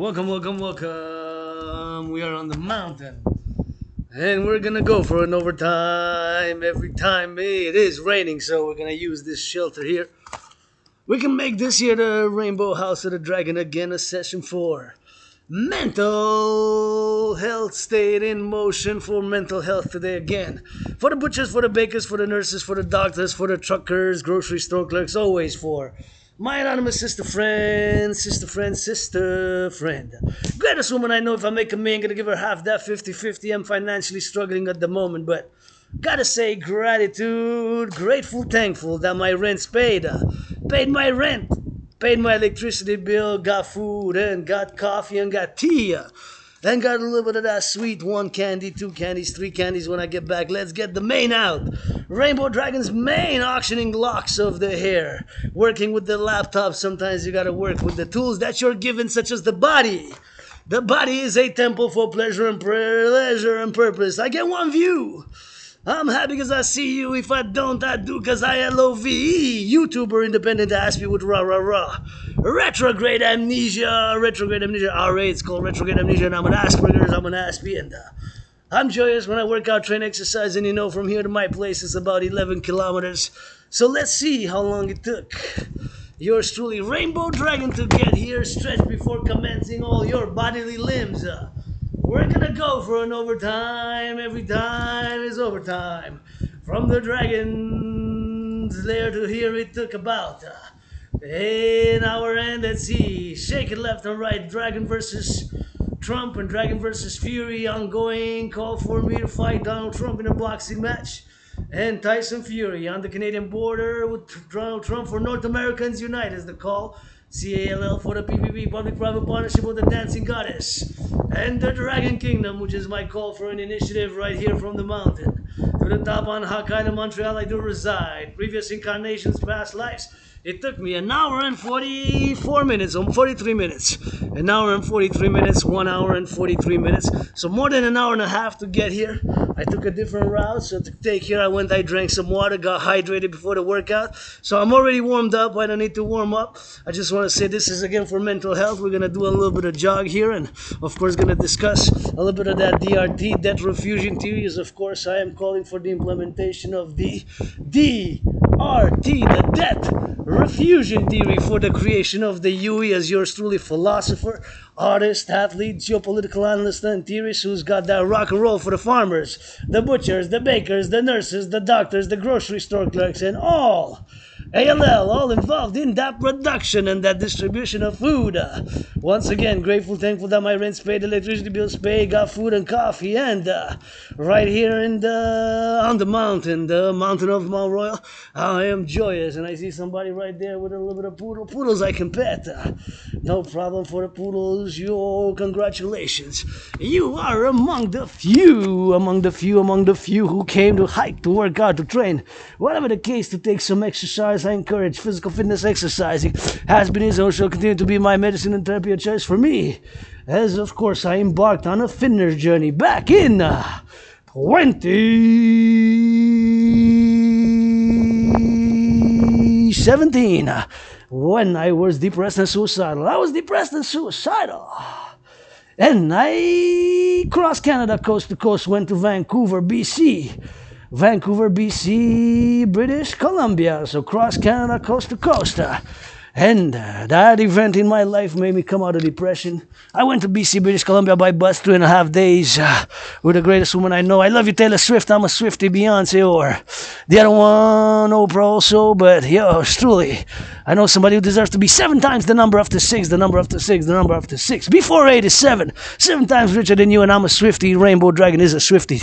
Welcome, welcome, welcome. We are on the mountain. And we're gonna go for an overtime every time it is raining, so we're gonna use this shelter here. We can make this here the Rainbow House of the Dragon again, a session for mental health. Stayed in motion for mental health today again. For the butchers, for the bakers, for the nurses, for the doctors, for the truckers, grocery store clerks, always for my anonymous sister friend. Greatest woman I know. If I make a million, gonna give her half that 50-50. I'm financially struggling at the moment, but gotta say gratitude, grateful, thankful that my rent's paid. Paid my rent, paid my electricity bill, got food, and got coffee, and got tea. And got a little bit of that sweet 1 candy, 2 candies, 3 candies when I get back. Let's get the mane out. Rainbow Dragon's mane, auctioning locks of the hair. Working with the laptop, sometimes you gotta work with the tools that you're given, such as the body. The body is a temple for pleasure and purpose. I get one view. I'm happy because I see you. If I don't, I do because I LOVE. YouTuber independent aspie with rah. Retrograde amnesia. RA, it's called retrograde amnesia, and I'm an Asperger's, I'm an aspie, and I'm joyous when I work out, train, exercise, and you know from here to my place it's about 11 kilometers. So let's see how long it took. Yours truly, Rainbow Dragon, to get here. Stretch before commencing all your bodily limbs. We're gonna go for an overtime. Every time is overtime. From the dragon's lair to here, it took about an hour and let's see. Shake it left and right. Dragon versus Trump and Dragon versus Fury ongoing. Call for me to fight Donald Trump in a boxing match. And Tyson Fury on the Canadian border with Donald Trump for North Americans Unite is the call. CALL for the PPP, public-private partnership with the Dancing Goddess. And the Dragon Kingdom, which is my call for an initiative right here from the mountain. To the top on Hokkaido, Montreal, I do reside. Previous incarnations, past lives. It took me an hour and 44 minutes, or 43 minutes. An hour and 43 minutes, 1 hour and 43 minutes. So more than an hour and a half to get here. I took a different route, so to take here, I drank some water, got hydrated before the workout. So I'm already warmed up, I don't need to warm up. I just want to say this is again for mental health. We're going to do a little bit of jog here, and of course going to discuss a little bit of that DRT, debt refusion theories. Of course, I am calling for the implementation of the DRT, the debt refusion theory, for the creation of the UE, as yours truly, philosopher, artist, athlete, geopolitical analyst, and theorist who's got that rock and roll for the farmers, the butchers, the bakers, the nurses, the doctors, the grocery store clerks, and all all involved in that production and that distribution of food. Once again, grateful, thankful that my rent's paid, electricity bills paid, got food and coffee, and right here on the mountain of Mount Royal, I am joyous, and I see somebody right there with a little bit of poodles I can pet. No problem for the poodles. Congratulations. You are among the few who came to hike, to work out, to train. Whatever the case, to take some exercise. I encourage physical fitness exercising. Has been, is, and shall continue to be my medicine and therapy of choice for me. As, of course, I embarked on a fitness journey back in 2017 when I was depressed and suicidal. And I crossed Canada coast to coast, went to Vancouver, BC, British Columbia. So cross Canada coast to coast. And that event in my life made me come out of depression. I went to BC, British Columbia by bus 2.5 days with the greatest woman I know. I love you, Taylor Swift. I'm a Swiftie, Beyonce, or the other one, Oprah also. But truly, I know somebody who deserves to be 7 times the number after 6, before 87. 7 times richer than you, and I'm a Swiftie. Rainbow Dragon is a Swiftie.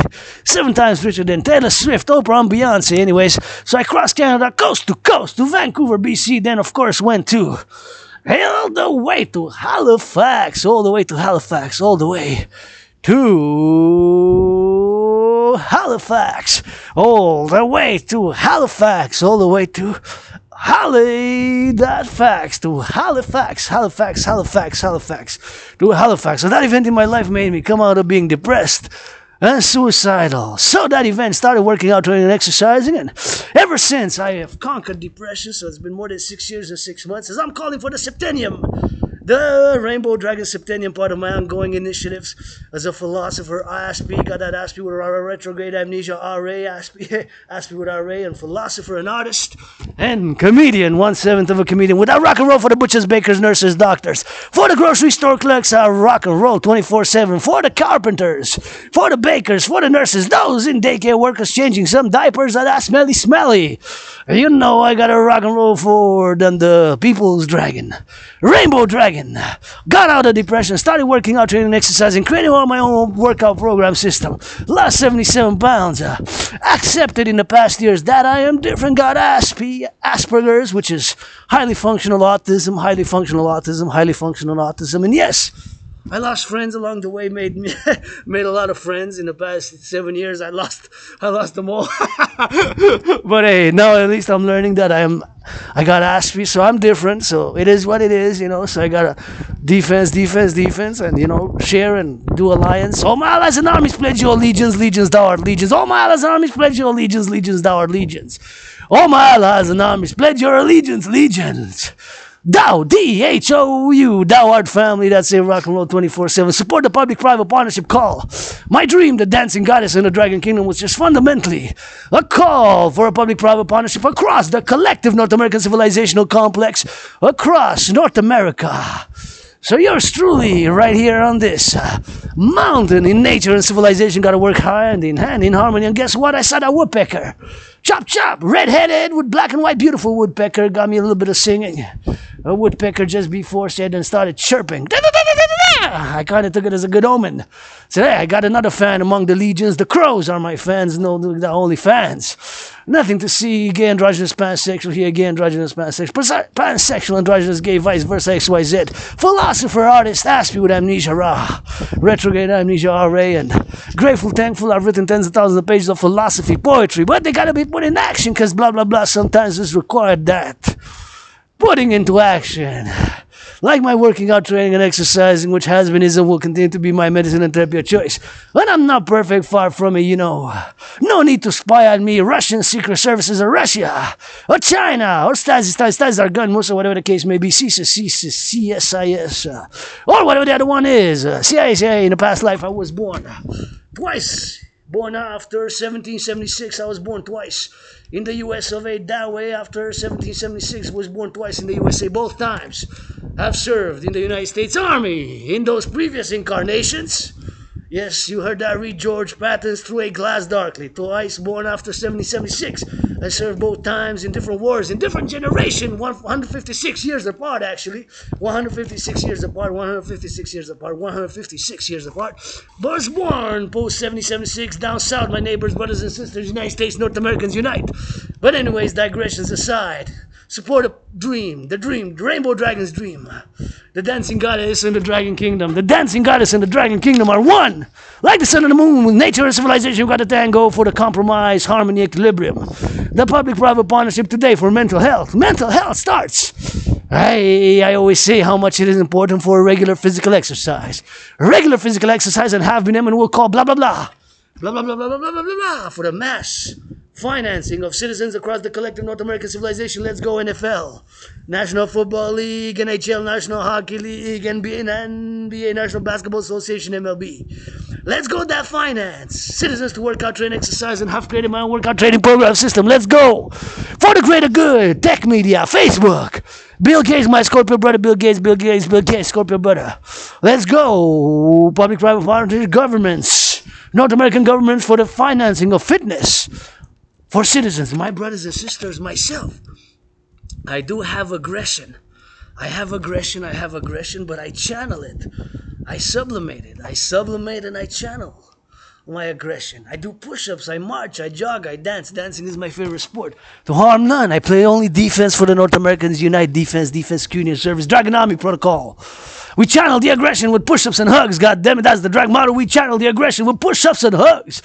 7 times richer than Taylor Swift, Oprah, and Beyonce. Anyways, so I crossed Canada coast to coast to Vancouver, BC. Then, of course, went to all the way to Halifax, all the way to Halifax, all the way to Halifax, all the way to Halifax, all the way to Halifax, to Halifax, to Halifax. So that event in my life made me come out of being depressed and suicidal. So that event started working out, training, and exercising, and ever since I have conquered depression. So it's been more than 6 years and 6 months, as I'm calling for the Septennium, The Rainbow Dragon Septennium, part of my ongoing initiatives as a philosopher, Aspie, got that Aspie with a retrograde amnesia, RA, Aspie with RA, and philosopher and artist, and comedian, 1/7 of a comedian, with a rock and roll for the butchers, bakers, nurses, doctors, for the grocery store clerks, I rock and roll 24/7, for the carpenters, for the bakers, for the nurses, those in daycare workers changing some diapers that smelly. You know I got a rock and roll for the people's dragon, Rainbow Dragon. Got out of depression, started working out, training, exercising, creating all my own workout program system. Lost 77 pounds. Accepted in the past years that I am different. Got Asperger's, which is highly functional autism. And yes, I lost friends along the way, made a lot of friends in the past 7 years. I lost them all. But hey, now at least I'm learning that I got Aspie, so I'm different. So it is what it is, So I got a defense, and share and do alliance. All my allies and armies pledge your legions, thou art legions. All my allies and armies pledge your legions, thou art legions. All my allies and armies pledge your legions. Thou, DHOU, thou art family, that's a rock and roll 24/7. Support the public-private partnership call. My dream, the dancing goddess in the Dragon Kingdom, was just fundamentally a call for a public-private partnership across the collective North American civilizational complex, across North America. So yours truly, right here on this mountain in nature and civilization, gotta work hand in hand in harmony. And guess what? I saw that woodpecker. Chop, chop, red-headed with black and white, beautiful woodpecker. Got me a little bit of singing. A woodpecker just before said and started chirping. I kind of took it as a good omen. Said, hey, I got another fan among the legions. The crows are my fans, no, the only fans. Nothing to see, gay, androgynous, pansexual, here, gay, androgynous, pansexual, androgynous, gay, vice versa, XYZ. Philosopher, artist, Aspie with amnesia, retrograde amnesia, RA, and grateful, thankful, I've written tens of thousands of pages of philosophy, poetry, but they gotta be put in action, because blah, blah, blah, sometimes it's required that. Putting into action. Like my working out, training, and exercising, which has been, is, and will continue to be my medicine and therapy of choice. When I'm not perfect, far from it, No need to spy on me. Russian secret services or Russia or China or Stasi our gun, most or whatever the case may be. CSIS, or whatever the other one is. CIA. In the past life, I was born twice. Born after 1776, I was born twice. In the US of A, that way, after 1776, was born twice in the USA, both times. I've served in the United States Army in those previous incarnations. Yes, you heard that. Read George Patton's Through a Glass Darkly. Twice born after 1776. I served both times in different wars, in different generations, 156 years apart, actually. 156 years apart. Was born post 1776 down south, my neighbors, brothers and sisters, United States, North Americans unite. But anyways, digressions aside. Support a dream, the Rainbow Dragon's dream. The dancing goddess and the Dragon Kingdom. The dancing goddess and the Dragon Kingdom are one. Like the sun and the moon, with nature and civilization, you've got to tango for the compromise, harmony, equilibrium. The public-private partnership today for mental health. Mental health starts. I always say how much it is important for a regular physical exercise. Regular physical exercise and have been and will call blah, blah, blah. Blah, blah, blah, blah, blah, blah, blah, blah, for the mass financing of citizens across the collective North American civilization. Let's go NFL, National Football League, NHL, National Hockey League, NBA, National Basketball Association, MLB. Let's go that finance. Citizens to work out, train, exercise, and have created my own workout training program system. Let's go. For the greater good, tech media, Facebook. Bill Gates, my Scorpio brother, Bill Gates, Scorpio brother. Let's go. Public-private partnership, governments, North American governments for the financing of fitness. For citizens, my brothers and sisters, myself, I do have aggression. I have aggression, but I channel it. I sublimate it. I channel my aggression. I do push-ups, I march, I jog, I dance. Dancing is my favorite sport. To harm none, I play only defense for the North Americans Unite. Defense, community service, Dragon Army protocol. We channel the aggression with push-ups and hugs. God damn it, that's the drag motto. We channel the aggression with push-ups and hugs.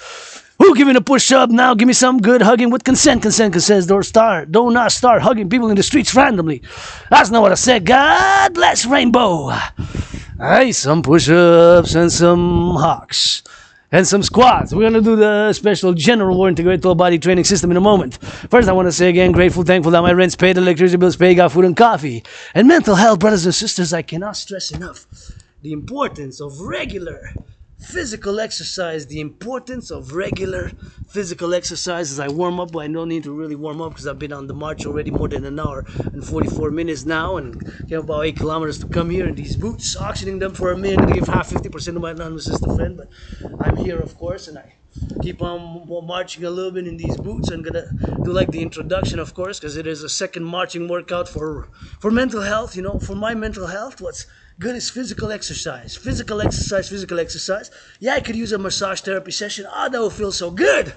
Who giving a push-up now? Give me some good hugging with consent. Do not start hugging people in the streets randomly. That's not what I said. God bless Rainbow. Hey, some push-ups and some hugs. and some squats. We're going to do the special general or integrated total body training system in a moment. First, I want to say again, grateful, thankful that my rent's paid, electricity bills paid, got food and coffee. And mental health, brothers and sisters, I cannot stress enough the importance of regular physical exercise, the importance of regular physical exercise. As I warm up, but I don't need to really warm up because I've been on the march already more than an hour and 44 minutes now, and about 8 kilometers to come here in these boots, auctioning them for a minute to give half 50% of my non-resistant friend. But I'm here, of course, and I keep on marching a little bit in these boots. I'm gonna do like the introduction, of course, because it is a second marching workout for mental health. For my mental health, what's good is physical exercise. Physical exercise. Yeah, I could use a massage therapy session. That would feel so good.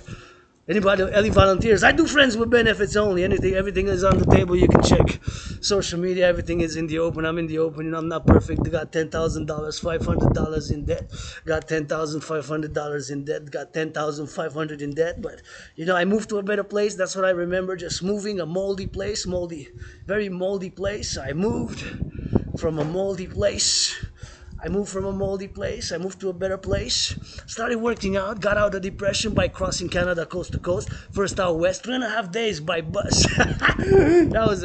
Anybody, any volunteers? I do friends with benefits only. Everything is on the table. You can check social media. Everything is in the open. I'm in the open. I'm not perfect. Got $10,000, $500 in debt. Got $10,500 in debt. Got $10,500 in debt. But I moved to a better place. That's what I remember. Just moving, a moldy place, very moldy place. I moved from a moldy place. I moved to a better place. Started working out, got out of depression by crossing Canada coast to coast. First out west, 3.5 days by bus. That was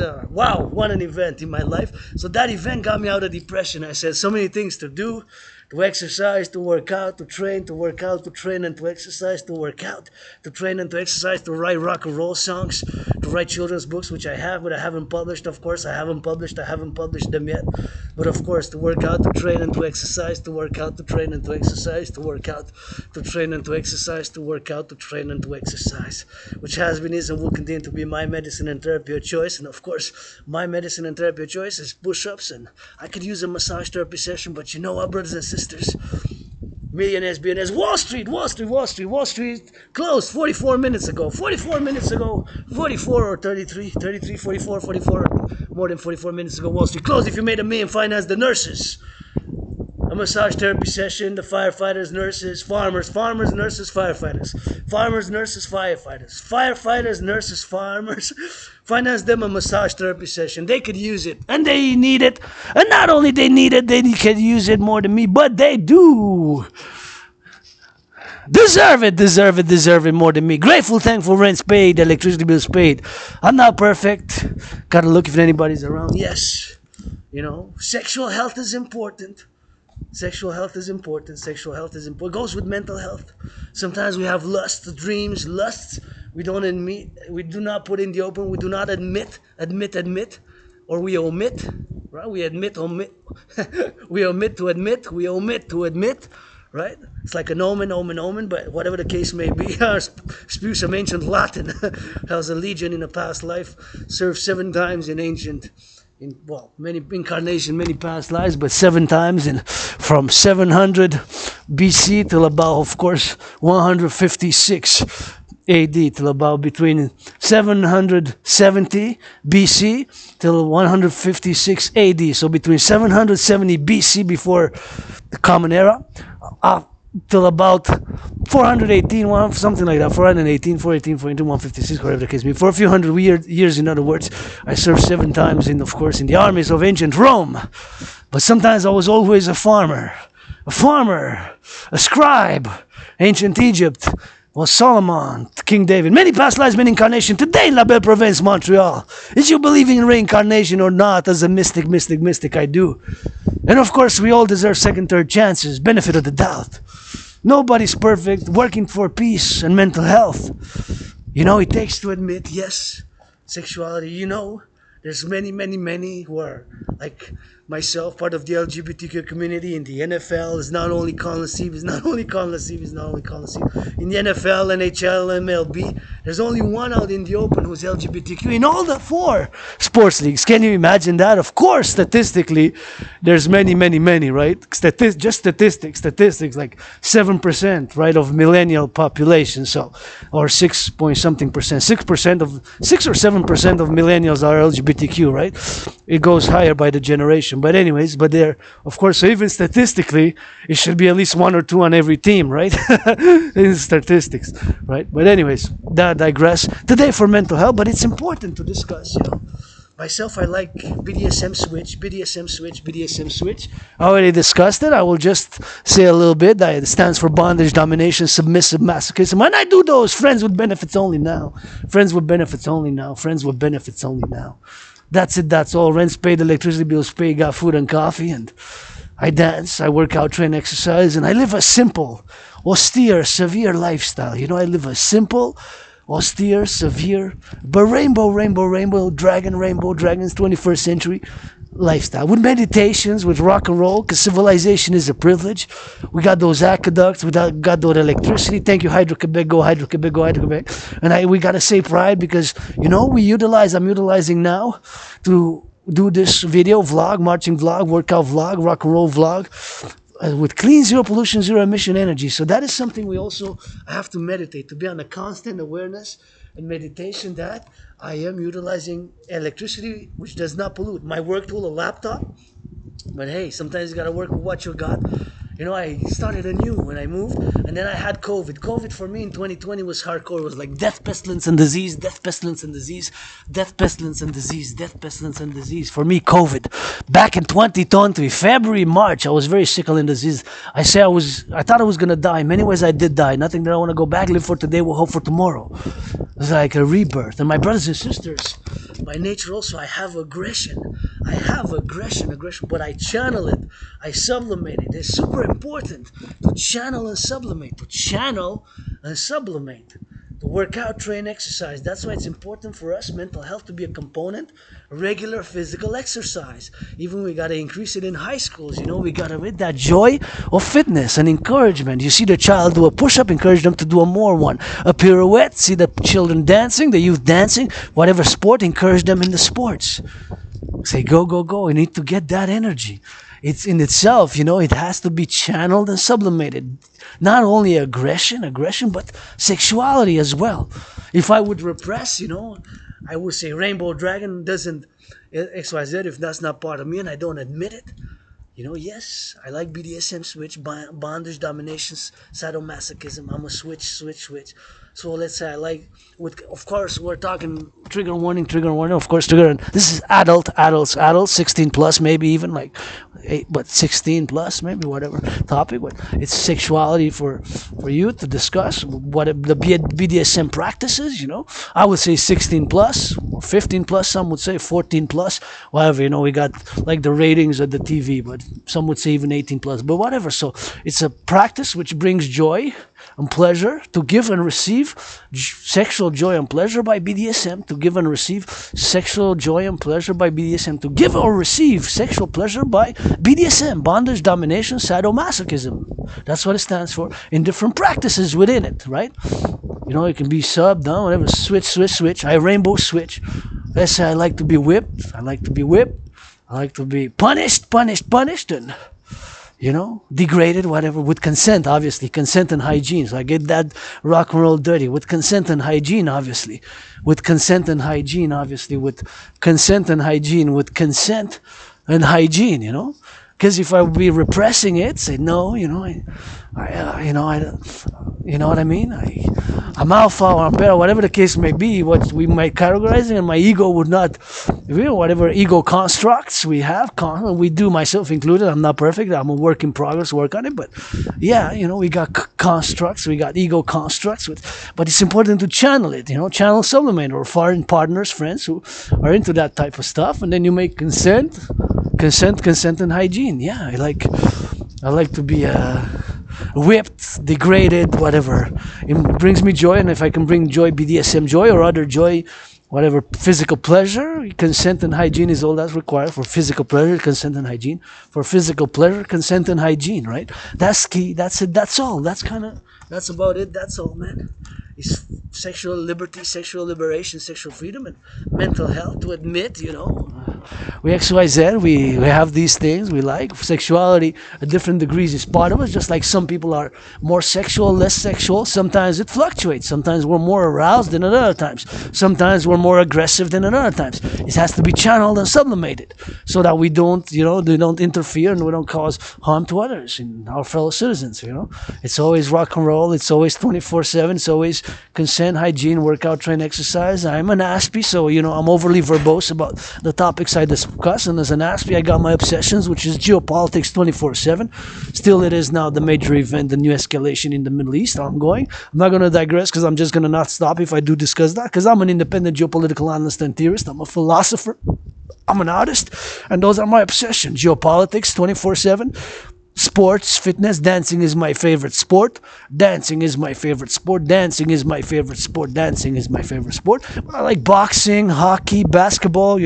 what an event in my life. So that event got me out of depression. I said so many things to do. To exercise, to work out, to train, to work out, to train and to exercise, to work out, to train and to exercise, to write rock and roll songs, to write children's books, which I have, but I haven't published, of course. I haven't published them yet. But of course, to work out, to train and to exercise, to work out, to train and to exercise, to work out, to train and to exercise, to work out, to train and to exercise, which has been, is, and will continue to be my medicine and therapy of choice. And of course, my medicine and therapy of choice is push-ups, and I could use a massage therapy session, but you know what, brothers and sisters? Millionaires, billionaires, Wall Street closed 44 minutes ago, 44 or 33, 44, more than 44 minutes ago, Wall Street closed. If you made $1 million, finance the nurses, a massage therapy session, the firefighters, nurses, farmers, nurses, firefighters, nurses, farmers, finance them a massage therapy session. They could use it, and they need it, and not only they need it, they could use it more than me, but they do deserve it more than me. Grateful, thankful, rent's paid, electricity bills paid. I'm not perfect. Gotta look if anybody's around. Yes, sexual health is important. Sexual health is important. It goes with mental health. Sometimes we have lusts we don't admit, we do not put in the open, we do not admit, or we omit, right? We omit to admit, right? It's like an omen, but whatever the case may be, I spew some ancient Latin. I was a legion in a past life, served 7 times in many incarnations, many past lives, but 7 times from 700 BC till about, of course, 156 AD till about between 770 BC till 156 AD. So between 770 BC before the Common Era, till about 418, something like that, 418, 156, whatever the case may be. For a few hundred years, in other words, I served 7 times in the armies of ancient Rome. But sometimes I was always a farmer, a scribe, ancient Egypt. Well, Solomon, King David, many past lives, many incarnations. Today, La Belle Province, Montreal. Is you believing in reincarnation or not? As a mystic, I do. And of course, we all deserve second, third chances, benefit of the doubt. Nobody's perfect, working for peace and mental health. It takes to admit, yes, sexuality, there's many who are like myself, part of the LGBTQ community in the NFL, is not only calling lascive. In the NFL, NHL, MLB, there's only one out in the open who's LGBTQ in all the 4 sports leagues. Can you imagine that? Of course, statistically, there's many, right? Just statistics, like 7%, right, of millennial population. So, or 6 point something percent, 6 or 7% of millennials are LGBTQ, right? It goes higher by the generation. But anyways, there, of course, so even statistically, it should be at least 1 or 2 on every team, right? In statistics, right? But anyways, that I digress. Today for mental health, but it's important to discuss, Myself, I like BDSM switch, BDSM switch, BDSM switch. I already discussed it. I will just say a little bit. That it stands for bondage, domination, submissive, masochism. And I do those friends with benefits only now. Friends with benefits only now. Friends with benefits only now. That's it. That's all. Rent's paid, electricity bills paid, got food and coffee, and I dance, I work out, train, exercise, and I live a simple, austere, severe lifestyle. You know, I live a simple, austere, severe, but rainbow, dragons, 21st century lifestyle. With meditations, with rock and roll, because civilization is a privilege. We got those aqueducts, we got that electricity. Thank you, Hydro-Quebec, go Hydro-Quebec, go Hydro-Quebec. And we got to say Pride because, you know, I'm utilizing now to do this video vlog, marching vlog, workout vlog, rock and roll vlog with clean, zero pollution, zero emission energy. So that is something we also have to meditate, to be on a constant awareness and meditation that I am utilizing electricity which does not pollute. My work tool, a laptop, but hey, sometimes you gotta work with what you got. You know, I started anew when I moved, and then I had COVID. COVID for me in 2020 was hardcore. It was like death, pestilence, and disease, death, pestilence, and disease, death, pestilence, and disease, death, pestilence, and disease. For me, COVID. Back in 2020, February, March, I was very sick of the disease. I thought I was gonna die. In many ways, I did die. Nothing that I want to go back, live for today, we'll hope for tomorrow. It was like a rebirth. And my brothers and sisters, by nature also, I have aggression. But I channel it. I sublimate it. It's super important to channel and sublimate. To work out, train, exercise. That's why it's important for us, mental health, to be a component. Regular physical exercise. Even we got to increase it in high schools. You know, we got to with that joy of fitness and encouragement. You see the child do a push-up, encourage them to do a more one. A pirouette, see the children dancing, the youth dancing, whatever sport, encourage them in the sports. Say, go, go, go. You need to get that energy. It's in itself, you know, it has to be channeled and sublimated. Not only aggression, but sexuality as well. If I would repress, you know, I would say Rainbow Dragon doesn't XYZ if that's not part of me and I don't admit it. You know, yes, I like BDSM switch, bondage, dominations, sadomasochism. I'm a switch. So let's say I like, of course, we're talking trigger warning, of course, this is adults, 16 plus, maybe even like 8, but 16 plus, maybe whatever topic, but it's sexuality for you to discuss what the BDSM practices, you know. I would say 16 plus or 15 plus, some would say 14 plus, whatever, you know, we got like the ratings of the TV, but some would say even 18 plus, but whatever. So it's a practice which brings joy and pleasure, to give and receive sexual joy and pleasure by BDSM, to give and receive sexual joy and pleasure by BDSM, to give or receive sexual pleasure by BDSM, bondage, domination, sadomasochism. That's what it stands for in different practices within it, right? You know, it can be sub, down, whatever, switch. I rainbow switch. Let's say I like to be whipped. I like to be punished, and, you know, degraded, whatever, with consent, obviously, consent and hygiene. So I get that rock and roll dirty, with consent and hygiene, obviously, with consent and hygiene, you know, because if I would be repressing it, say no, you know, you know what I mean? I'm alpha or I'm beta, whatever the case may be, what we might categorize it, and my ego would not, you know, whatever ego constructs we have, we do, myself included. I'm not perfect. I'm a work in progress, work on it. But yeah, you know, we got constructs, we got ego constructs, but it's important to channel it, you know, channel sublimate or foreign partners, friends who are into that type of stuff. And then you make consent and hygiene. Yeah, I like to be whipped, degraded, whatever. It brings me joy, and if I can bring joy, BDSM joy or other joy, whatever, physical pleasure, consent and hygiene is all that's required for physical pleasure, consent and hygiene. For physical pleasure, consent and hygiene, right? That's key. That's it. That's all. That's about it. That's all, man. It's sexual liberty, sexual liberation, sexual freedom, and mental health to admit, you know. We XYZ, we have these things we like. Sexuality at different degrees is part of us, just like some people are more sexual, less sexual. Sometimes it fluctuates. Sometimes we're more aroused than at other times. Sometimes we're more aggressive than at other times. It has to be channeled and sublimated so that we don't, they don't interfere and we don't cause harm to others and our fellow citizens, It's always rock and roll. It's always 24/7. It's always consent, hygiene, workout, train, exercise. I'm an aspie, so, I'm overly verbose about the topics I discuss. And as an aspie, I got my obsessions, which is geopolitics 24/7. Still, it is now the major event, the new escalation in the Middle East. I'm not going to digress because I'm just going to not stop if I do discuss that, because I'm an independent geopolitical analyst and theorist. I'm a philosopher. I'm an artist, and those are my obsessions. Geopolitics 24/7. Sports, fitness, dancing is my favorite sport. Dancing is my favorite sport. Dancing is my favorite sport. Dancing is my favorite sport. I like boxing, hockey, basketball,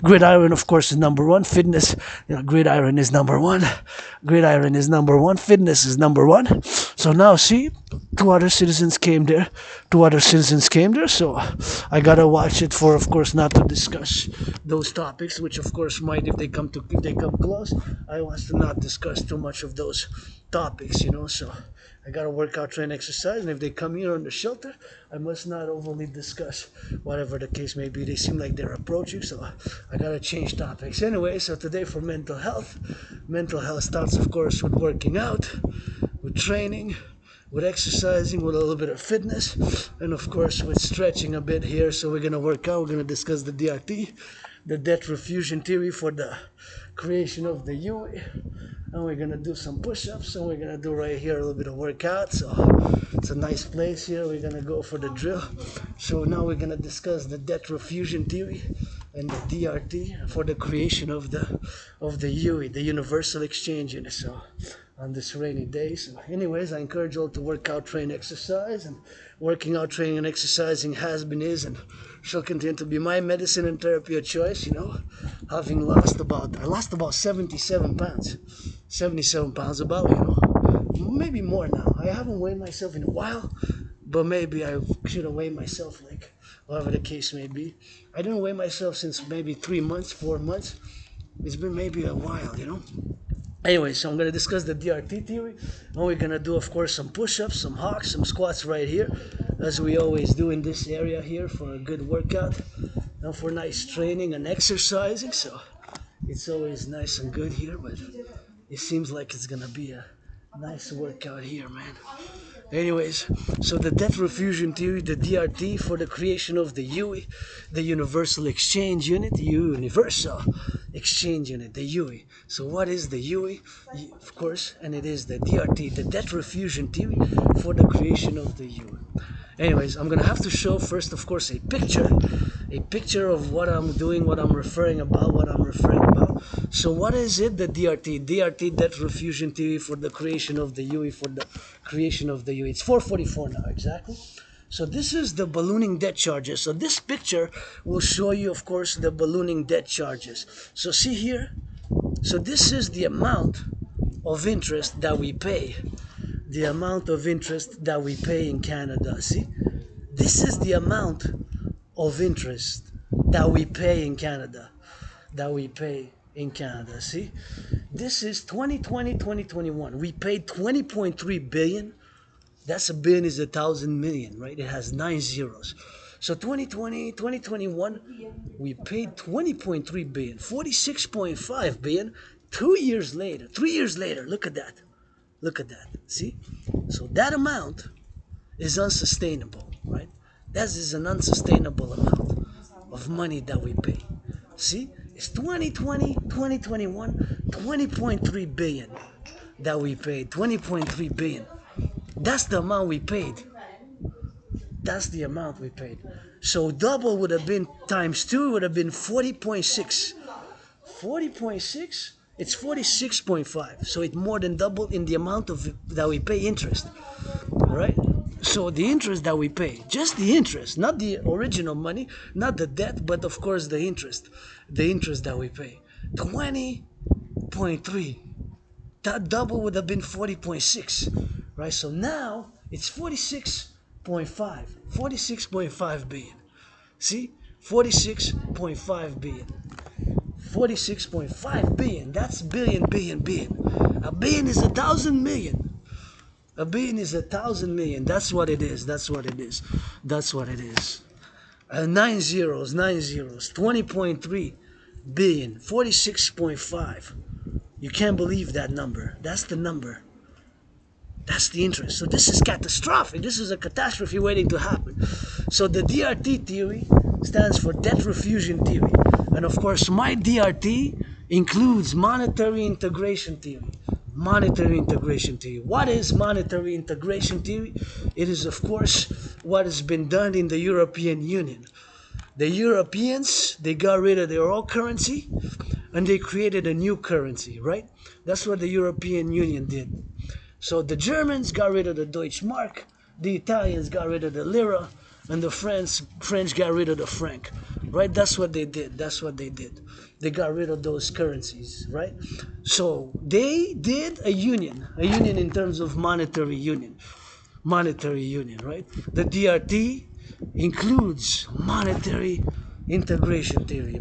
Gridiron, of course, is number one. Fitness, gridiron is number one. Gridiron is number one. Fitness is number one. So now, see, two other citizens came there. So I gotta watch it for, of course, not to discuss those topics, which, of course, might, if they come close, I want to not discuss too much of those topics, so I gotta work out, train, exercise, and if they come here on the shelter, I must not overly discuss whatever the case may be. They seem like they're approaching, so I gotta change topics. Anyway, so today for mental health starts, of course, with working out, with training, with exercising, with a little bit of fitness, and of course with stretching a bit here. So we're gonna work out, we're gonna discuss the DRT, the debt refusion theory for the creation of the UE, and we're gonna do some push-ups, and we're gonna do right here a little bit of workout. So it's a nice place here. We're gonna go for the drill. So now we're gonna discuss the debt refusion theory and the DRT for the creation of the UE, the Universal Exchange Unit. So on this rainy day. So anyways, I encourage you all to work out, train, exercise, and working out, training, and exercising has been, is, and shall continue to be my medicine and therapy of choice, having lost about 77 pounds. 77 pounds about, maybe more now. I haven't weighed myself in a while, but maybe I should have weighed myself, like, whatever the case may be. I didn't weigh myself since maybe 3 months, 4 months. It's been maybe a while, Anyway, so I'm going to discuss the DRT theory, and we're going to do, of course, some push-ups, some hawks, some squats right here, as we always do in this area here for a good workout and for nice training and exercising. So it's always nice and good here, but it seems like it's going to be a nice workout here, man. Anyways, so the debt refusion theory, the DRT for the creation of the UE, the Universal Exchange Unit, the Universal Exchange Unit, the UE. So what is the UE? Of course, and it is the DRT, the debt refusion theory for the creation of the UE. Anyways, I'm going to have to show first, of course, a picture of what I'm doing, what I'm referring about. So what is it, the DRT? DRT, debt refusion theory for the creation of the UE, for the creation of the UE. It's 4:44 now, exactly. So this is the ballooning debt charges. So this picture will show you, of course, the ballooning debt charges. So see here. So this is the amount of interest that we pay. The amount of interest that we pay in Canada. See? This is the amount of interest that we pay in Canada. See? This is 2020, 2021. We paid 20.3 billion. That's a billion is 1,000 million, right? It has 9 zeros. So 2020, 2021, we paid 20.3 billion, 46.5 billion 2 years later. 3 years later, look at that. See? So that amount is unsustainable, right? That is an unsustainable amount of money that we pay. See? It's 2020, 2021, 20.3 billion that we paid. 20.3 billion. That's the amount we paid. So double would have been times 2 would have been 40.6. 40.6? It's 46.5. So it's more than double in the amount of that we pay interest. All right? So the interest that we pay, just the interest, not the original money, not the debt, but of course the interest that we pay. 20.3. That double would have been 40.6, right? So now it's 46.5 billion. See? 46.5 billion. 46.5 billion. That's billion, billion, billion. A billion is 1,000 million. A billion is 1,000 million. That's what it is. That's what it is. That's what it is. 9 zeros, 9 zeros. 20.3 billion. 46.5. You can't believe that number. That's the number. That's the interest. So this is catastrophic. This is a catastrophe waiting to happen. So the DRT theory stands for debt refusion theory. And of course, my DRT includes monetary integration theory. Monetary integration theory. What is monetary integration theory? It is, of course, what has been done in the European Union. The Europeans, they got rid of their old currency and they created a new currency, right? That's what the European Union did. So the Germans got rid of the Deutsche Mark, the Italians got rid of the lira, and the French got rid of the franc, right? That's what they did. That's what they did. They got rid of those currencies, right? So they did a union in terms of monetary union, right? The DRT includes monetary integration theory.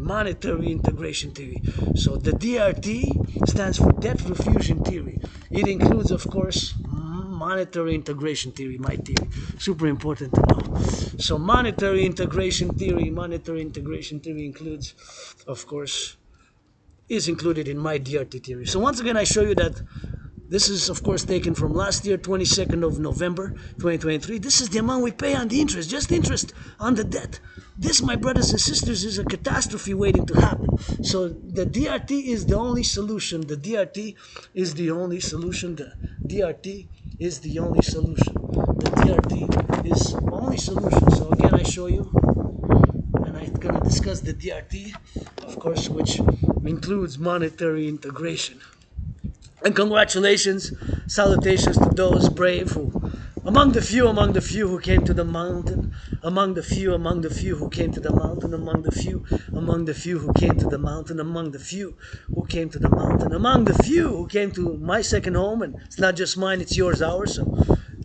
So the DRT stands for debt refusion theory. It includes, of course, monetary integration theory, my theory. Super important to know. So monetary integration theory includes, of course, is included in my DRT theory. So once again, I show you that this is, of course, taken from last year, 22nd of November, 2023. This is the amount we pay on the interest, just interest on the debt. This, my brothers and sisters, is a catastrophe waiting to happen. So the DRT is the only solution. The DRT is the only solution. The DRT is the only solution. The DRT is the only solution. So again, I show you, and I'm going to discuss the DRT, of course, which includes monetary integration. And congratulations, salutations to those brave who, among the few who came to the mountain, among the few who came to the mountain, among the few who came to the mountain, among the few who came to the mountain, among the few who came to my second home, and it's not just mine, it's yours, ours, so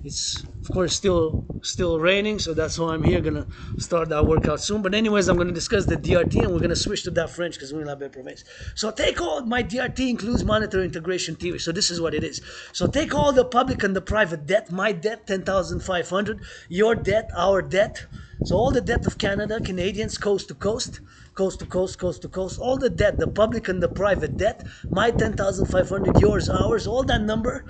it's, of course, still raining, so that's why I'm here, gonna start that workout soon. But anyways, I'm gonna discuss the DRT, and we're gonna switch to that French because we're not very province. So take all, my DRT includes monetary integration theory. So this is what it is. So take all the public and the private debt. My debt, 10,500. Your debt, our debt. So all the debt of Canada, Canadians, coast to coast, coast to coast, coast to coast. All the debt, the public and the private debt. My 10,500, yours, ours. All that number.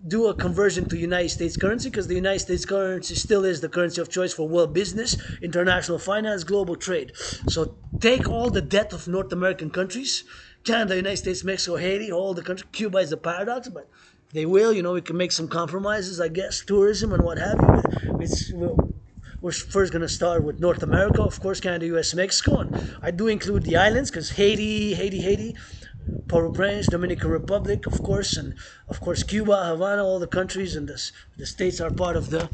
Do a conversion to United States currency, because the United States currency still is the currency of choice for world business, international finance, global trade. So take all the debt of North American countries, Canada, United States, Mexico, Haiti, all the countries. Cuba is a paradox, but they will, we can make some compromises, I guess, tourism and what have you. We're first going to start with North America, of course, Canada, US, Mexico, and I do include the islands, because Haiti, Port-au-Prince, Dominican Republic, of course, and of course Cuba, Havana, all the countries and the states are part of the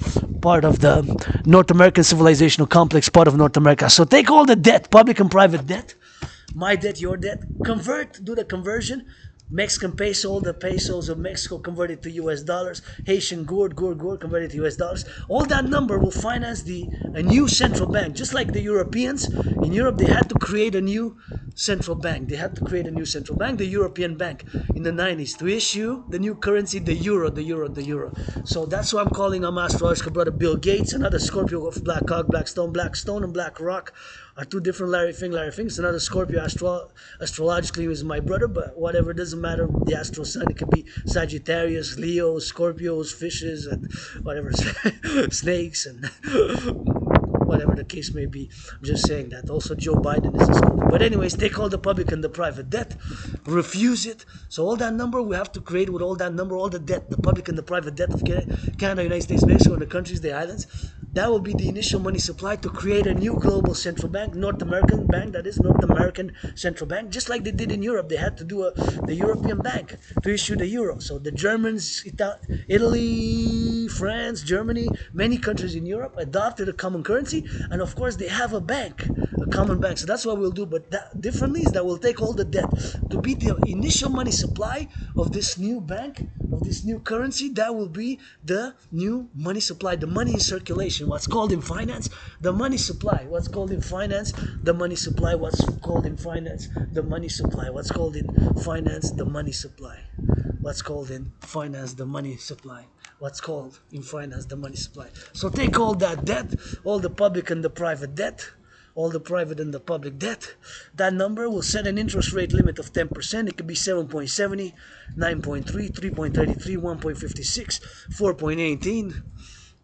North American civilizational complex, part of North America. So take all the debt, public and private debt, my debt, your debt, do the conversion. Mexican peso, all the pesos of Mexico converted to US dollars, Haitian gourd converted to US dollars. All that number will finance a new central bank. Just like the Europeans, in Europe they had to create a new central bank. The European Bank in the 90s to issue the new currency, the euro. So that's why I'm calling on my astrological brother Bill Gates, another Scorpio of Black Hawk, Black Stone and Black Rock are two different Larry Fink. Another Scorpio astrologically is my brother, but whatever, it doesn't matter the astral sign. It could be Sagittarius, Leo, Scorpios, fishes, and whatever, snakes, and whatever the case may be. I'm just saying that. Also, Joe Biden is a Scorpio. But anyways, take all the public and the private debt, refuse it. So all that number we have to create with all that number, all the debt, the public and the private debt of Canada, United States, Mexico, and the countries, the islands. That will be the initial money supply to create a new global central bank, North American bank, that is North American central bank, just like they did in Europe. They had to do the European bank to issue the euro. So the Germans, Italy, France, Germany, many countries in Europe adopted a common currency, and of course they have a bank, a common bank. So that's what we'll do, but that differently is that we'll take all the debt to be the initial money supply of this new bank, of this new currency, that will be the new money supply, the money in circulation, what's called in finance the money supply, what's called in finance the money supply, what's called in finance the money supply, what's called in finance the money supply, what's called in finance the money supply, what's called in finance the money supply. So take all that debt, all the public and the private debt, all the private and the public debt. That number will set an interest rate limit of 10%. It could be 7.70, 9.3, 3.33, 1.56, 4.18,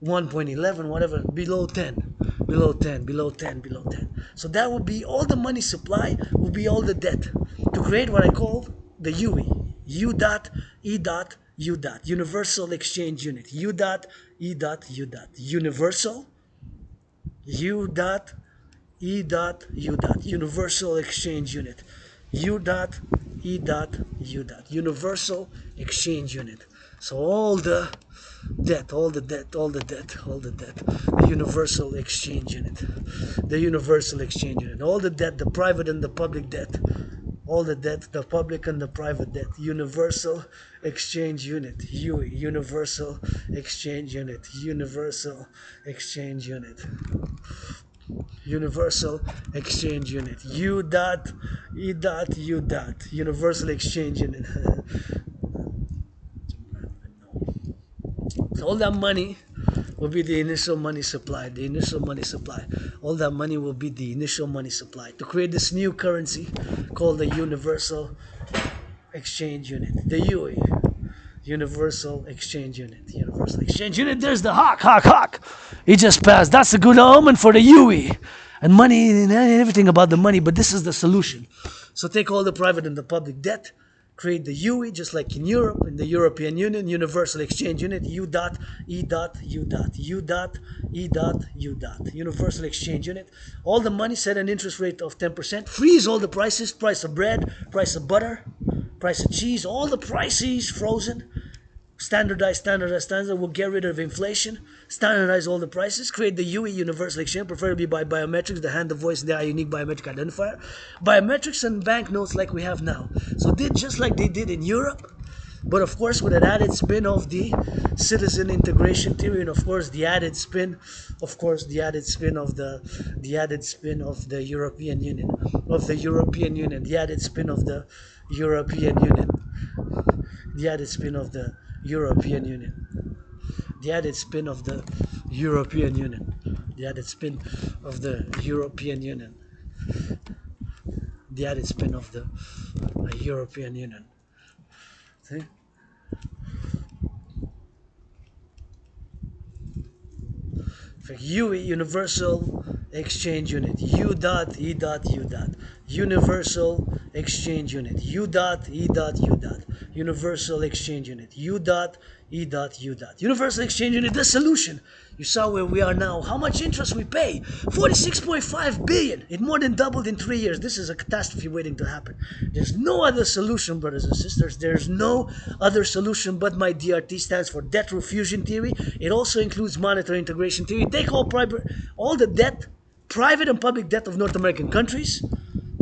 1.11, whatever, below 10, below 10, below 10, below 10. So that will be all the money supply, will be all the debt. To create what I call the UE, U dot, E dot, U dot, Universal Exchange Unit, U dot, E dot, U dot, Universal, U dot, E dot, U dot, Universal Exchange Unit, U dot, E dot, U dot, Universal Exchange Unit. So all the debt, all the debt, all the debt, all the debt, the Universal Exchange Unit, the Universal Exchange Unit, all the debt, the private and the public debt, all the debt, the public and the private debt, Universal Exchange Unit, UE, Universal Exchange Unit, Universal Exchange Unit, Universal Exchange Unit, U dot, E dot, U dot, Universal Exchange Unit. So all that money will be the initial money supply, the initial money supply. All that money will be the initial money supply to create this new currency called the Universal Exchange Unit, the UE, Universal Exchange Unit, Universal Exchange Unit. There's the hawk, hawk, hawk. He just passed. That's a good omen for the UE. And money and everything about the money, but this is the solution. So take all the private and the public debt, create the UE, just like in Europe, in the European Union, Universal Exchange Unit, U dot, E dot, U dot, U dot, E dot, U dot, Universal Exchange Unit. All the money set an interest rate of 10%. Freeze all the prices, price of bread, price of butter, price of cheese, all the prices frozen. Standardize. We'll get rid of inflation. Standardize all the prices. Create the UE, Universal Exchange, preferably by biometrics, the hand, the voice, and the unique biometric identifier. Biometrics and banknotes like we have now. So did just like they did in Europe, but of course with an added spin of the citizen integration theory, and of course the added spin, of the added spin of the European Union, the added spin of the European Union, the added spin of the European Union, the added spin of the European Union, the added spin of the European Union, the added spin of the European Union. See? UE, Universal Exchange Unit, U dot, E dot, U dot, Universal Exchange Unit, U dot, E dot, U dot, Universal Exchange Unit, U dot, E dot, U dot, Universal Exchange Unit, the solution. You saw where we are now, how much interest we pay, 46.5 billion. It more than doubled in 3 years. This is a catastrophe waiting to happen. There's no other solution, brothers and sisters. There's no other solution but my DRT stands for debt refusion theory. It also includes monetary integration theory. Take all the debt, private and public debt of North American countries,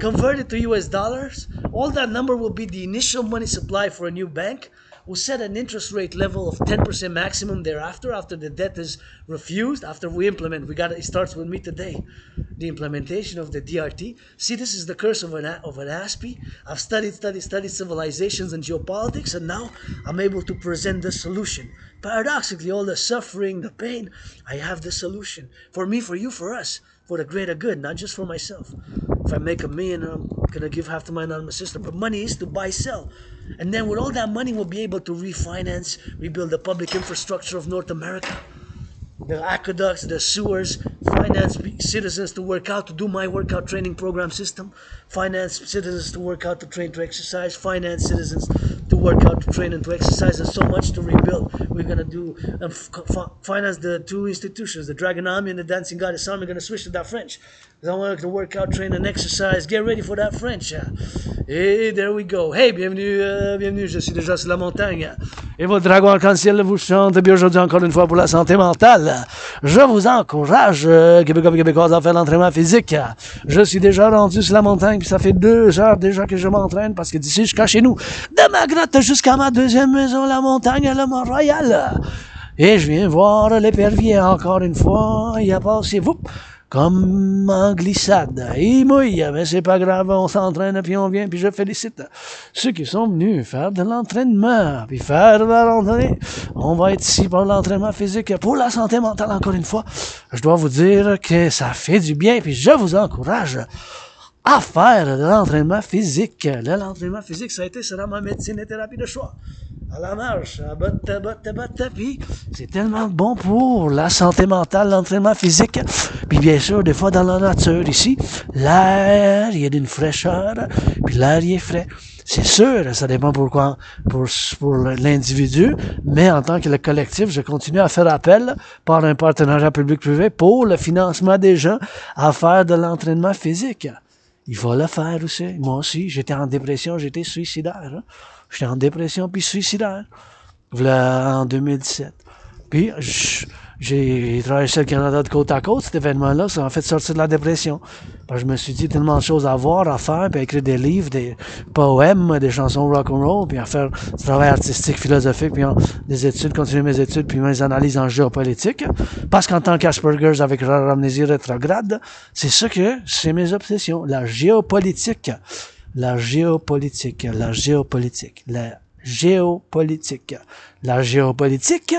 convert it to US dollars. All that number will be the initial money supply for a new bank. We'll set an interest rate level of 10% maximum thereafter, after the debt is refused, after we implement. It starts with me today. The implementation of the DRT. See, this is the curse of an ASPE. I've studied civilizations and geopolitics, and now I'm able to present the solution. Paradoxically, all the suffering, the pain, I have the solution. For me, for you, for us, for the greater good, not just for myself. If I make $1 million, I'm going to give half to my anonymous sister. But money is to buy, sell. And then with all that money, we'll be able to refinance, rebuild the public infrastructure of North America. The aqueducts, the sewers, finance citizens to work out, to do my workout training program system, finance citizens to work out, to train, to exercise, finance citizens to work out, to train, and to exercise, and so much to rebuild. We're going to do finance the two institutions, the Dragon Army and the Dancing Goddess Army. We're going to switch to that French. I want to work out, train, and exercise. Get ready for that French. Et there we go. Hey, bienvenue, je suis déjà sur la montagne. Et votre dragon arc-en-ciel vous chante. Et bien aujourd'hui, encore une fois, pour la santé mentale, je vous encourage Québécois et Québécoises à faire l'entraînement physique. Je suis déjà rendu sur la montagne, puis ça fait 2 heures déjà que je m'entraîne, parce que d'ici jusqu'à chez nous, de ma grotte jusqu'à ma deuxième maison, la montagne, le Mont-Royal. Et je viens voir l'épervier encore une fois, il a passé, vous, comme en glissade. Il mouille, mais c'est pas grave, on s'entraîne, puis on vient, puis je félicite ceux qui sont venus faire de l'entraînement, puis faire de la randonnée. On va être ici pour l'entraînement physique, pour la santé mentale, encore une fois. Je dois vous dire que ça fait du bien, puis je vous encourage à faire de l'entraînement physique. L'entraînement physique, ça a été sera ma médecine et thérapie de choix. À la marche, à botte, puis c'est tellement bon pour la santé mentale, l'entraînement physique. Puis bien sûr, des fois dans la nature ici, l'air, il y a d'une fraîcheur, puis l'air, il est frais. C'est sûr, ça dépend pourquoi, pour l'individu, mais en tant que le collectif, je continue à faire appel par un partenariat public-privé pour le financement des gens à faire de l'entraînement physique. Il faut le faire aussi. Moi aussi, j'étais en dépression, j'étais suicidaire. Hein? J'étais en dépression puis suicidaire. Voilà, en 2017. Puis, j'ai traversé le Canada de côte à côte, cet événement-là, ça m'a fait sortir de la dépression. Parce que je me suis dit tellement de choses à voir, à faire, puis à écrire des livres, des poèmes, des chansons rock&roll, puis à faire du travail artistique, philosophique, puis des études, continuer mes études, puis mes analyses en géopolitique. Parce qu'en tant qu'Asperger's avec amnésie rétrograde, c'est ça que c'est mes obsessions. La géopolitique. La géopolitique. La géopolitique. La géopolitique. La géopolitique.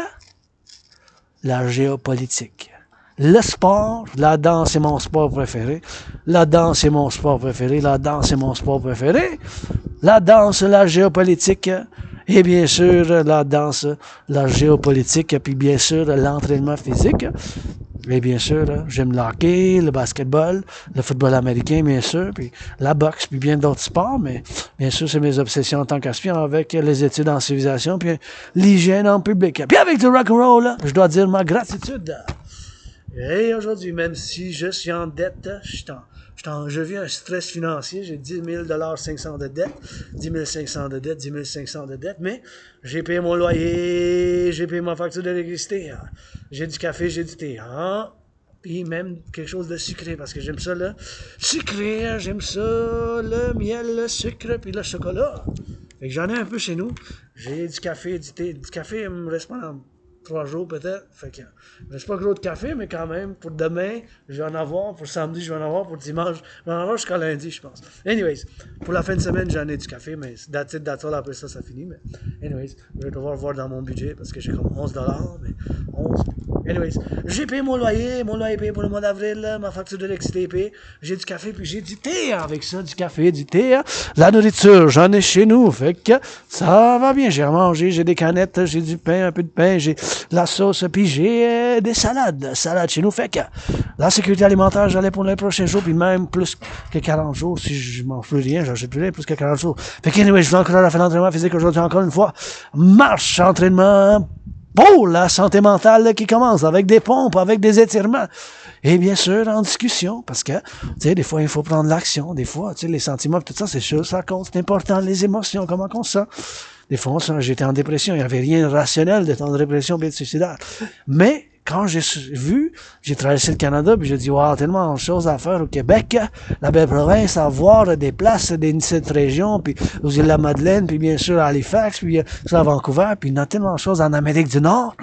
La géopolitique. Le sport, la danse est mon sport préféré. La danse est mon sport préféré. La danse est mon sport préféré. La danse, la géopolitique. Et bien sûr, la danse, la géopolitique. Puis bien sûr, l'entraînement physique. Et bien sûr, j'aime le hockey, le basketball, le football américain, bien sûr, puis la boxe, puis bien d'autres sports, mais bien sûr, c'est mes obsessions en tant qu'aspirant avec les études en civilisation, puis l'hygiène en public. Puis avec le rock&roll, je dois dire ma gratitude. Et aujourd'hui, même si je suis en dette, je vis un stress financier, j'ai 10 500 de dette, 10 500 de dette, 10 500 de dette, mais j'ai payé mon loyer, j'ai payé ma facture d'électricité, j'ai du café, j'ai du thé, puis même quelque chose de sucré, parce que j'aime ça le sucré, j'aime ça le miel, le sucre, puis le chocolat. Fait que j'en ai un peu chez nous, j'ai du café, du thé, du café, il me reste pas dans 3 jours peut-être, fait que il reste pas gros de café, mais quand même, pour demain, je vais en avoir, pour samedi, je vais en avoir, pour dimanche, je vais en avoir jusqu'à lundi, je pense. Anyways, pour la fin de semaine, j'en ai du café, mais that's it, that's all, après ça, ça finit, mais anyways, je vais devoir voir dans mon budget, parce que j'ai comme 11$, mais 11$. Anyways, j'ai payé mon loyer est payé pour le mois d'avril, ma facture d'électricité est payée, j'ai du café, puis j'ai du thé avec ça, du café, du thé, la nourriture, j'en ai chez nous, fait que ça va bien, j'ai remangé, j'ai des canettes, j'ai du pain, un peu de pain, j'ai la sauce, puis j'ai des salades chez nous, fait que la sécurité alimentaire, j'allais pour les prochains jours, puis même plus que 40 jours, si je mange plus rien, j'achète plus rien, plus que 40 jours. Fait que anyway, je vais encourager à faire l'entraînement physique aujourd'hui encore une fois. Marche, entraînement pour la santé mentale qui commence, avec des pompes, avec des étirements. Et bien sûr, en discussion, parce que, tu sais, des fois, il faut prendre l'action, des fois, tu sais, les sentiments, tout ça, c'est sûr, ça compte, c'est important, les émotions, comment on se sent. Des fois, j'étais en dépression, il n'y avait rien de rationnel d'être en dépression, bien de suicidaire. Mais, quand j'ai traversé le Canada, puis j'ai dit, wow, tellement de choses à faire au Québec, la belle province, à voir des places, cette région, puis aux îles de la Madeleine, puis bien sûr à Halifax, puis à Vancouver, puis il y a tellement de choses en Amérique du Nord,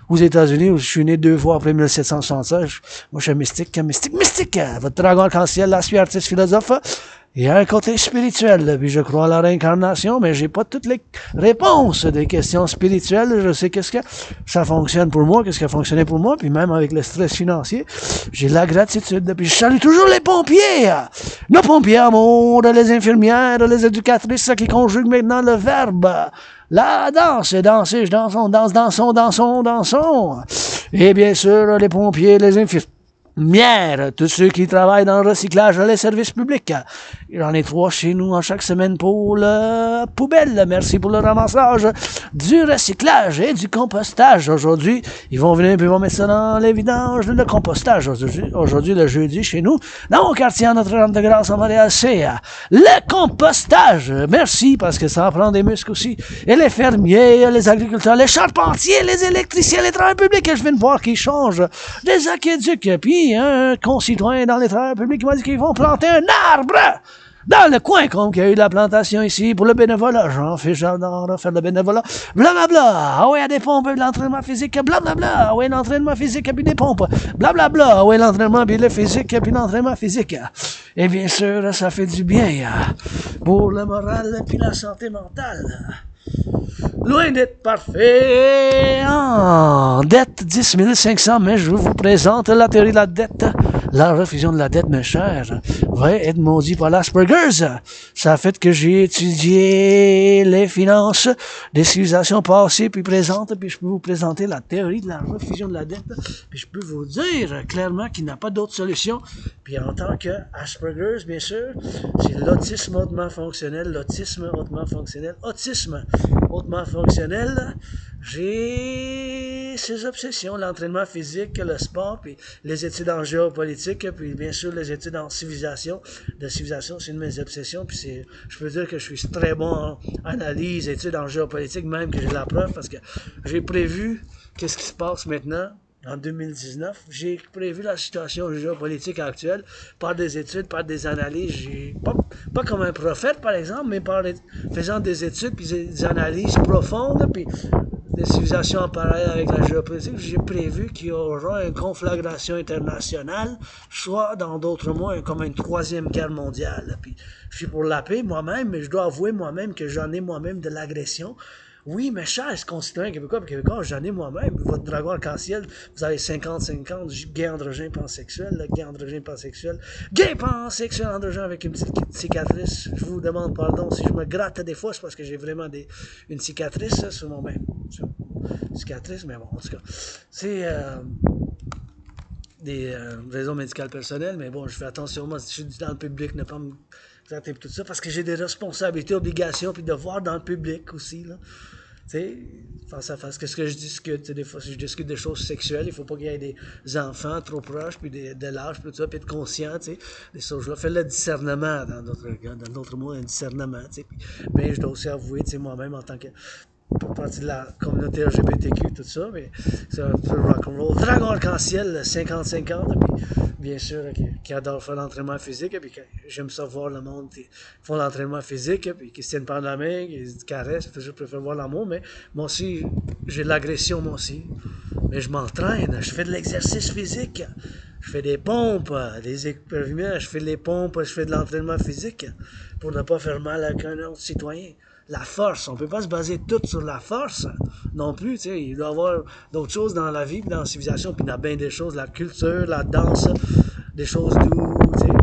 aux États-Unis, où je suis né 2 fois après 1776. Moi, je suis mystique, votre dragon arc-en-ciel, la suite artiste philosophe. Il y a un côté spirituel, puis je crois à la réincarnation, mais j'ai pas toutes les réponses des questions spirituelles. Je sais qu'est-ce que ça fonctionne pour moi, qu'est-ce qui a fonctionné pour moi, puis même avec le stress financier, j'ai de la gratitude. Puis je salue toujours les pompiers, nos pompiers amour, les infirmières, les éducatrices qui conjuguent maintenant le verbe. La danse, danser, dansons. Et bien sûr, les pompiers, les infirmières, tous ceux qui travaillent dans le recyclage, les services publics. J'en ai 3 chez nous en chaque semaine pour la poubelle. Merci pour le ramassage, du recyclage et du compostage. Aujourd'hui, ils vont venir et ils vont mettre ça dans les vidanges, le compostage. Aujourd'hui, le jeudi, chez nous, dans mon quartier à Notre-Dame-de-Grâce à Montréal, c'est le compostage. Merci, parce que ça en prend des muscles aussi. Et les fermiers, les agriculteurs, les charpentiers, les électriciens, les travailleurs publics, que je viens de voir qui changent des aqueducs. Puis un concitoyen dans les travailleurs publics qui m'a dit qu'ils vont planter un arbre dans le coin, comme qu'il y a eu de la plantation ici pour le bénévolat. J'en fais j'adore faire le bénévolat. Blablabla. Ah ouais, des pompes, de l'entraînement physique. Blablabla. Ah ouais, l'entraînement physique, puis des pompes. Blablabla. Ah ouais, l'entraînement, puis le physique, puis l'entraînement physique. Et bien sûr, ça fait du bien pour le moral, puis la santé mentale. Loin d'être parfait. Dette 10 500, mais je vous présente la théorie de la dette. La refusion de la dette, mes chers, va être maudit par l'Asperger's. Ça a fait que j'ai étudié les finances des civilisations passées puis présentes, puis je peux vous présenter la théorie de la refusion de la dette, puis je peux vous dire clairement qu'il n'y a pas d'autre solution. Puis en tant que Asperger's, bien sûr, c'est l'autisme hautement fonctionnel, autisme hautement fonctionnel. J'ai ces obsessions, l'entraînement physique, le sport, puis les études en géopolitique, puis bien sûr les études en civilisation. La civilisation, c'est une de mes obsessions, puis je peux dire que je suis très bon en analyse, études en géopolitique, même que j'ai la preuve, parce que j'ai prévu qu'est-ce qui se passe maintenant. En 2019, j'ai prévu la situation géopolitique actuelle par des études, par des analyses. Pas comme un prophète, par exemple, mais faisant des études puis des analyses profondes, puis des civilisations en parallèle avec la géopolitique. J'ai prévu qu'il y aura une conflagration internationale, soit dans d'autres mots, comme une 3e guerre mondiale. Puis, je suis pour la paix moi-même, mais je dois avouer moi-même que j'en ai moi-même de l'agression. Oui, mes chers concitoyens québécois, j'en ai moi-même. Votre dragon arc-en-ciel, vous avez 50-50, gay androgène pansexuel, gay androgène pansexuel, gay pansexuel androgène avec une petite cicatrice. Je vous demande pardon si je me gratte des fois, c'est parce que j'ai vraiment une cicatrice sur mon main. Cicatrice, mais bon, en tout cas, c'est des raisons médicales personnelles, mais bon, je fais attention, moi, si je suis dans le public, ne pas me gratter tout ça, parce que j'ai des responsabilités, obligations, puis devoirs dans le public aussi, là. Tu sais, face à face, qu'est-ce que je discute, des fois, si je discute des choses sexuelles, il faut pas qu'il y ait des enfants trop proches, puis de l'âge, puis tout ça, puis être conscient, tu sais, des choses-là. Faire le discernement, dans d'autres mots, un discernement, tu sais. Mais je dois aussi avouer, tu sais, moi-même, en tant que pour partie de la communauté LGBTQ, tout ça, mais c'est un peu rock&roll. Dragon arc-en-ciel, 50-50, puis bien sûr, qui adore faire l'entraînement physique, puis j'aime ça voir le monde qui font l'entraînement physique, puis qui se tiennent par la main, qui se caressent, puis je préfère voir l'amour, mais moi aussi, j'ai de l'agression, moi aussi. Mais je m'entraîne, je fais de l'exercice physique, je fais des pompes, des éperviers, je fais des pompes, je fais de l'entraînement physique, pour ne pas faire mal à un autre citoyen. La force, on peut pas se baser tout sur la force non plus, tu sais, il doit y avoir d'autres choses dans la vie, puis dans la civilisation, puis il y a bien des choses, la culture, la danse, des choses douces, tu sais,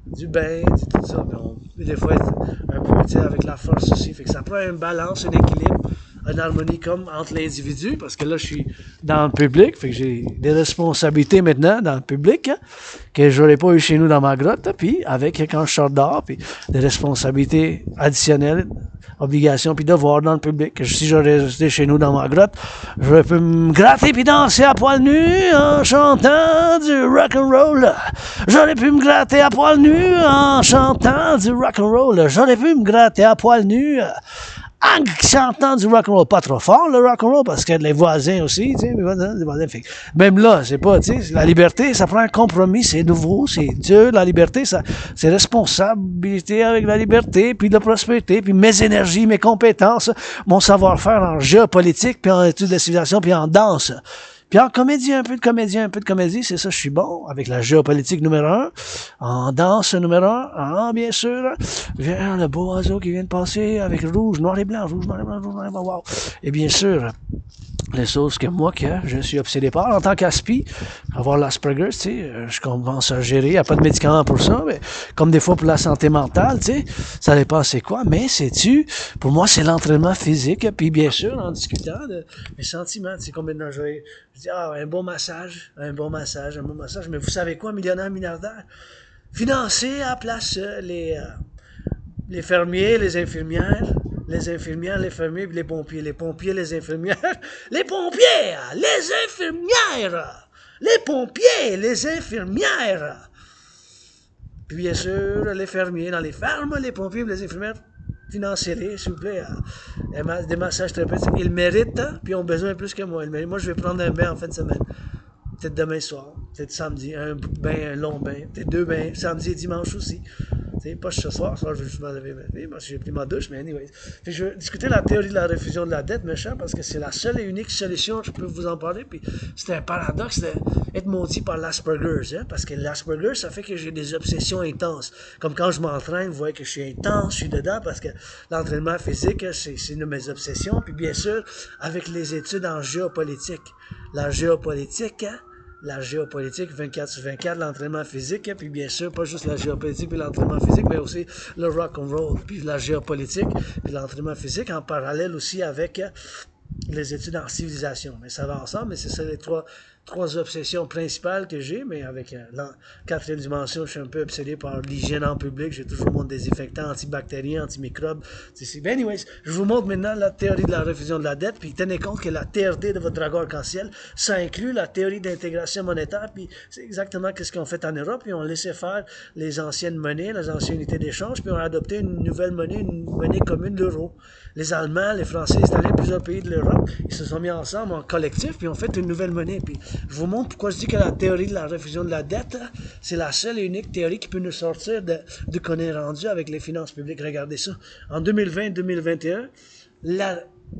du bain, tout ça, mais on peut des fois être un peu, tu sais, avec la force aussi, fait que ça prend une balance, un équilibre, une harmonie comme entre l'individu, parce que là, je suis dans le public, fait que j'ai des responsabilités maintenant dans le public, que j'aurais pas eu chez nous dans ma grotte, puis avec quand je sors dehors, puis des responsabilités additionnelles, obligations puis devoirs dans le public. Que si j'aurais resté chez nous dans ma grotte, je peux me gratter puis danser à poil nu en chantant du rock&roll. J'aurais pu me gratter à poil nu en chantant du rock&roll. J'aurais pu me gratter à poil nu en chantant du rock'n'roll, pas trop fort le rock'n'roll, parce que les voisins aussi, tu sais, les voisins, même là, c'est pas, tu sais, la liberté, ça prend un compromis, c'est nouveau, c'est dur, la liberté, ça, c'est responsabilité avec la liberté, puis la prospérité, puis mes énergies, mes compétences, mon savoir-faire en géopolitique, puis en études de civilisation, puis en danse. Puis en comédie, un peu de comédie, c'est ça, je suis bon, avec la géopolitique numéro 1, en danse numéro 1, bien sûr, vers le beau oiseau qui vient de passer avec rouge, noir et blanc, wow. Et bien sûr, les choses que moi, que je suis obsédé par, en tant qu'aspi, avoir l'Asperger's, tu sais, je commence à gérer, il n'y a pas de médicaments pour ça, mais comme des fois pour la santé mentale, tu sais, ça dépend c'est quoi, mais sais-tu, pour moi, c'est l'entraînement physique, puis bien sûr, en discutant de mes sentiments, tu sais, combien de je dis, un bon massage, mais vous savez quoi, millionnaire, milliardaire? financer à la place les fermiers, les infirmières, les fermiers, puis les pompiers, les infirmières, les pompiers, les infirmières, les pompiers, les infirmières. Puis bien sûr, les fermiers dans les fermes, les pompiers, les infirmières, financez-les, s'il vous plaît. Des massages thérapeutiques, ils méritent, puis ils ont besoin plus que moi. Moi, je vais prendre un bain en fin de semaine. Peut-être demain soir, peut-être samedi, un long bain, peut-être 2 bains, samedi et dimanche aussi. T'sais, pas ce soir je vais juste m'en laver parce que j'ai pris ma douche, mais anyways. Je vais discuter la théorie de la refusion de la dette, méchant, parce que c'est la seule et unique solution, je peux vous en parler, puis c'est un paradoxe d'être maudit par l'Asperger's, hein, parce que l'Asperger's, ça fait que j'ai des obsessions intenses. Comme quand je m'entraîne, vous voyez que je suis intense, je suis dedans, parce que l'entraînement physique, c'est une de mes obsessions, puis bien sûr, avec les études en géopolitique. La géopolitique, 24/24, l'entraînement physique, puis bien sûr, pas juste la géopolitique puis l'entraînement physique, mais aussi le rock-and-roll, puis la géopolitique, puis l'entraînement physique, en parallèle aussi avec les études en civilisation. Mais ça va ensemble, mais c'est ça les trois obsessions principales que j'ai, mais avec la quatrième dimension, je suis un peu obsédé par l'hygiène en public, j'ai toujours mon désinfectant antibactérien, antimicrobe. Mais anyways, je vous montre maintenant la théorie de la refusion de la dette, puis tenez compte que la TRD de votre dragon arc-en-ciel, ça inclut la théorie d'intégration monétaire, puis c'est exactement ce qu'ils ont fait en Europe, puis on laissé faire les anciennes monnaies, les anciennes unités d'échange, puis on a adopté une nouvelle monnaie, une monnaie commune, l'euro. Les Allemands, les Français, les Italiens, plusieurs pays de l'Europe, ils se sont mis ensemble en collectif, puis ont fait une nouvelle monnaie. Puis je vous montre pourquoi je dis que la théorie de la refusion de la dette, c'est la seule et unique théorie qui peut nous sortir de qu'on est rendu avec les finances publiques. Regardez ça. En 2020-2021,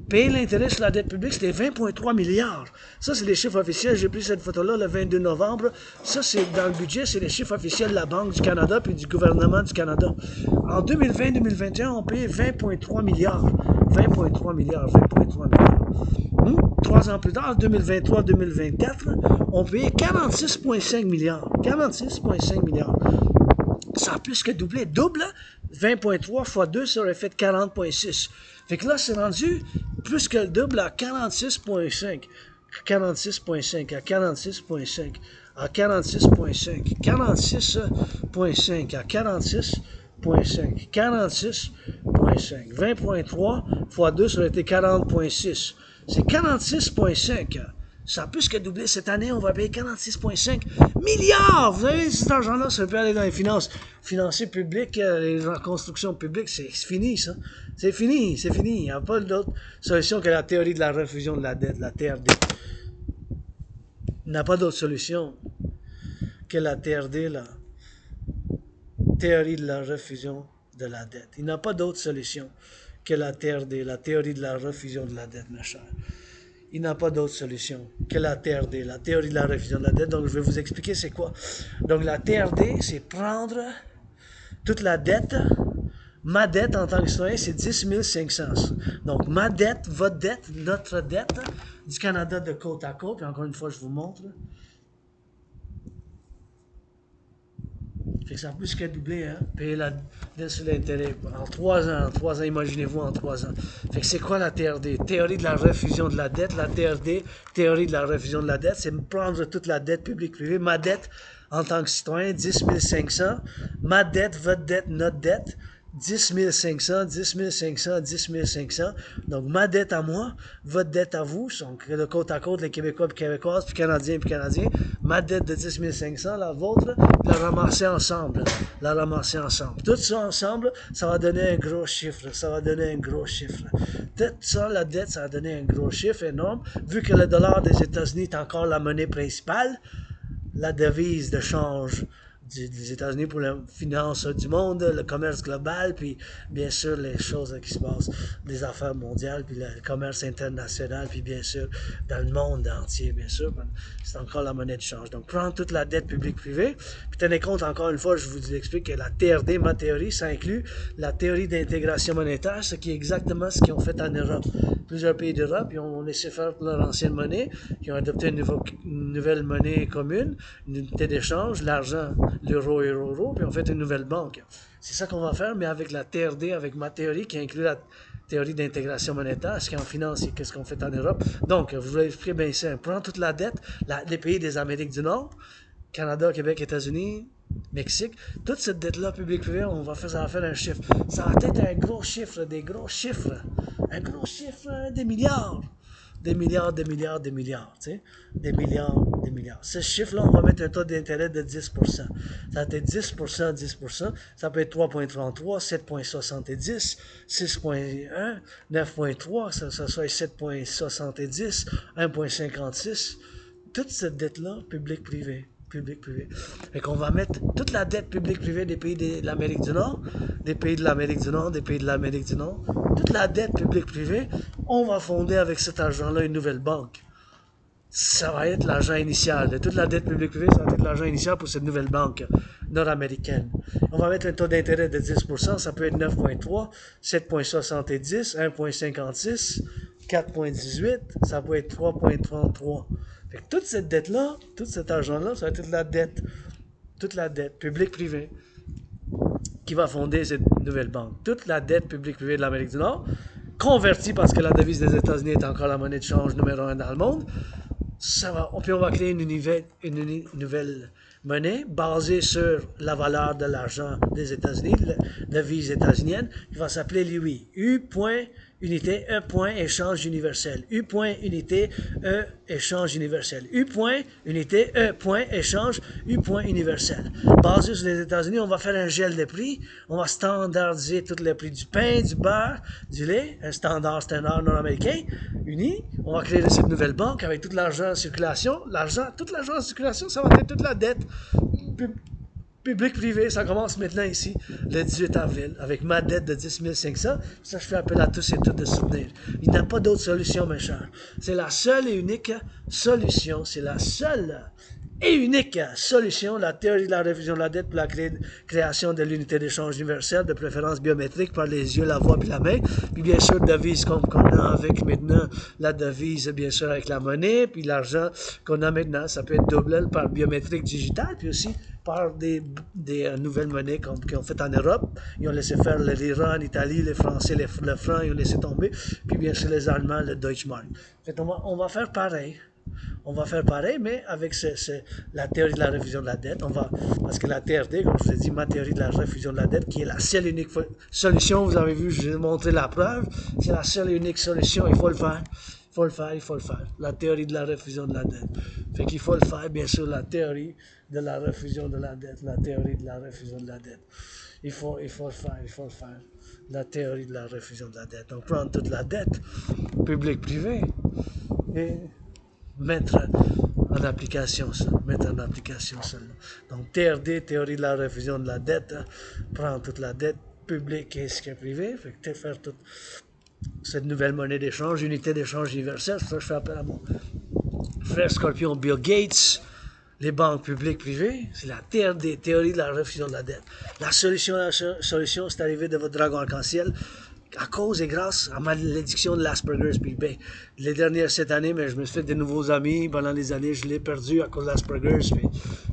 payer l'intérêt sur la dette publique, c'était 20,3 milliards. Ça, c'est les chiffres officiels. J'ai pris cette photo-là le 22 novembre. Ça, c'est dans le budget, c'est les chiffres officiels de la Banque du Canada puis du gouvernement du Canada. En 2020-2021, on payait 20,3 milliards. 20,3 milliards, 20,3 milliards. 3 ans plus tard, en 2023-2024, on payait 46,5 milliards. 46,5 milliards. Ça a plus que doublé. Double, 20,3 fois 2, ça aurait fait 40,6. Fait que là, c'est rendu plus que le double à 46,5. 46,5 à 46,5 à 46,5. 46,5 à 46,5. 46,5. 20,3 fois 2, ça aurait été 40,6. C'est 46,5. Ça a plus que doublé. Cette année, on va payer 46,5 milliards. Vous savez, cet argent-là, ça peut aller dans les finances. Financer public, les constructions publiques, c'est fini, ça. C'est fini, c'est fini. Il n'y a pas d'autre solution que la théorie de la refusion de la dette, la TRD. Il n'y a pas d'autre solution que la TRD, la théorie de la refusion de la dette. Il n'y a pas d'autre solution que la TRD, la théorie de la refusion de la dette, ma chère. Il n'a pas d'autre solution que la TRD, la théorie de la refusion de la dette. Donc, je vais vous expliquer c'est quoi. Donc, la TRD, c'est prendre toute la dette. Ma dette en tant que citoyen, c'est 10 500. Donc, ma dette, votre dette, notre dette du Canada de côte à côte. Puis encore une fois, je vous montre. Fait que ça a plus qu'à doubler, hein? Payer la dette sur l'intérêt. En 3 ans, imaginez-vous en 3 ans. Fait que c'est quoi la TRD? Théorie de la refusion de la dette. La TRD, théorie de la refusion de la dette, c'est prendre toute la dette publique-privée. Ma dette en tant que citoyen, 10 500. Ma dette, votre dette, notre dette. 10 500, 10 500, 10 500. Donc, ma dette à moi, votre dette à vous, donc de côte à côte, les Québécois puis Québécoises, puis Canadiens puis Canadiens. Ma dette de 10 500, la vôtre, la ramasser ensemble. La ramasser ensemble. Tout ça ensemble, ça va donner un gros chiffre. Ça va donner un gros chiffre. Tout ça, la dette, ça va donner un gros chiffre énorme. Vu que le dollar des États-Unis est encore la monnaie principale, la devise de change des États-Unis pour la finance du monde, le commerce global, puis bien sûr les choses qui se passent, les affaires mondiales, puis le commerce international, puis bien sûr dans le monde entier, bien sûr, c'est encore la monnaie de change. Donc prendre toute la dette publique-privée, puis tenez compte encore une fois, je vous explique que la TRD, ma théorie, ça inclut la théorie d'intégration monétaire, ce qui est exactement ce qu'ils ont fait en Europe. Plusieurs pays d'Europe, ils ont laissé faire leur ancienne monnaie, ils ont adopté une nouvelle monnaie commune, une unité d'échange, l'argent, l'euro, puis on fait une nouvelle banque. C'est ça qu'on va faire, mais avec la TRD, avec ma théorie qui inclut la théorie d'intégration monétaire, ce qui est en finance et qu'est-ce qu'on fait en Europe. Donc, je vous l'expliquer bien simple. Prends toute la dette, les pays des Amériques du Nord, Canada, Québec, États-Unis, Mexique, toute cette dette-là, public-privé, ça va faire un chiffre. Ça va être un gros chiffre, des gros chiffres. Un gros chiffre, des milliards. Des milliards, des milliards, des milliards, tu sais. Des milliards, des milliards. Ce chiffre-là, on va mettre un taux d'intérêt de 10%. Ça va être 10%, 10%. Ça peut être 3,33, 7,70, 6,1, 9,3, ça soit 7,70, 1,56. Toute cette dette-là, public-privé. Public-privé. Fait qu'on va mettre toute la dette publique-privée des pays de l'Amérique du Nord, des pays de l'Amérique du Nord, des pays de l'Amérique du Nord, toute la dette publique-privée, on va fonder avec cet argent-là une nouvelle banque. Ça va être l'argent initial. De toute la dette publique-privée, ça va être l'argent initial pour cette nouvelle banque nord-américaine. On va mettre un taux d'intérêt de 10%, ça peut être 9,3, 7,70, 1,56, 4,18, ça peut être 3,33. Fait que toute cette dette-là, tout cet argent-là, ça va être toute la dette publique-privée qui va fonder cette nouvelle banque. Toute la dette publique-privée de l'Amérique du Nord, convertie parce que la devise des États-Unis est encore la monnaie de change numéro 1 dans le monde, puis on va créer une nouvelle monnaie basée sur la valeur de l'argent des États-Unis, la devise états-unienne, qui va s'appeler l'UI. U. Unité, E. Échange universel. U. Unité, E. Échange universel. U. Unité, E. Échange, U. Universel. Basé sur les États-Unis, on va faire un gel de prix. On va standardiser tous les prix du pain, du beurre, du lait. Un standard nord-américain uni. On va créer cette nouvelle banque avec tout l'argent en circulation. Tout l'argent en circulation, ça va être toute la dette public-privé, ça commence maintenant ici, le 18 avril, avec ma dette de 10 500. Ça, je fais appel à tous et toutes de soutenir. Il n'y a pas d'autre solution, mes chers. C'est la seule et unique solution. C'est la seule et unique solution, la théorie de la réfusion de la dette pour la création de l'unité d'échange universelle, de préférence biométrique par les yeux, la voix puis la main. Puis bien sûr, devise comme qu'on a avec maintenant la devise, bien sûr, avec la monnaie, puis l'argent qu'on a maintenant, ça peut être double par biométrique digital, puis aussi par des nouvelles monnaies qu'ils ont fait en Europe. Ils ont laissé faire le lira en Italie, les Français, le franc, ils ont laissé tomber. Puis bien sûr, les Allemands, le Deutschmark. Fait, on va faire pareil. On va faire pareil, mais avec la théorie de la réfusion de la dette. Parce que la TRD, comme je vous ai dit, ma théorie de la réfusion de la dette, qui est la seule et unique solution, vous avez vu, je vais montrer la preuve, c'est la seule et unique solution, il faut le faire. Il faut le faire. La théorie de la réfusion de la dette. Fait qu'il faut le faire, bien sûr, la théorie de la réfusion de la dette. La théorie de la réfusion de la dette. Il faut le faire. La théorie de la réfusion de la dette. Donc, prendre toute la dette, publique-privée, et mettre en application ça. Donc, TRD, théorie de la réfusion de la dette, prendre toute la dette publique et ce qui est privé. Fait que faire toute cette nouvelle monnaie d'échange, unité d'échange universelle. Ça, je fais appel à mon frère Scorpion Bill Gates, les banques publiques privées. C'est la TRD, théorie de la réfusion de la dette. La solution, c'est arrivé de votre dragon arc-en-ciel à cause et grâce à ma malédiction de l'Asperger's. Puis, ben, les dernières 7 années, mais je me suis fait des nouveaux amis. Pendant les années, je l'ai perdu à cause de l'Asperger's. Puis,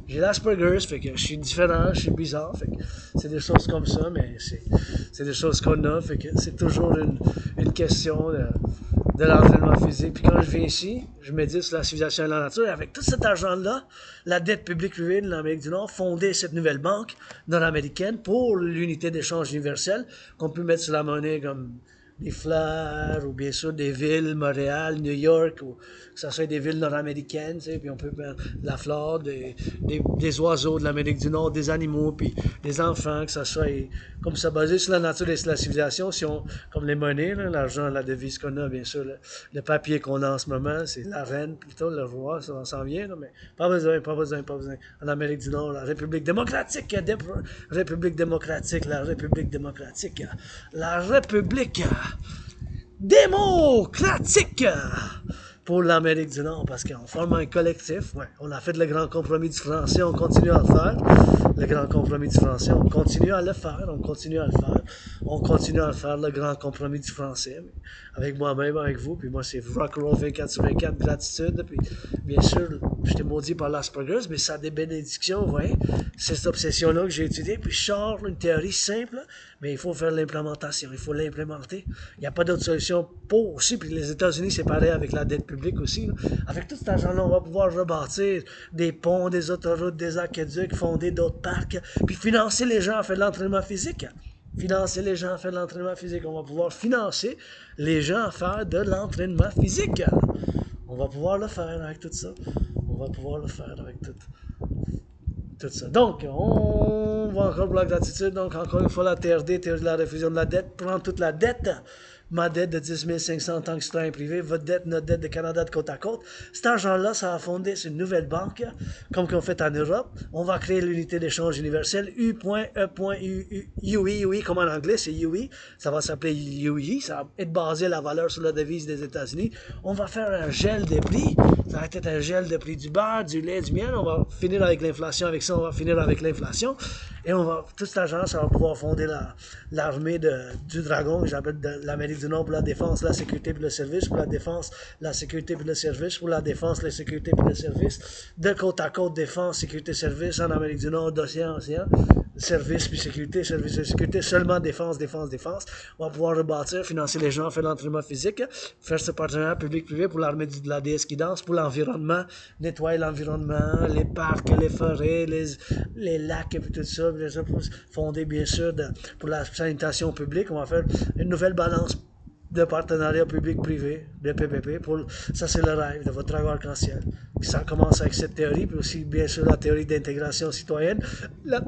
j'ai l'Asperger's, fait que je suis différent, je suis bizarre. Fait que c'est des choses comme ça, mais c'est des choses qu'on a. Fait que c'est toujours une question de l'entraînement physique. Puis quand je viens ici, je médite sur la civilisation et la nature. Et avec tout cet argent-là, la dette publique privée de l'Amérique du Nord, fonder cette nouvelle banque nord-américaine pour l'unité d'échange universelle qu'on peut mettre sur la monnaie comme des fleurs ou bien sûr des villes, Montréal, New York, ou que ce soit des villes nord-américaines, tu sais, puis on peut mettre de la flore, des oiseaux de l'Amérique du Nord, des animaux, puis des enfants, que ce soit comme ça basé sur la nature et sur la civilisation, si on, comme les monnaies, là, l'argent, la devise qu'on a, bien sûr, le papier qu'on a en ce moment, c'est la reine plutôt, le roi, ça s'en vient, là, mais pas besoin. En Amérique du Nord, la République démocratique, la République démocratique, démocratique pour l'Amérique du Nord, parce qu'on forme un collectif. Ouais, on a fait le grand compromis du français, on continue à le faire. Le grand compromis du français, on continue à le faire. on continue à faire le grand compromis du français, avec moi-même, avec vous, puis moi c'est Rock&Roll 24/24, gratitude, puis bien sûr, j'étais maudit par l'Asperger's, mais ça a des bénédictions, vous voyez, c'est cette obsession-là que j'ai étudiée, puis je sors une théorie simple, mais il faut faire l'implémentation, il faut l'implémenter, il n'y a pas d'autre solution pour aussi, puis les États-Unis, c'est pareil avec la dette publique aussi, là. Avec tout cet argent-là, on va pouvoir rebâtir des ponts, des autoroutes, des aqueducs, fonder d'autres parcs, puis financer les gens à faire de l'entraînement physique. Financer les gens à faire de l'entraînement physique. On va pouvoir financer les gens à faire de l'entraînement physique. On va pouvoir le faire avec tout ça. On va pouvoir le faire avec tout ça. Donc, on va encore pour la gratitude. Donc, encore une fois, la TRD, théorie de la réfusion de la dette, prendre toute la dette. Ma dette de 10 500 en tant que citoyen privé, votre dette, notre dette de Canada de côte à côte. Cet argent-là, ça va fonder sur une nouvelle banque, comme qu'on fait en Europe. On va créer l'unité d'échange universelle, UI, comme en anglais, c'est UI. Ça va s'appeler UI, ça va être basé la valeur sur la devise des États-Unis. On va faire un gel des prix. Ça va être un gel de prix du beurre, du lait, du miel. On va finir avec l'inflation. Avec ça, on va finir avec l'inflation. Et on va, tout cet argent, ça va pouvoir fonder l'armée du dragon, que j'appelle de l'Amérique du Nord, pour la défense, la sécurité et le service, pour la défense, la sécurité et le service, pour la défense, la sécurité et le service, de côte à côte, défense, sécurité, service, en Amérique du Nord, d'océan, océan, service puis sécurité, service et sécurité, seulement défense, défense, défense. On va pouvoir rebâtir, financer les gens, faire l'entraînement physique, faire ce partenariat public-privé pour l'armée de la déesse qui danse, pour l'environnement, nettoyer l'environnement, les parcs, les forêts, les lacs et tout ça, pour fonder bien sûr pour la sanitation publique. On va faire une nouvelle balance de partenariat public-privé, de PPP. Ça, c'est le rêve de votre dragon arc-en-ciel. Ça commence avec cette théorie, puis aussi, bien sûr, la théorie d'intégration citoyenne, la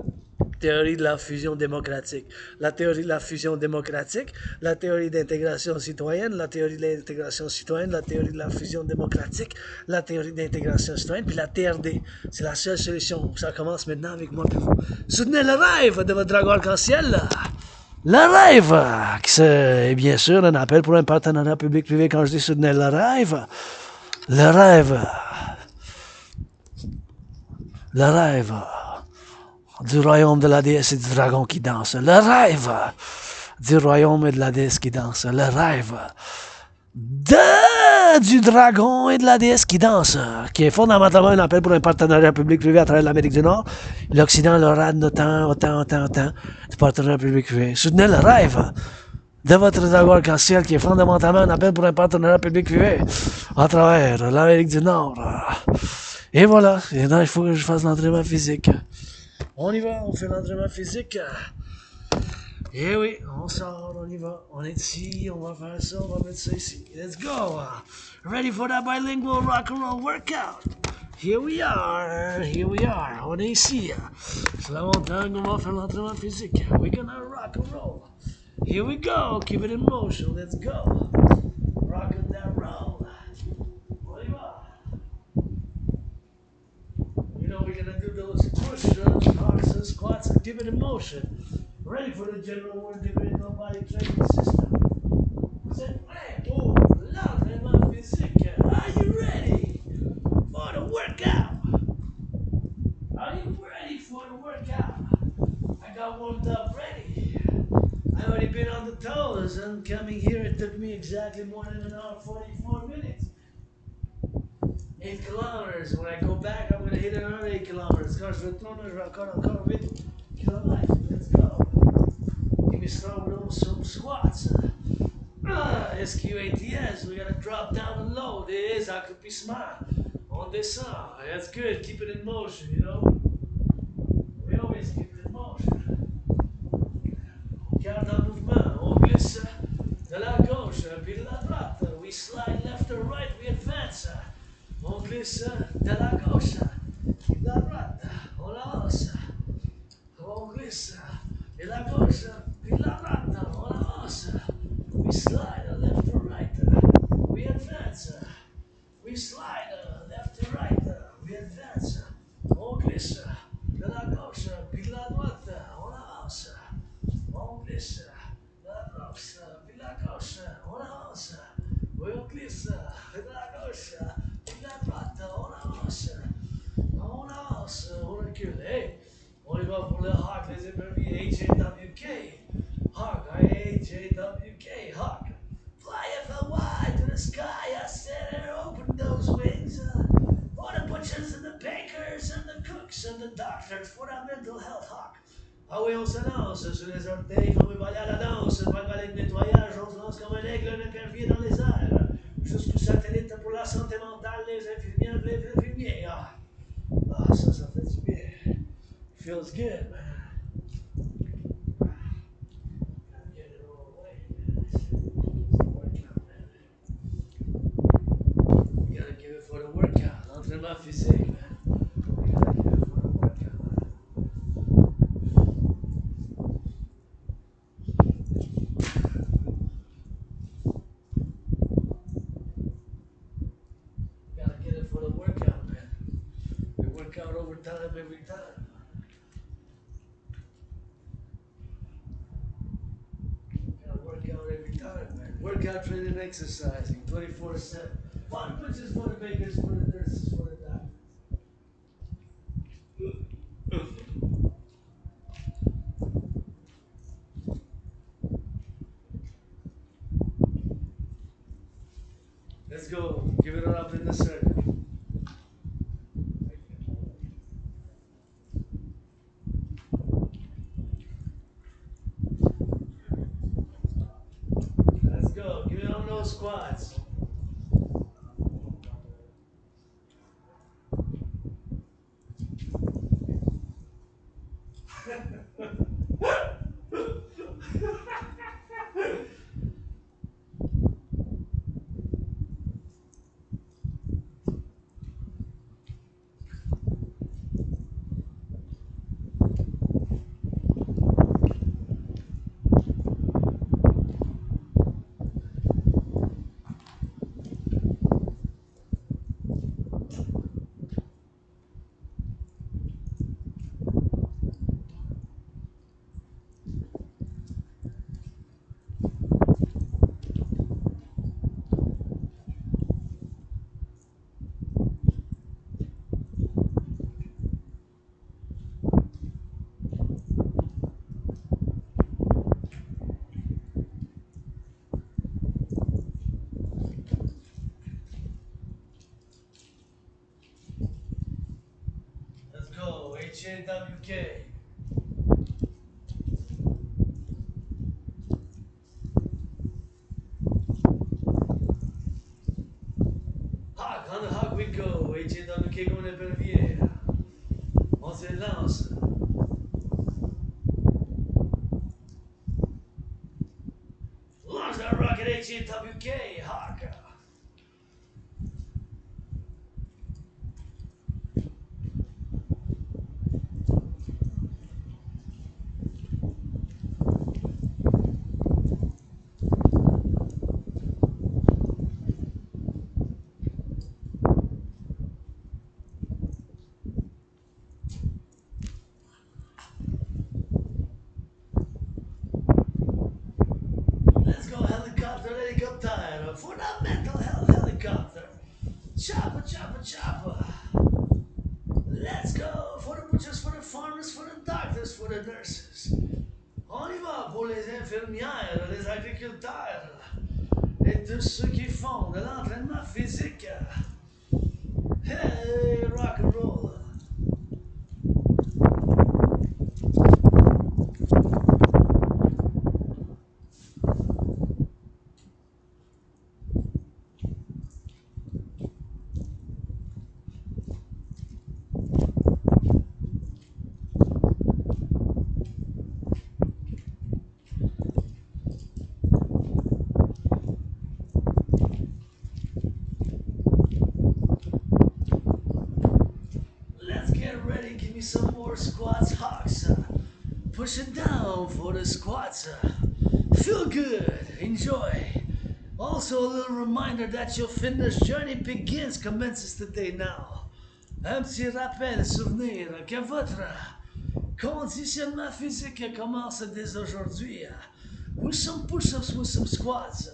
théorie de la fusion démocratique. La théorie de la fusion démocratique, la théorie d'intégration citoyenne, la théorie de l'intégration citoyenne, la théorie de la fusion démocratique, la théorie d'intégration citoyenne, puis la TRD. C'est la seule solution. Ça commence maintenant avec moi et vous. Soutenez le rêve de votre dragon arc-en-ciel. Le rêve, c'est bien sûr un appel pour un partenariat public-privé. Quand je dis soutenir le rêve du royaume de la déesse et du dragon qui danse. Le rêve du royaume et de la déesse qui danse. Le rêve du dragon et de la déesse qui danse, qui est fondamentalement un appel pour un partenariat public-privé à travers l'Amérique du Nord. L'Occident le rade autant du partenariat public-privé. Soutenez le rêve de votre dragon arc-en-ciel qui est fondamentalement un appel pour un partenariat public-privé à travers l'Amérique du Nord. Et voilà, et là, il faut que je fasse l'entraînement physique. On y va, on fait l'entraînement physique. Eh oui, on sort, on y va. On est ici, on va faire ça, on va mettre ça ici. Let's go! Ready for that bilingual rock and roll workout? Here we are. On est ici. C'est la montagne, on va faire l'entraînement physique. We're gonna rock and roll. Here we go, keep it in motion, let's go. Rock and that roll. On y va. You know we're gonna do those push-ups, arcs and squats and keep it in motion. Ready for the general world developmental body training system. C'est prêt pour l'entraînement physique. Are you ready for the workout? Are you ready for the workout? I got warmed up ready. I already been on the toes and coming here it took me exactly more than an hour 44 minutes. 8 kilometers. When I go back I'm going to hit another 8 kilometers. Quand je retourne, je vais encore 8 kilomètres. Let's go. Give me some squats. SQATS. We gotta drop down and low. This accomplissement. On descend. That's good. Keep it in motion, you know. We always keep it in motion. On garde en mouvement. On glisse de la gauche puis de la droite. We slide left or right. We advance. On glisse de la gauche puis de la droite. On avance. On glisse de la gauche puis de la droite. On avance. We slide left to right. We advance. We slide left to right. We advance. On glisse de la gauche puis de la droite. On avance. On glisse de la gauche puis de la gauche. On avance. On glisse de la gauche puis de la droite. On avance. On avance. On recule. Hey, on y va pour le hard, les éperviers. HAWK. Hard. sky, I said, and open those wings. For the butchers and the bakers and the cooks and the doctors, for our mental health hawk. Ah oui, on s'annonce sur les orteils, on va aller à la danse, pas de le nettoyage, on se lance comme un aigle, un épervier dans les airs. Jusqu'au satellite pour la santé mentale, les infirmières, les infirmiers. Ça fait du bien. Feels good, man. Gotta get it all away, man. It's a workout, man. You gotta give it for the workout. L'entraînement physique, man. You gotta give it for the workout. Gotta get it for the workout, man. We work out over time every time. Gotta work out every time, man. Workout, training, exercising, 24/7. For the butchers, for the bakers, for the nurses, for the doctors. Let's go. Give it up in the circle. Let's go. Give it on those squats. Let's go. HAWK. Hawk, on the hawk we go. HAWK comme un épervier. On se lance. Launch that rocket, HAWK. Hawk. Let's go helicopter for the mental health helicopter. Chopper, chopper, chopper. Let's go for the butchers, for the farmers, for the doctors, for the nurses. On y va pour les infirmières, les agriculteurs et tous ceux qui font de l'entraînement physique. Hey, rock and roll. Give me some more squats, Hawks. Push it down for the squats. Feel good, enjoy. Also, a little reminder that your fitness journey commences today now. Un petit rappel, souvenir que votre conditionnement physique commence dès aujourd'hui. With some push-ups, with some squats.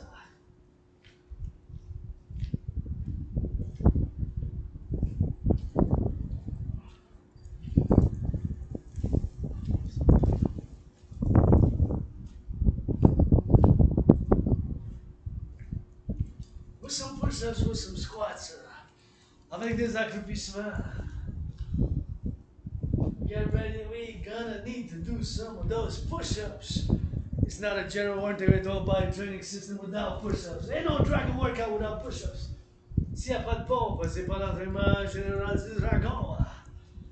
with some push-ups, with some squats. Avec des accroupissements. Get ready, we gonna need to do some of those push-ups. It's not a general integrated whole body training system without push-ups. Ain't no dragon workout without push-ups. S'il n'y a pas de pompe, c'est pas l'entraînement général du dragon.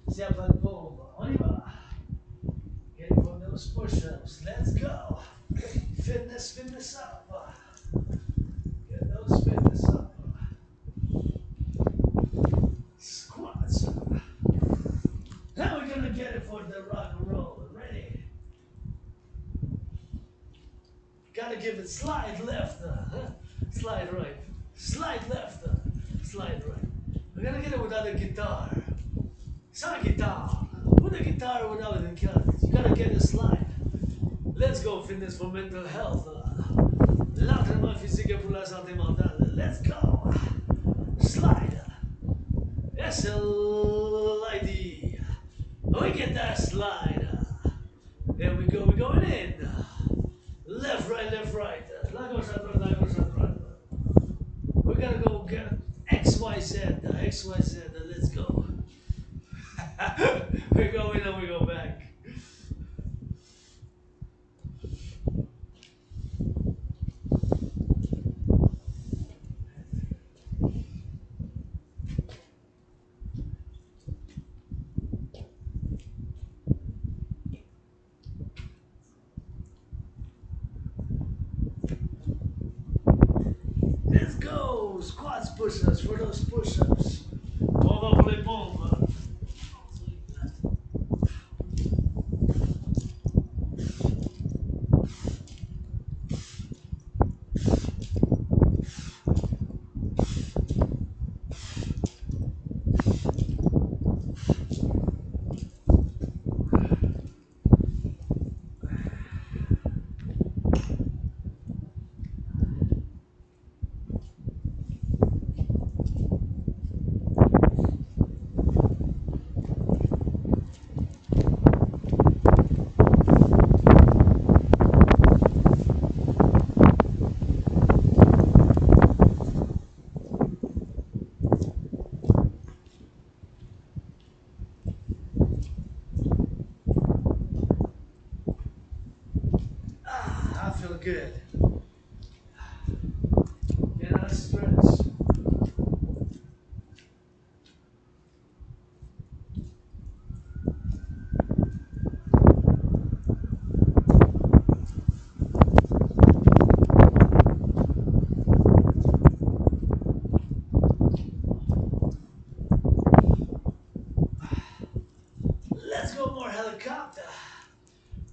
S'il n'y a pas de pompe, on y va. Get for those push-ups. Let's go. Fitness up. Get those fitness up. Squats. Now we're gonna get it for the rock and roll. Ready? Gotta give it slide left, slide right, slide left, slide right. We're gonna get it without a guitar. Sans guitar. With a guitar or without a guitar. You gotta get a slide. Let's go fitness for mental health. L'entraînement physique pour la santé mentale. Let's go. Slide. S-L-I-D. We get that slide. There we go, we're going in. Left, right, left, right. La gauche, à droite, la gauche, à droite. We gotta go get XYZ, XYZ, let's go. We go in and we go back. Let's go! Squats push-ups for those push-ups. On va pour les pompes. Good. Get out of stress. Let's go more helicopter.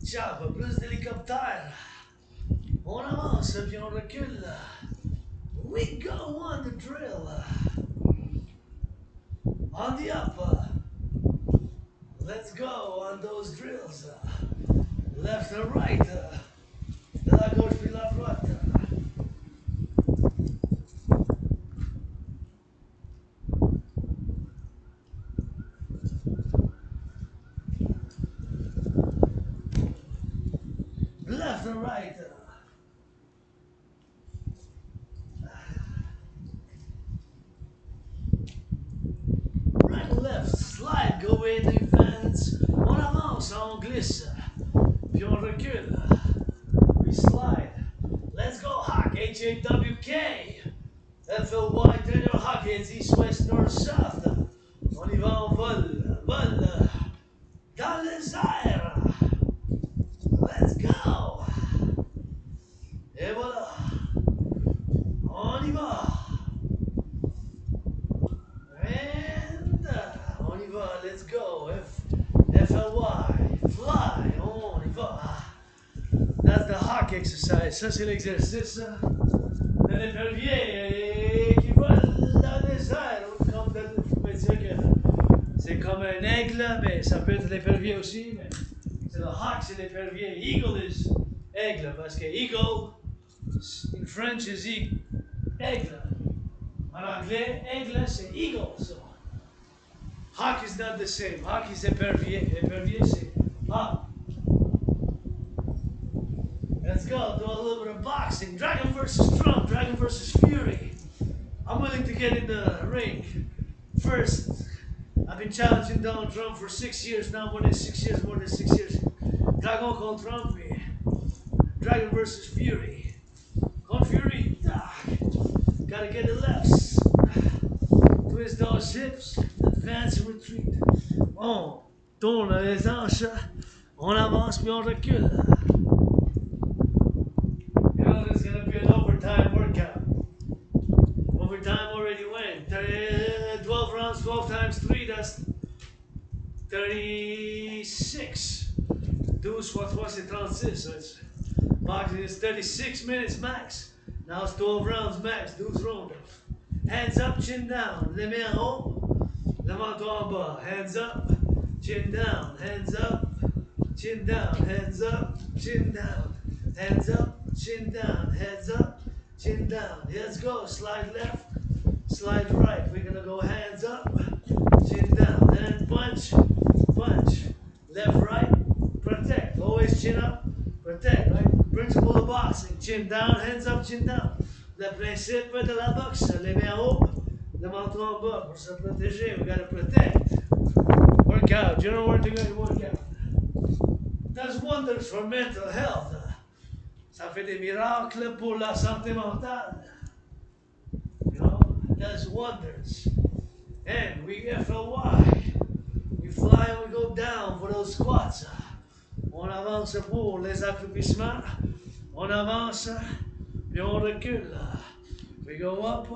Ciao, plus d'hélicoptère. On avance puis on recule. We go on the drill. On the up. Let's go on those drills. Left and right. De la gauche puis la droite. Left and right. Left, slide, go in advance. On avance, on glisse, puis on recule. We slide. Let's go hawk, H-A-W-K. F-L-Y, turn your hawk, it's east, west, north, south. On y va, on vole, vole. Dans les airs. Let's go. Et voilà. On y va. Let's go. F-L-Y. Fly. On y va. That's the hawk exercise. Ça, c'est l'exercice de l'épervier qui vole dans les airs. Comme vous pouvez dire que c'est comme un aigle, mais ça peut être l'épervier aussi. Mais c'est le hawk, c'est l'épervier. Eagle is aigle, parce que eagle, in French, is aigle. En anglais, aigle, c'est eagle. So. Hawk is not the same. Hawk is épervier. Épervier, c'est hawk. Let's go. Do a little bit of boxing. Dragon versus Trump. Dragon versus Fury. willing to get in the ring. First, I've been challenging Donald Trump for 6 years now, more than 6 years. Dragon contre Trump, Dragon versus Fury. Contre Fury, gotta get the lefts. Twist those hips, advance and retreat. On tourne les hanches, on avance puis on recule. You know, there's gonna be an overtime workout. Overtime already went. 12 rounds, 12 times 3, that's 36. 12 fois 3, c'est 36. So it's, boxing is 36 minutes max. Now it's 12 rounds max, 12 rounds. Hands up, chin down. Les mains en haut, le menton en bas. Hands up, chin down. Hands up, chin down. Hands up, chin down. Hands up, chin down. Heads up, chin down. Let's go. Slide left, slide right. We're gonna go hands up, chin down. And punch, punch. Left, right, protect. Always chin up, protect. Right? Principle of boxing. Chin down, hands up, chin down. Le principe de la boxe, les mains en haut, le menton en bas pour se protéger. We gotta protect. Work out. You know where to go to work out. Does wonders for mental health. Ça fait des miracles pour la santé mentale. You know, it does wonders. And we, after a while, we fly and we go down for those squats. On avance pour les accroupissements. On avance. Puis on recule. We go up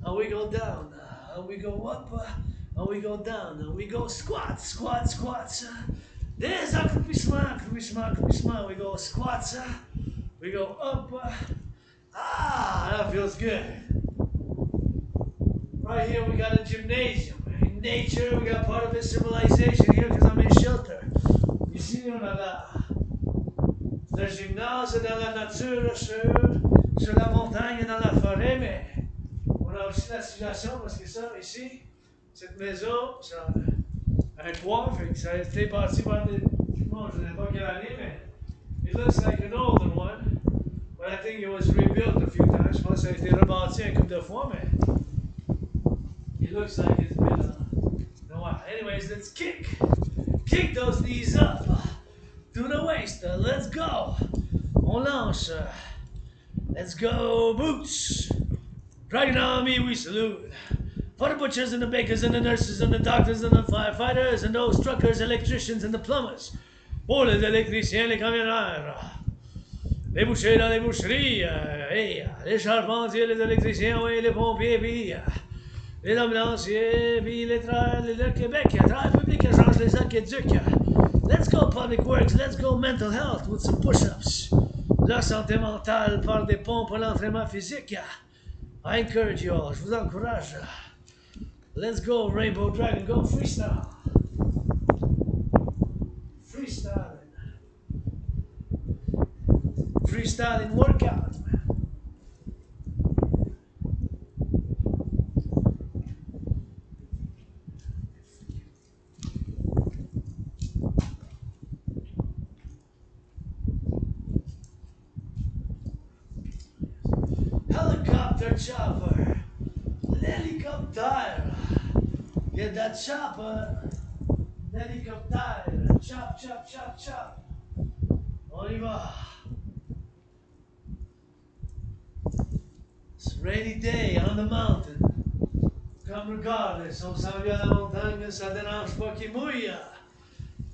and we go down. And we go up and we go down. And we go squats, squats, squats. Des accroupissements, accroupissements, accroupissements. We go squats. We go up. That feels good. Right here we got a gymnasium. In nature, we got part of this civilization here because I'm in shelter. Ici, on a le gymnase dans la nature, sur la montagne et dans la forêt, mais on a aussi la civilisation parce que ça, ici, cette maison, ça a un toit, fait que ça a été bâti par des. Bon, je ne sais pas quelle année, mais it looks like an older one. But I think it was rebuilt a few times. Je pense que ça a été rebâti un couple de fois, mais it looks like it's been a while. Anyways, let's kick. Kick those knees up to the waist. Let's go. On lance. Let's go, boots. Dragon Army, we salute. For the butchers and the bakers and the nurses and the doctors and the firefighters and those truckers, electricians and the plumbers. Pour les électriciens, les camionneurs. Les bouchers dans les boucheries. Les charpentiers, les électriciens, oui, les pompiers, puis les ambulanciers, puis les le Québec, travail public, change les aqueducs. Let's go public works, let's go mental health with some push-ups. La santé mentale par des pompes pour l'entraînement physique. I encourage you all, je vous encourage. Let's go Rainbow Dragon, go freestyle. Freestyling. Freestyling workout. Helicopter chopper. L'hélicoptère. Get that chopper. L'hélicoptère. Chop, chop, chop, chop. On y va. It's a rainy day on the mountain. Comme regardless, on s'en vient à la montagne, ça dérange pas qu'il mouille.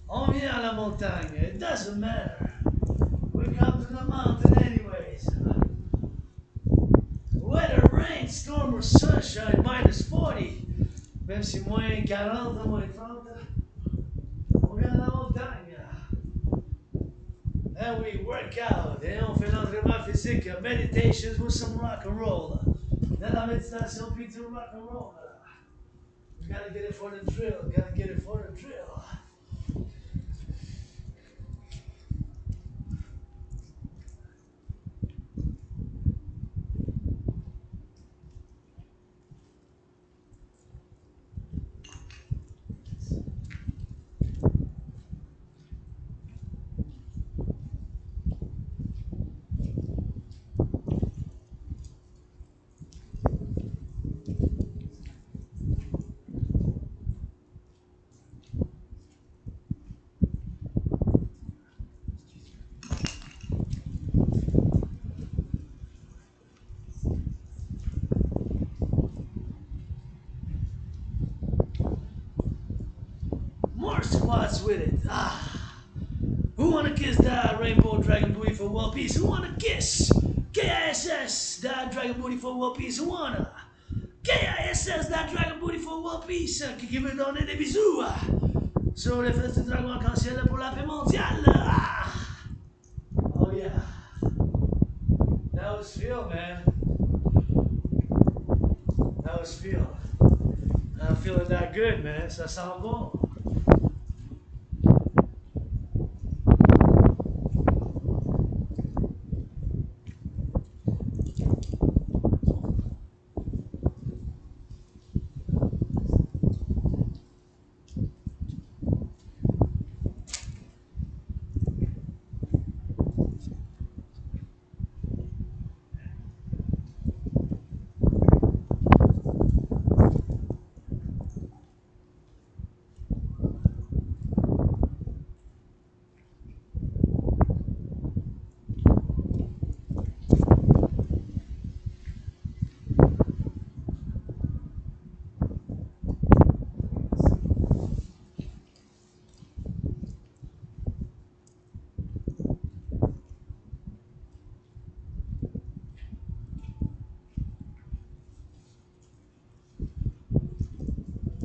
On vient à la montagne, it doesn't matter. We come to the mountain anyways. Whether rain, storm, or sunshine, minus 40. Même si moins 40, moins 30. On vient à la montagne. And we work out. Et on fait l'entraînement physique, meditations with some rock and roll. Dans la méditation, puis du rock and roll. We gotta get it for the drill. Gotta get it for the drill. squats with it. Ah. Who wanna kiss that rainbow dragon booty for world peace? Who wanna kiss? KISS, that dragon booty for world peace. Who wanna? KISS, that dragon booty for world peace. Qui veut donner des bisous sur les fesses du dragon arc-en-ciel pour la paix mondiale. Ah. Oh yeah. That was feel, man. That was feel. I'm feeling that good, man. Ça sent bon.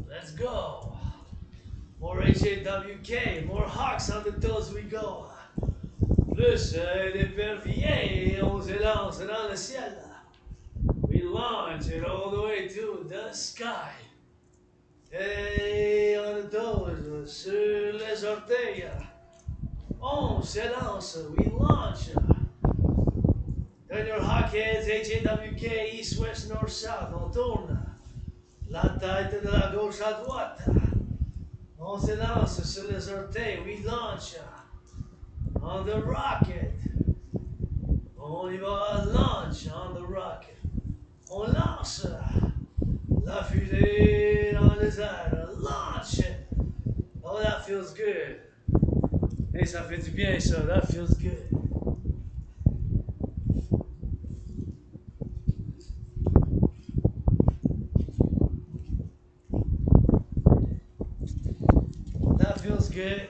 Let's go. More HAWK, more hawks on the toes we go. Plus d'éperviers, on se lance dans le ciel. We launch it all the way to the sky. Et on the toes, sur les orteils. On se lance, we launch. Turn your hawk heads, HAWK, east, west, north, south. On tourne la tête de la gauche à droite. On se lance sur les orteils, we launch on the rocket. On y va, launch on the rocket. On lance la fusée dans les airs, launch it. Oh, that feels good. Hey, ça fait du bien ça, that feels good. That feels good.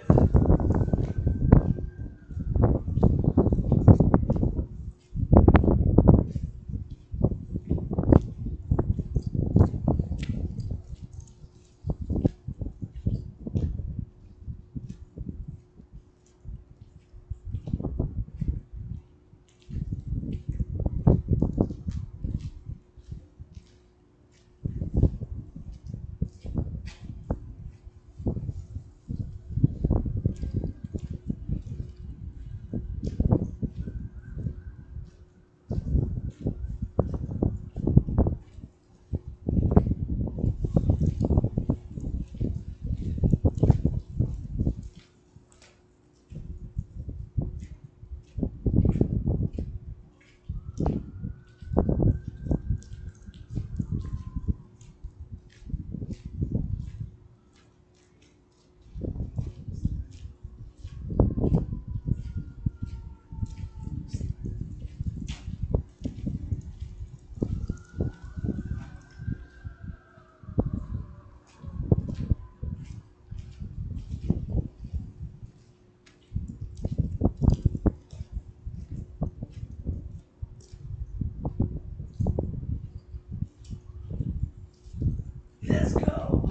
Let's go.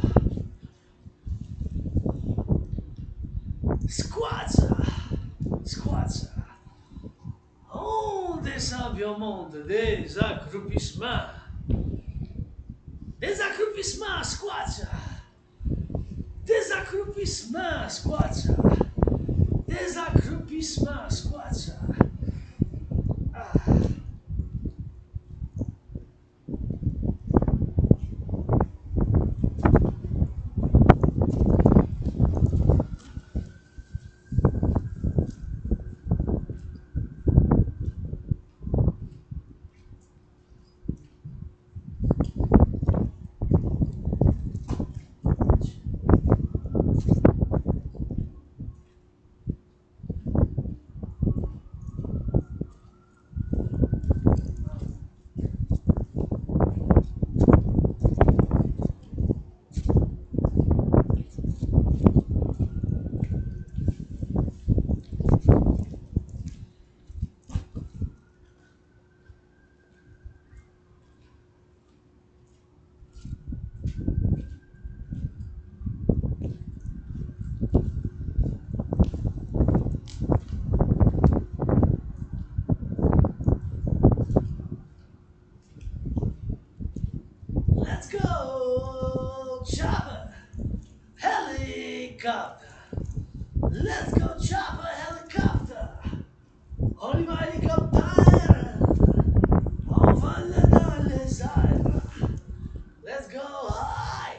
Squats. Squats. On descend puis on monte. Des accroupissements. Des accroupissements, squats. Des accroupissements, squats. Des accroupissements, squats. Let's go, chopper, helicopter. Let's go, chopper, helicopter. On y va, hélicoptère. On vole dans les airs. Let's go high.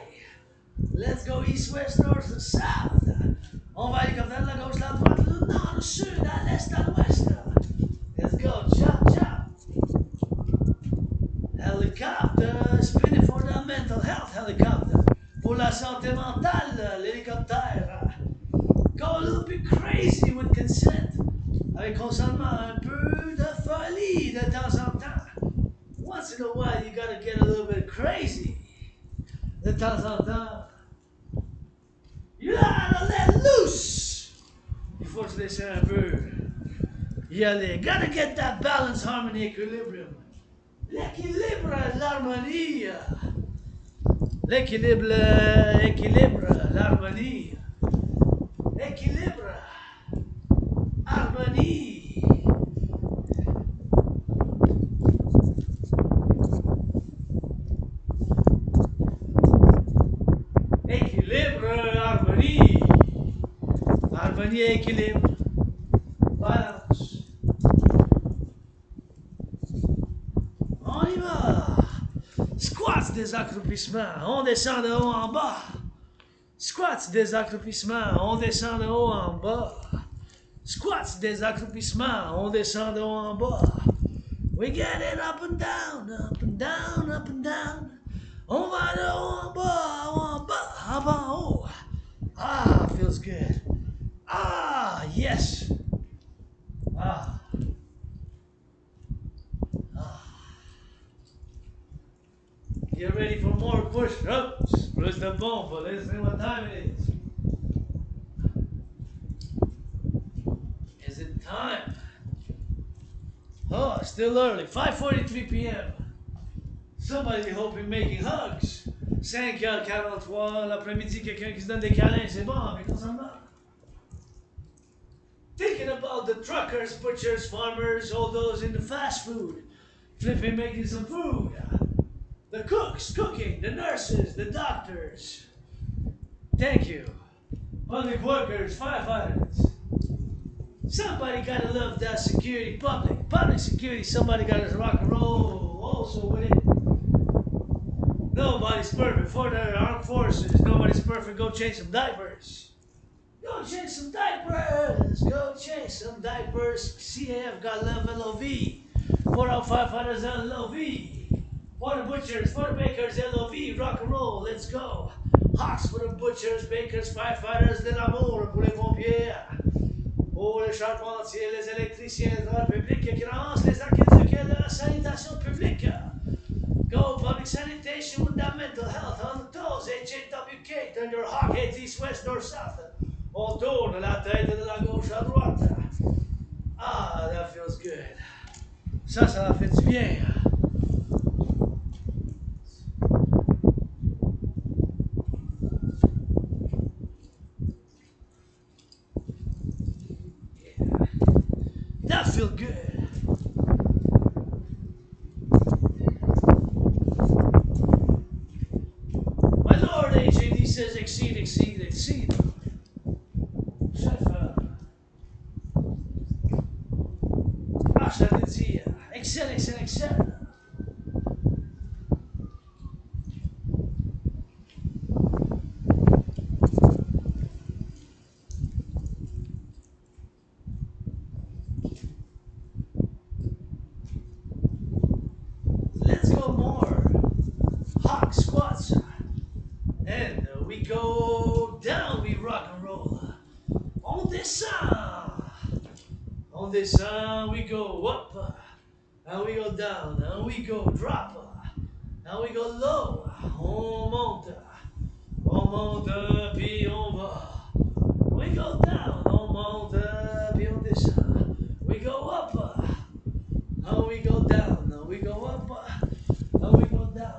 Let's go east, west, north, and south. On va hélicoptère de la gauche, la droite, le nord, le sud, à l'est, à l'ouest. Let's go, chop, chop. Helicopter, spinning for the mental health helicopter. Pour la santé mentale, l'hélicoptère. Go a little bit crazy with consent. Avec consentement, un peu de folie de temps en temps. Once in a while, you gotta get a little bit crazy. De temps en temps. You gotta let loose. Il faut se laisser un peu y aller. Gotta get that balance, harmony, equilibrium. L'équilibre, l'harmonie. L'équilibre, l'harmonie. Équilibre, harmonie. Équilibre, harmonie. Harmonie et équilibre. Balance. On y va. Squats des accroupissements. On descend de haut en bas. Squats des accroupissements. On descend de haut en bas. Squats des accroupissements. On descend de haut en bas. We get it up and down, up and down, up and down. On va de haut en bas, en bas, en bas, en haut. Ah, feels good. Ah, yes. Ah. Ah. Get ready for more push-ups. Press the bump, but let's see what time it is. Is it time? Oh, still early. 5:43 p.m. Somebody hoping making hugs. 5h43, l'après-midi, quelqu'un qui se donne des câlins, c'est bon, mais qu'on s'en va. Thinking about the truckers, butchers, farmers, all those in the fast food. Flipping, making some food. The cooks, cooking, the nurses, the doctors. Thank you. Public workers, firefighters. Somebody gotta love that security, public security. Somebody gotta rock and roll also with it. Nobody's perfect for the armed forces. Nobody's perfect. Go change some diapers. Go change some diapers. Go change some diapers. CAF got love LOV. For our firefighters LOV. For the butchers, for the bakers LOV. Rock and roll. Let's go. Hawks for the butchers, bakers, firefighters. De l'amour pour les pompiers. Pour les charpentiers, les électriciens, les droits publics qui ramassent les aqueducs et la sanitation publique. Go public sanitation with that mental health on the toes. HAWK, turn your hawk heads east, west, north, south. On tourne la tête de la gauche à droite. Ah, that feels good. Ça fait du bien. That feels good. My lord, HAD says exceed, exceed, exceed. Chef, marche à dedie. Excel, excel, excel. Let's go more. Hawk squats. And we go down, we rock and roll. On descend. On descend, we go up. And we go down. And we go drop. And we go low. On monte. On monte, puis on va. We go down. On monte, puis on descend. We go up. And we go down. And we go up. And we go down.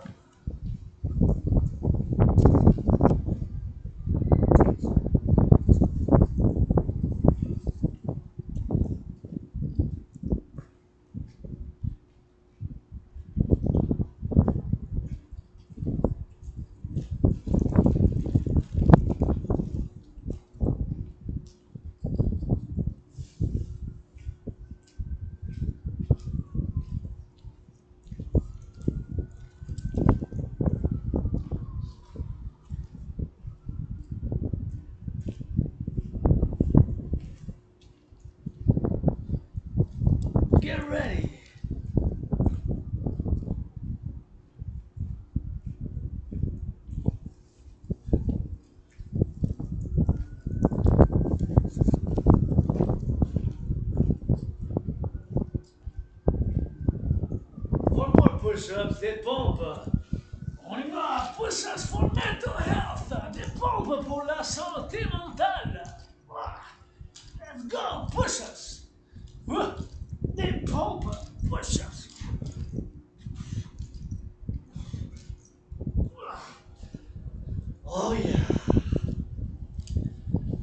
push-ups, des pompes. On y va, push-ups for mental health, des pompes pour la santé mentale. Let's go, push-ups. Des pompes, push-ups. Oh yeah.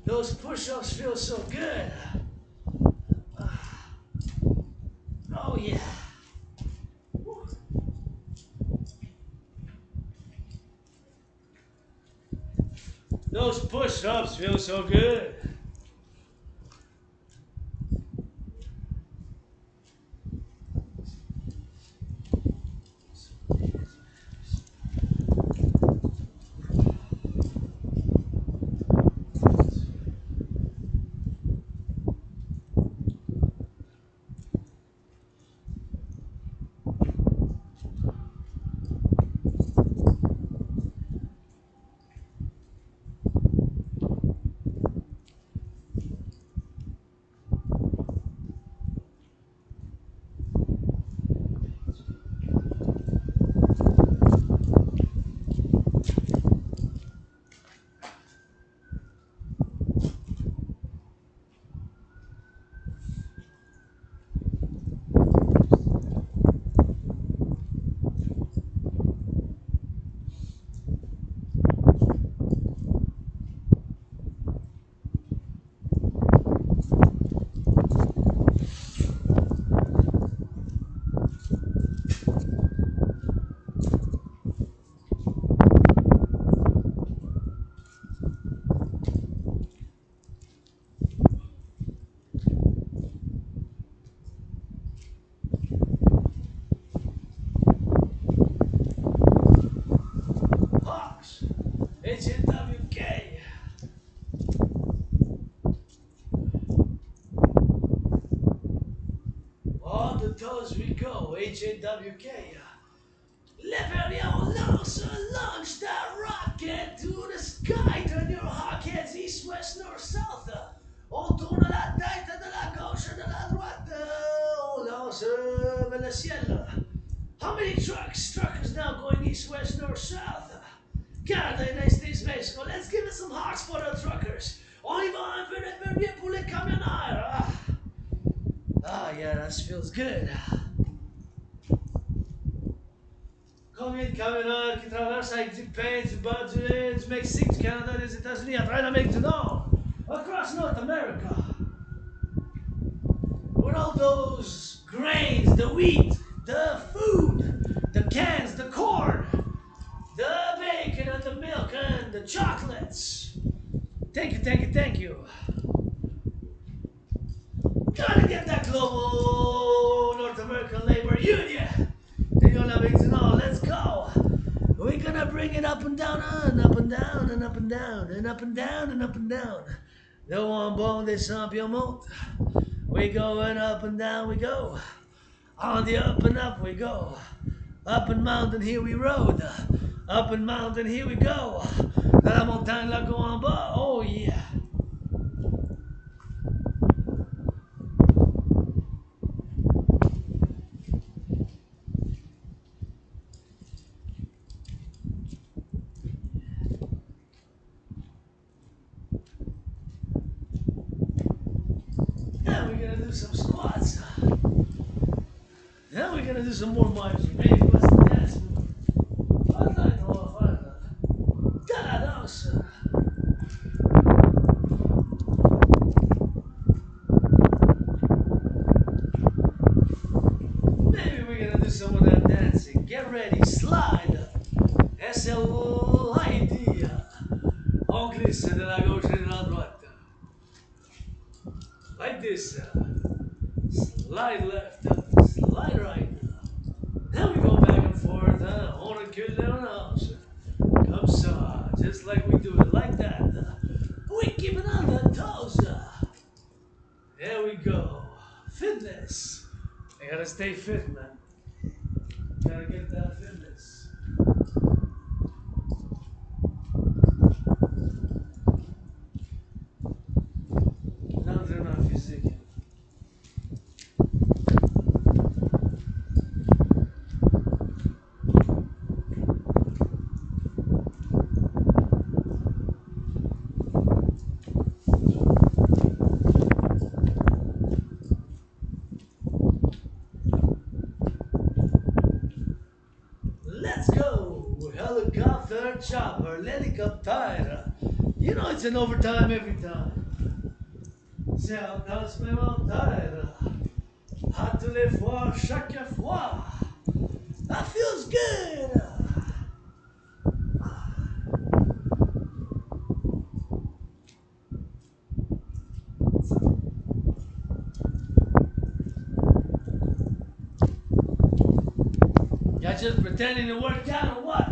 Those push-ups feel so good. Oh yeah. Those push-ups feel so good. HWK. On the toes we go, HAWK. Léverion lance un launch that rocket to the sky. Turn your hawkheads east, west, north, south. On tourne la tête de la gauche et de la droite. On lance vers le ciel. How many truckers now going east, west, north, south? Canada, United States, Mexico. Let's give it some hearts for the truckers. On y va un peu bien pour les camionneurs. Yeah, that feels good. Combien de camionneurs qui traversent avec du pain, du beurre, du lait, du Mexique, du Canada, des États-Unis, à travers l'Amérique du Nord, across North America. With all those grains, the wheat, the food, the cans, the corn, the bacon and the milk and the chocolates. Thank you, thank you, thank you. Gotta get that global North American labor union. Let's go. We're gonna bring it up and down and up and down and up and down and up and down and up and down. No one born des champions. We going up and down we go. On the up and up we go. Up and mountain here we rode. Up and mountain here we go. La montagne la go en bas. Oh yeah. Now we're gonna do some squats. Now we're gonna do some more marching. Maybe what's the dance move? I'd like to find that. Danse. Maybe we're gonna do some of that dancing. Get ready, slide. SLID. On glisse de la gauche et de la droite. Like this. Slide left, slide right. Then we go back and forth. On recule et on avance. Comme ça. Just like we do it, like that. We keep it on the toes. There we go. Fitness. I gotta stay fit, man. Gotta get that fitness. L'entraînement physique. helicopter, chopper, helicopter. You know it's an overtime every time. C'est un temps supplémentaire. À tous les fois, chaque fois. That feels good. Y'all just pretending to work out or what?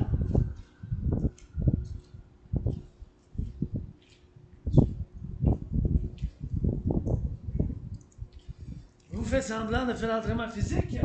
Vous faites semblant de faire l'entraînement physique?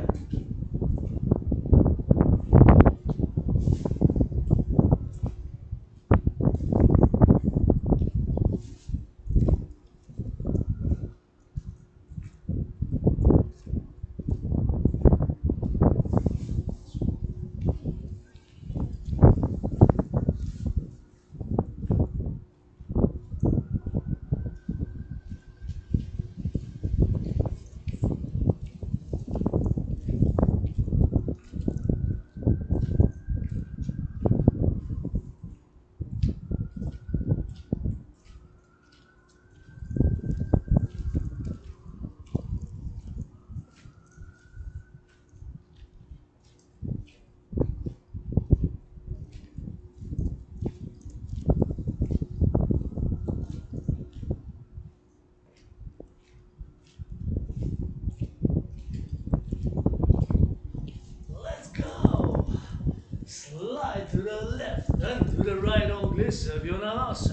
Slide to the left and to the right on glisse, violence,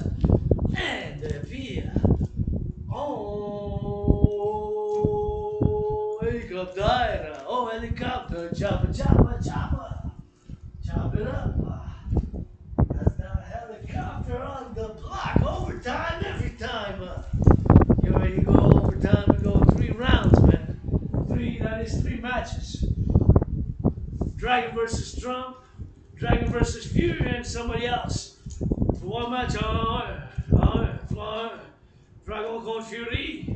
and via. Oh, helicopter, oh, helicopter, chopper, chopper, chopper, chop it up. That's the helicopter on the block, overtime every time. You ready to go overtime and go 3 rounds, man. That is 3 matches. Dragon versus Trump. Dragon versus Fury and somebody else. For 1 match, Dragon contre Fury,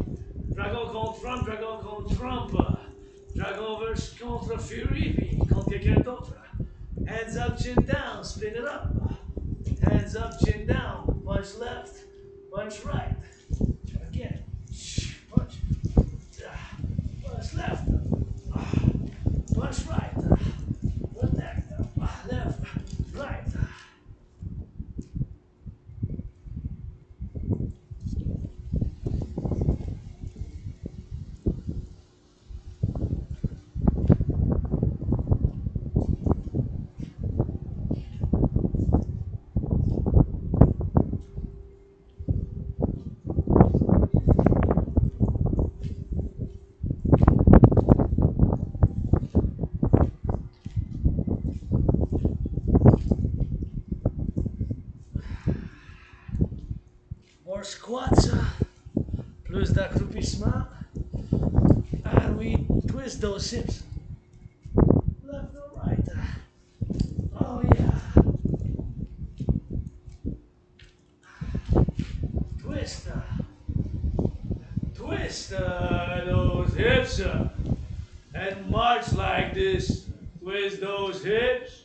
Dragon contre Trump, Dragon contre Trump, Dragon versus contre Fury, puis contre quelqu'un d'autre. Hands up, chin down, spin it up. Hands up, chin down, punch left, punch right. Again, punch, punch left, punch right. Left, right. Squats, plus d'accroupissement, and we twist those hips, left or right. Oh yeah, twist, twist those hips, and march like this. Twist those hips,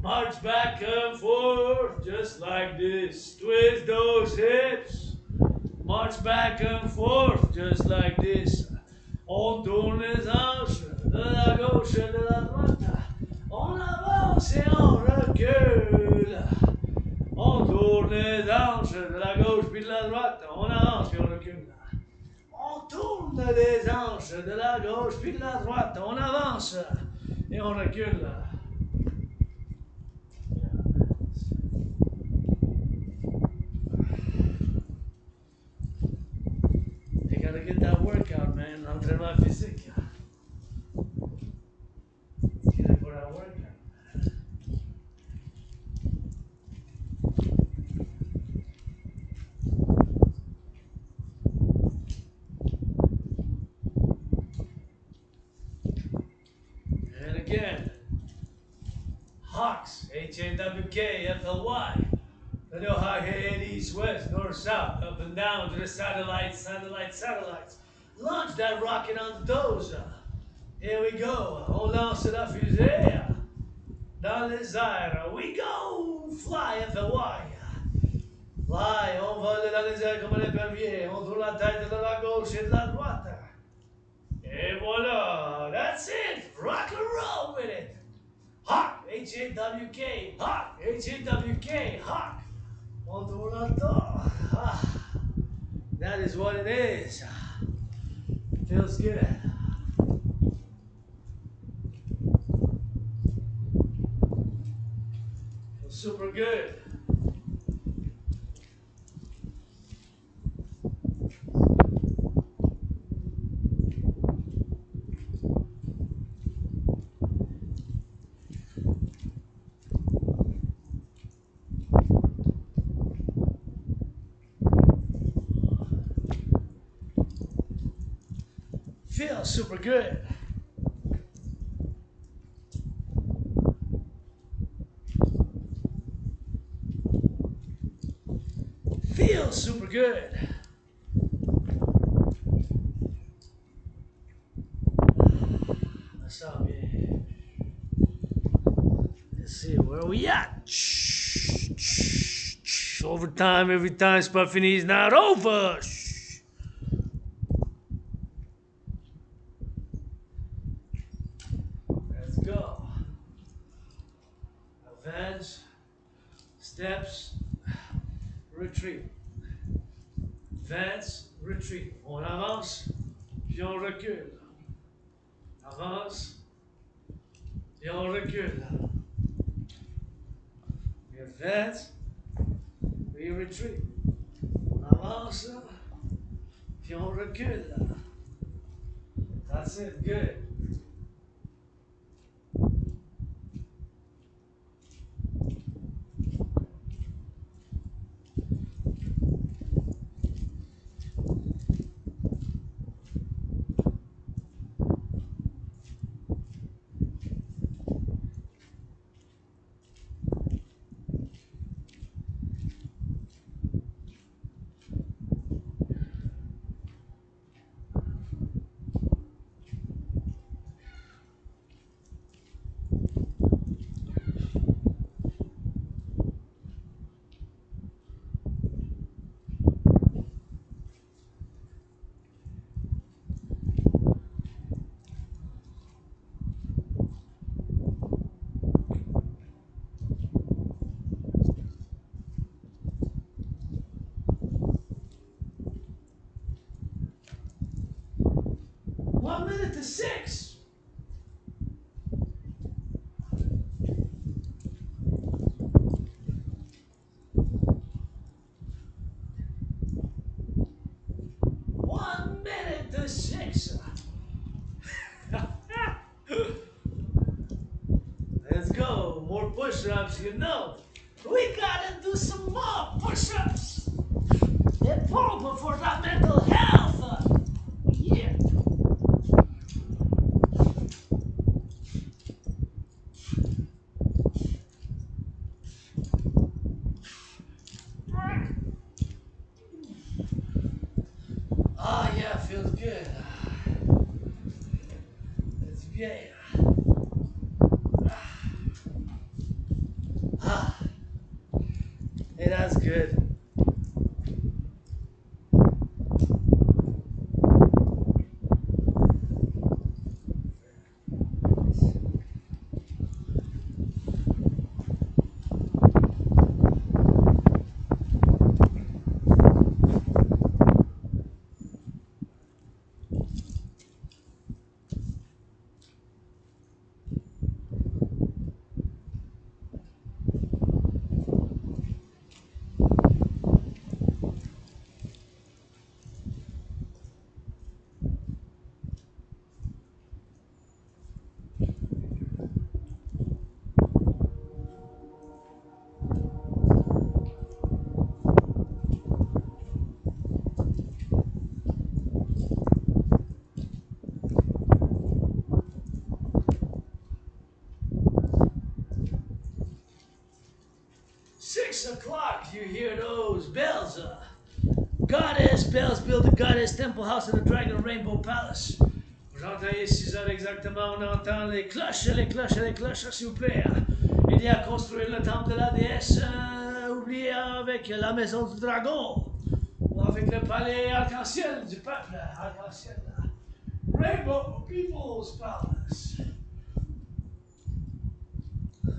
march back and forth, just like this. Twist those hips, march back and forth, just like this. On tourne les hanches de la gauche et de la droite. On avance et on recule. On tourne les hanches de la gauche puis de la droite. On avance et on recule. On tourne les hanches de la gauche puis de la droite. On avance et on recule. Gotta get that workout, man. Entraînement physique. Get it for that workout. And again, Hawks, HAWK, I know how head east, west, north, south, up and down to the satellites, satellites, satellites. Launch that rocket on the toes. Here we go. On lance la fusée. dans les airs. We go fly FLY. Fly, on vole dans les airs comme un épervier. On tourne la tête de la gauche et de la droite. Et voilà, that's it. Rock and roll with it. Hawk, H-A-W-K, Hawk, H-A-W-K, Hawk. On tourne la tête. That is what it is. Feels good. Feels super good. Feels super good. Feels super good. That's all, yeah. Let's see, where are we at? Overtime, every time, Spuffini's not over. Let's go. Advance, steps, retreat. Advance, retreat. On avance, puis on recule. Avance, puis on recule. We advance, we retreat. On avance, puis on recule. That's it, good. to 6. One minute to 6. Let's go. More push-ups, you know. We gotta do some more push-ups. Important for that mental health. Yeah. Oh yeah, feels good. It's bien. Hey, that's good. You hear those bells, goddess bells build the goddess temple house of the dragon rainbow palace. Vous entendez 6 heures exactement, on entend les cloches, s'il vous plaît. aidé à construire le temple de la déesse, oublié avec la maison du dragon, ou avec le palais arc-en-ciel du peuple, arc-en-ciel. Rainbow People's Palace.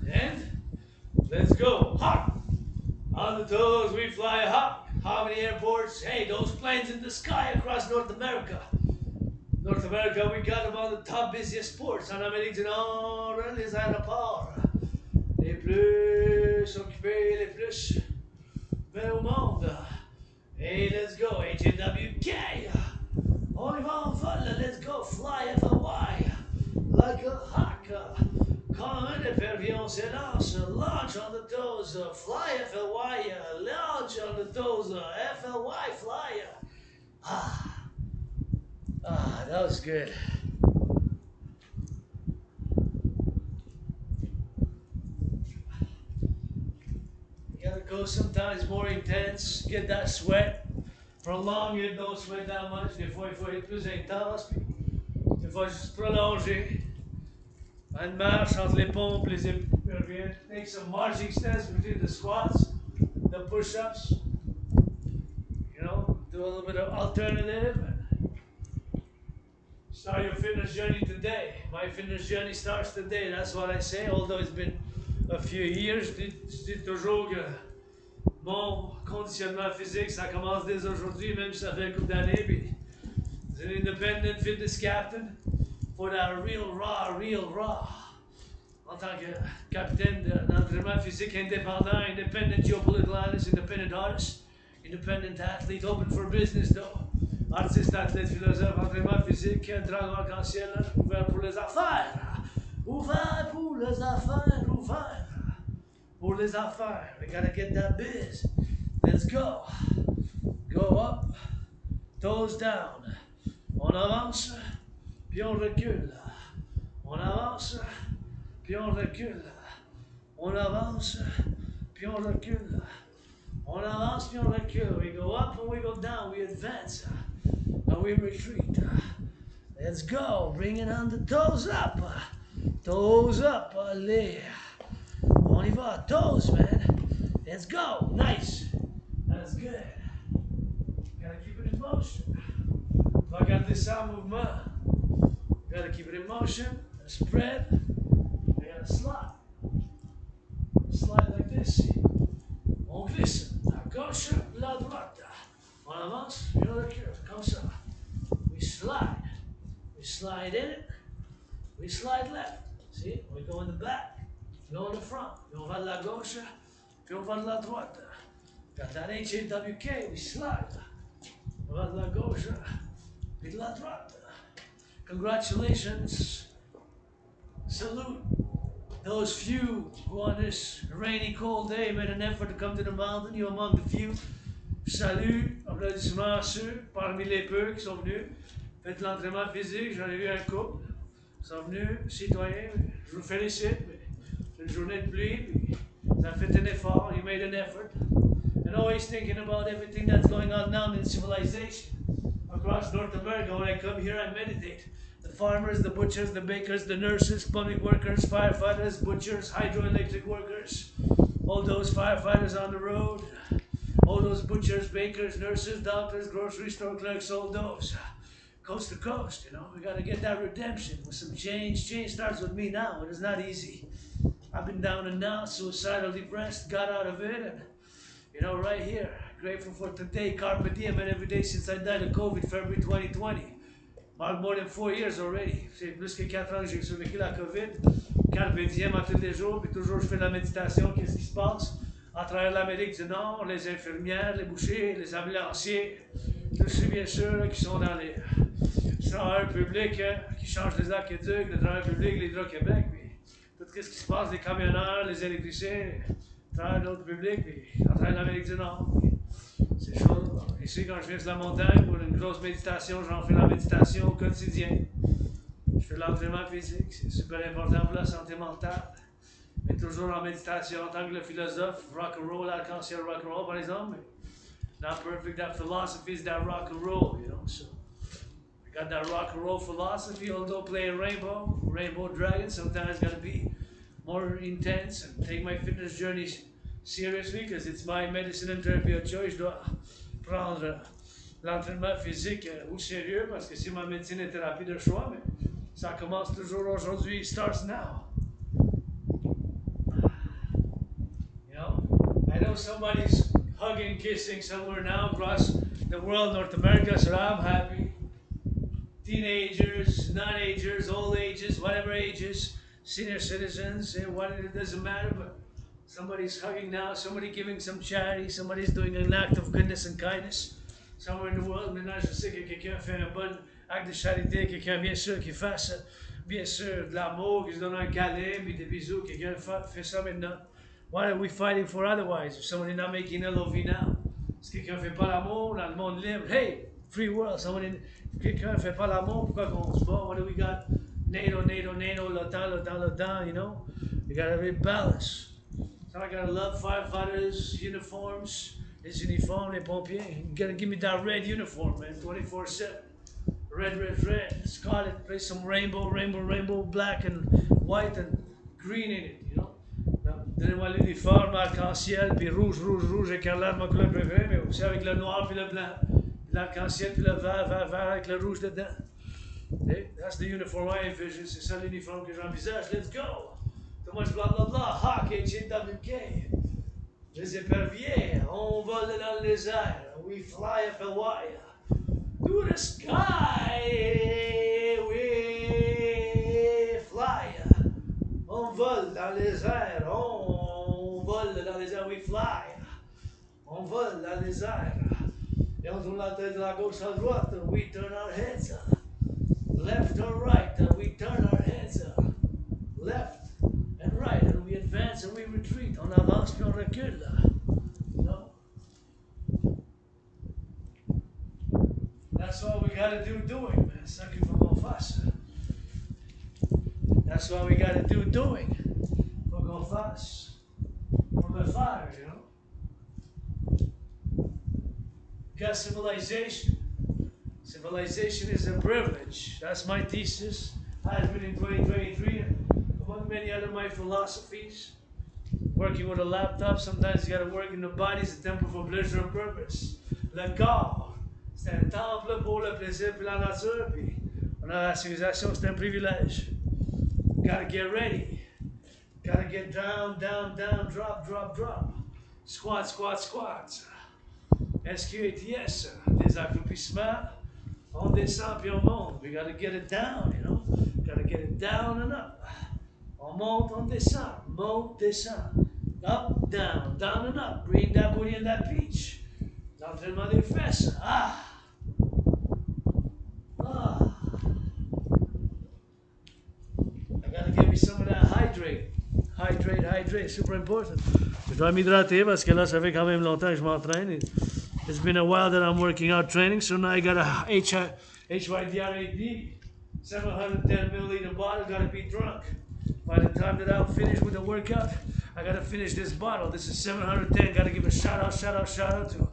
And let's go. Hop! On the toes, we fly hop. How many airports? Hey, those planes in the sky across North America. North America, we got them on the top busiest ports. En Amérique du Nord, les aéroports. Les plus occupés, les plus mais au monde. Hey, let's go, HWK. On y va en vol, let's go, fly FLY. Like a hawk. Comme un épervier, s'élance. Launch on the toes, fly FLY. Launch on the toes, FLY, fly. That was good. You gotta go sometimes more intense, get that sweat, prolong it, don't sweat that much. Des fois, il faut être plus intense, puis des fois, juste prolonger. Une marche entre les pompes, les éperviers. Take some marching steps between the squats, the push-ups. You know, do a little bit of alternative. Start your fitness journey today. My fitness journey starts today. That's what I say. Although it's been a few years, je dis toujours que mon conditionnement physique, ça commence dès aujourd'hui, même si ça fait un couple d'années. Puis, as an independent fitness captain for that real raw. En tant que capitaine d'entraînement physique indépendant, independent geopolitical analyst, independent artist, independent athlete, open for business though. Artiste, athlète, philosophe, entraînement physique, dragon arc-en-ciel, ouvert pour les affaires. Ouvert pour les affaires, ouvert pour les affaires. We gotta get that biz. Let's go. Go up, toes down. On avance, puis on recule. On avance, puis on recule. On avance, puis on recule. On avance, puis on recule. We go up and we go down. We advance and we retreat. Let's go. Bring it on the toes up. Toes up. Allez. On y va. Toes, man. Let's go. Nice. That's good. Gotta keep it in motion. Regardez ça en mouvement. Gotta keep it in motion. Spread. We gotta slide. Slide like this. On glisse. La gauche, la droite. On avance, puis on recule. Comme ça. We slide. We slide in it. We slide left. See? We go in the back. We go in the front. Puis on va de la gauche. Puis on va de la droite. Got that HAWK. We slide. On va de la gauche. Puis de la droite. Congratulations. Salute those few who on this rainy, cold day made an effort to come to the mountain. You're among the few. Salut, applaudissements à ceux parmi les peu qui sont venus. Faites l'entraînement physique, j'en ai vu un couple. Ils sont venus, citoyens, je vous félicite. C'est une journée de pluie, puis ça fait un effort, you made an effort. And always thinking about everything that's going on now in civilization. Across North America, when I come here, I meditate. The farmers, the butchers, the bakers, the nurses, plumbing workers, firefighters, butchers, hydroelectric workers, all those firefighters on the road, all those butchers, bakers, nurses, doctors, grocery store clerks, all those. Coast to coast, you know, we gotta get that redemption with some change. Change starts with me now, and it's not easy. I've been down and out, suicidal, depressed, got out of it, and, you know, right here, grateful for today, carpe diem, and every day since I died of COVID, February 2020. Mark more than 4 years already. C'est plus que 4 ans que j'ai survécu la COVID. Carpe diem à tous les jours, puis toujours je fais de la méditation. Qu'est-ce qui se passe? À travers l'Amérique du Nord, les infirmières, les bouchers, les ambulanciers, tous ceux bien sûr qui sont dans les travailleurs publics, qui changent les aqueducs, les travailleurs publics, l'Hydro-Québec, puis tout ce qui se passe, les camionneurs, les électriciens, travailleurs de l'autre public, puis à travers l'Amérique du Nord. C'est chaud. Ici, quand je viens sur la montagne pour une grosse méditation, j'en fais la méditation au quotidien. Je fais l'entraînement physique, c'est super important pour la santé mentale. Mais toujours en méditation en tant que le philosophe, Rock&Roll, arc-en-ciel Rock&Roll par exemple. Not perfect, that philosophy is that Rock&Roll, you know. So I got that Rock&Roll philosophy, although playing Rainbow Dragon, sometimes gotta be more intense and take my fitness journey seriously because it's my medicine and therapy of choice. Je dois prendre l'entraînement physique au sérieux parce que c'est ma médecine et thérapie de choix, mais ça commence toujours aujourd'hui. It starts now. You know, I know somebody's hugging, kissing somewhere now across the world, North America, so I'm happy. Teenagers, non-agers, old ages, whatever ages, senior citizens, it doesn't matter, but somebody's hugging now, somebody giving some charity, somebody's doing an act of goodness and kindness. Somewhere in the world, maintenant je sais que quelqu'un fait un bon acte de charité, quelqu'un bien sûr qui fasse, bien sûr, de l'amour, qui se donne un câlin, puis des bisous, quelqu'un fait ça maintenant. What are we fighting for otherwise? If somebody not making LOV now, si quelqu'un fait pas l'amour dans le monde libre, hey, free world, somebody, if quelqu'un fait pas l'amour, pourquoi qu'on se bat? What do we got? NATO, l'OTAN, you know? We gotta rebalance. So I gotta love firefighters, uniforms, les uniformes, les pompiers. You gotta give me that red uniform, man, 24/7. Red, scarlet, play some rainbow, black and white and green in it, you know? Donnez-moi l'uniforme arc-en-ciel, puis rouge, écarlate, ma couleur préférée, mais aussi avec le noir puis le blanc. L'arc-en-ciel puis le vert avec le rouge dedans. Okay? That's the uniform I envision, c'est ça l'uniforme que j'envisage. Let's go! Too much blah blah blah, Hawk, HAWK. Les éperviers, on vole dans les airs, we fly up Hawaii. To the sky, we fly. On vole dans les airs, on vole dans les airs, we fly. On vole dans les airs. Et on tourne la tête de la gauche à droite, we turn our heads. Left or right, we turn our heads. Left and right, and we advance and we retreat. On avance puis on recule. No? That's what we gotta do doing, man. C'est ça qu'il faut qu'on fasse. That's what we gotta do doing. Faut qu'on fasse. Pour le faire, you know. Got civilization. Civilization is a privilege. That's my thesis. Has been in 2023, among many other my philosophies. Working with a laptop, sometimes you gotta work in the body, it's a temple for pleasure and purpose. Le corps, c'est un temple pour le plaisir et la nature, puis on a la civilisation, c'est un privilège. Gotta get ready. Gotta get down, drop. Squat. SQATS, des accroupissements. On descend puis on monte. We gotta get it down, you know. Gotta get it down and up. On monte, on descend. Monte, descend. Up, down and up. Bring that booty and that peach. L'entraînement des fesses. Ah. I gotta get me some of that hydrate. Hydrate, super important. Je dois m'hydrater parce que là, ça fait quand même longtemps que je m'entraîne. It's been a while that I'm working out training, so now I got a HYDRAD, 710 milliliter bottle, gotta be drunk. By the time that I'm finished with the workout, I gotta finish this bottle. This is 710, gotta give a shout out to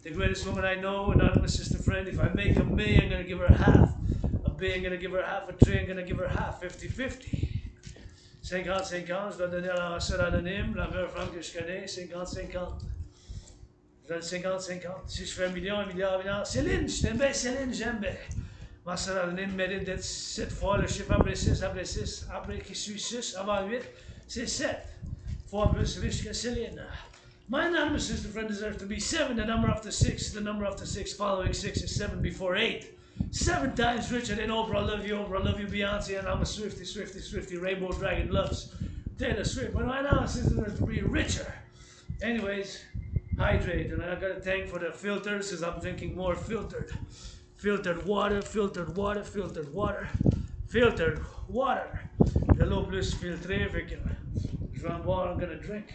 the greatest woman I know, anonymous sister friend. If I make a million, I'm gonna give her half. A billion, I'm gonna give her half. A trillion, I'm gonna give her half. 50-50. 50-50, je dois donner à la soeur anonyme, la meilleure femme que je connais, 50-50. Je donne 50-50. Si je fais un milliard. Céline, je t'aime bien, Céline, j'aime bien. Ma soeur anonyme mérite d'être 7 fois le chiffre après 6, après qui suit 6, avant 8, c'est 7 fois plus riche que Céline. My anonymous sister friend deserves to be 7, the number after 6, the number after 6, following 6 is 7 before 8. 7 times richer than Oprah, love you Beyonce, and I'm a Swiftie, Rainbow Dragon loves Taylor Swift. But my anonymous sister deserves to be richer. Anyways, hydrate, and I gotta thank for the filters, because I'm drinking more filtered water. De l'eau plus filtrée, fait que je vais en boire, I'm gonna drink.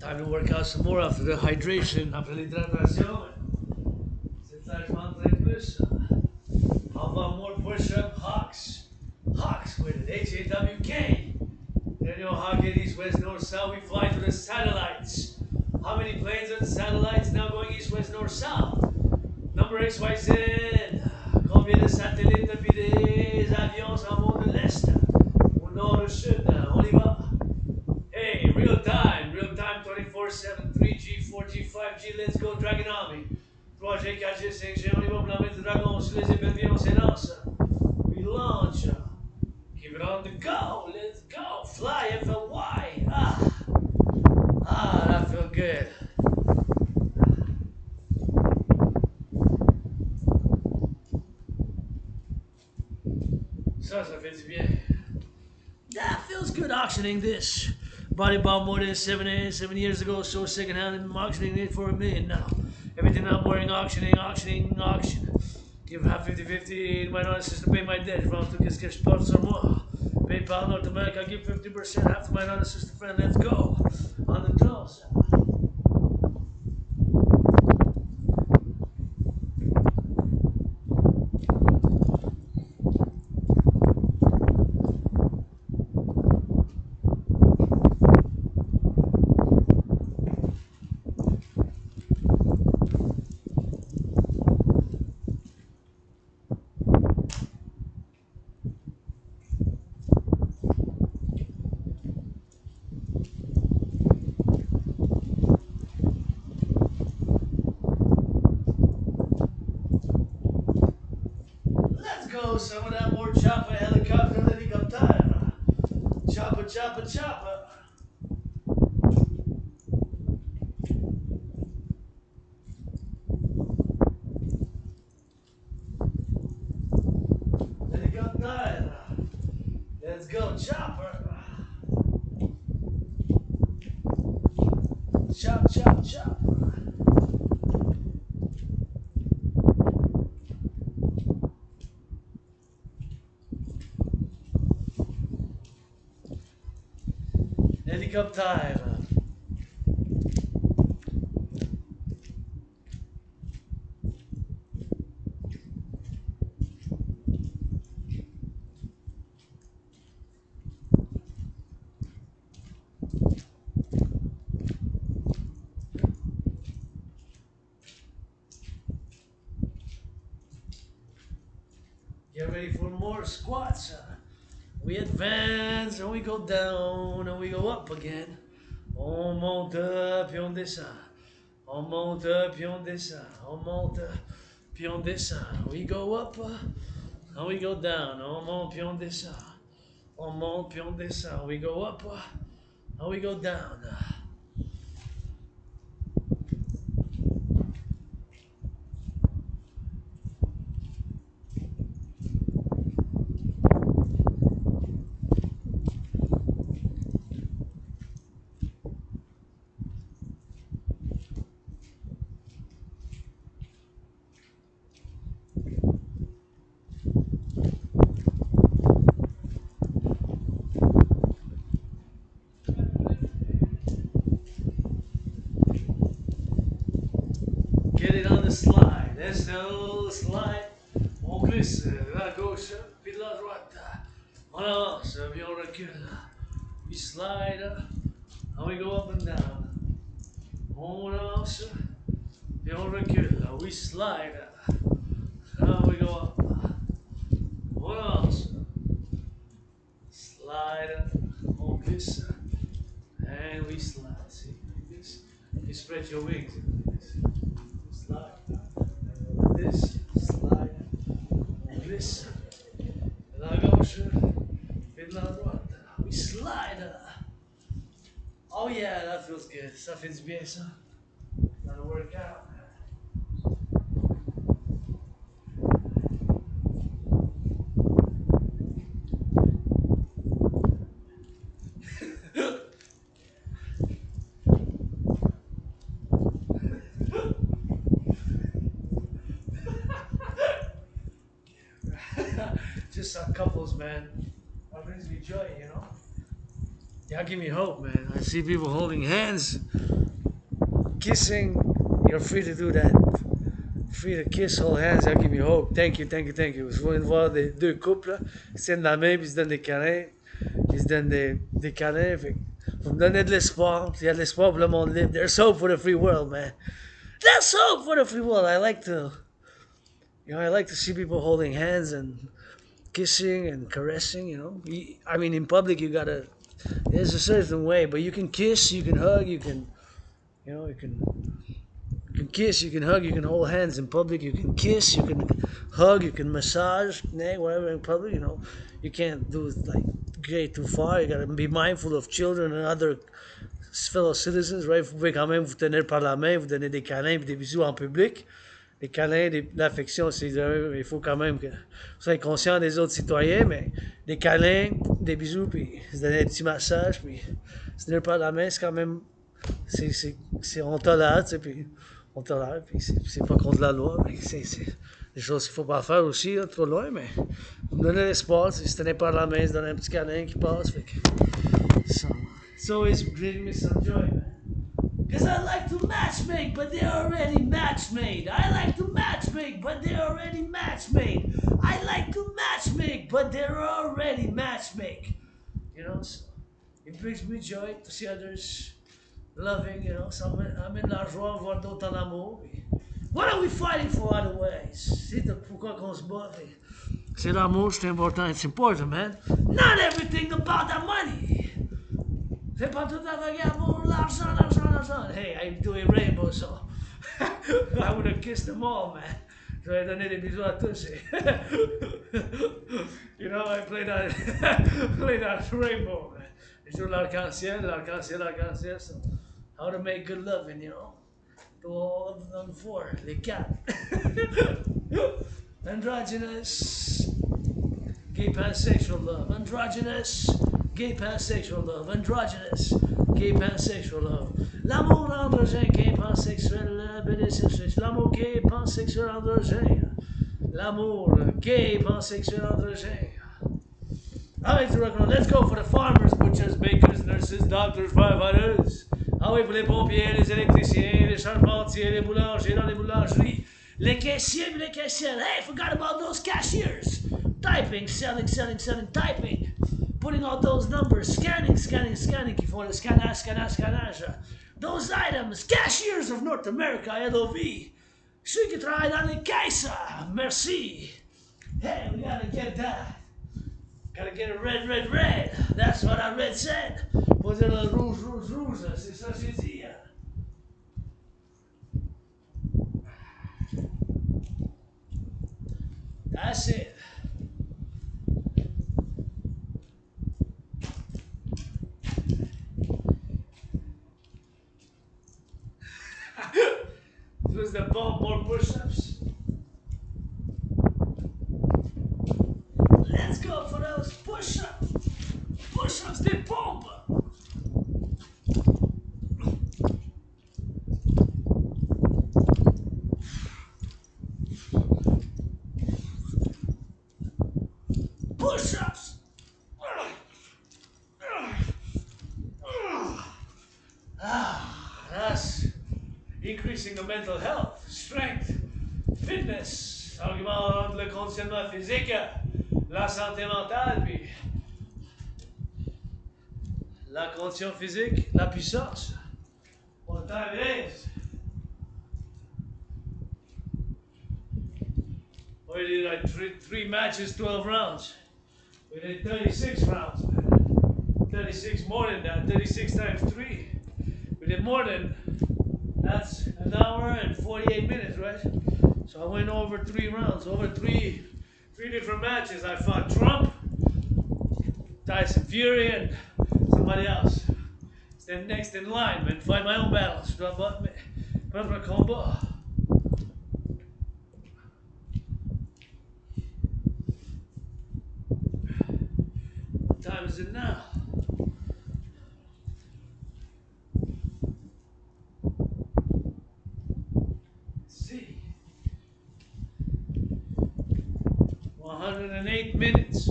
Time to work out some more after the hydration, after l'hydratation. C'est là que je m'entraîne plus. How about more push-up hawks? Hawks with it, H-A-W-K. There you know how get east, west, north, south. We fly to the satellites. How many planes are the satellites now going east, west, north, south? Number XYZ. Combien de satellites depuis des avions s'en vont de l'est? Au nord, au sud, on y va. Hey, real time 24/7, 3G, 4G, 5G, let's go Dragon Army. 3G, 4G, 5G, on y va pour la mettre dragon sur les épées, on s'élance. We launch. Keep it on the go, let's go. Fly, FLY. That felt good. Ça fait du bien. That feels good auctioning this. Bought it about more than 7 years ago, so secondhand and I'm auctioning it for $1 million now. Everything I'm wearing, auction. Give half 50-50, my non sister pay my debt. If I want to get sponsor more. PayPal North America, give 50%, half to my non sister friend, let's go. On the draws. Some of that more chopper, helicopter, helicopter. Chopper. Helicopter. Let's go, chopper. Chop. Helicopter. Get ready for more squats. We advance and we go down and we go up again. On monte puis on descend. On monte puis on descend. On monte puis on descend. We go up and we go down. On monte puis on descend. On monte puis on descend. We go up and we go down. Get it on the slide. Let's go slide. On glisse de la gauche puis de la droite. On avance puis on recule. We slide and we go up and down. On avance puis on recule. We slide and we go up. On avance. Slide. On glisse and we slide. See, like this. You spread your wings. Slide, this, slide, this, de la gauche, puis de la droite. We slide. Oh yeah, that feels good. Ça fait du bien ça. Gotta work out. Just some couples, man. That brings me joy, you know? Y'all give me hope, man. I see people holding hands, kissing. You're free to do that. Free to kiss, hold hands, ça give me hope. Thank you, thank you, thank you. Je viens de voir deux couples, là. Ils se tiennent dans la main, puis ils se donnent des câlins. Ils se donnent des câlins. Fait, vous me donnez de l'espoir. Il y a de l'espoir pour le monde libre. There's hope for the free world, man. There's hope for the free world. I like to see people holding hands and kissing and caressing, you know. I mean, in public, there's a certain way, but you can kiss, you can hug, you can kiss, you can hug, you can hold hands in public, you can kiss, you can hug, you can massage, whatever in public, you know. You can't do it like get too far. You gotta be mindful of children and other fellow citizens, right? Vous pouvez quand même vous tenir par la main, vous donner des câlins et des bisous en public. Les câlins, l'affection, il faut quand même que vous soyez conscient des autres citoyens, mais des câlins, des bisous, puis se donner des petits massages, puis se tenir par la main, c'est quand même, on tolère, tu sais, puis on tolère, puis c'est pas contre la loi, mais c'est des choses qu'il faut pas faire aussi, là, trop loin, mais vous me donnez l'espoir, se tenir par la main, se donner un petit câlin qui passe, fait que it's always bringing me some joy, man. Cause I like to matchmake, but they're already match-made. I like to matchmake, but they're already match-made. I like to matchmake, but they're already match-make. You know, so it brings me joy to see others loving, you know. So I'm in la joie, voir d'autres en amour. What are we fighting for otherwise? C'est pourquoi qu'on se bat. C'est l'amour, c'est important. It's important, man. Not everything about the money. C'est pas tout à fait l'amour, l'argent, l'argent, l'argent. Hey, I'm doing Rainbow, so I would have kissed them all, man. Je vais donner des bisous à tous. You know, I played that Rainbow, man. Je joue l'arc-en-ciel, l'arc-en-ciel, l'arc-en-ciel. So, how to make good loving, you know. To all of them four, les quatre. Androgynous, gay pansexual love. Androgynous, gay pansexual love. Androgynous, gay pansexual love. L'amour androgène, gay pansexuel, bédésexuel. L'amour gay pansexuel androgène. L'amour gay pansexuel androgène. Alright, let's go for the farmers, butchers, bakers, nurses, doctors, firefighters. Ah oui, pour les pompiers, les électriciens, les charpentiers, les boulangers dans les boulangeries. Les caissiers, les caissières. Hey, forgot about those cashiers. Typing, selling, selling, selling, typing. Putting out those numbers, scanning, scanning, scanning, qui font le scannage, scannage, scannage. Those items, cashiers of North America, LOV. Celui qui travaille dans les caisses, merci. Hey, we gotta get that. Gotta get a red, red, red. That's what I read said. Poser le rouge, rouge, rouge. C'est ça que j'ai dit. That's it. Plus de pompe, more push-ups. Let's go for those push-ups. Push-ups, des pompes. Push-ups. That's increasing the mental health, strength, fitness, argument entre le conditionnement physique, la santé mentale, puis la condition physique, la puissance. What time it is? We did like three matches, 12 rounds. We did 36 rounds, man. 36 more than that, 36 times 3. We did more than, that's an hour and 48 minutes, right? So I went over 3 rounds, over three different matches. I fought Trump, Tyson Fury, and somebody else. Stand next in line, man. Fight my own battles. Propre combat. What time is it now? Let's see. 108 minutes.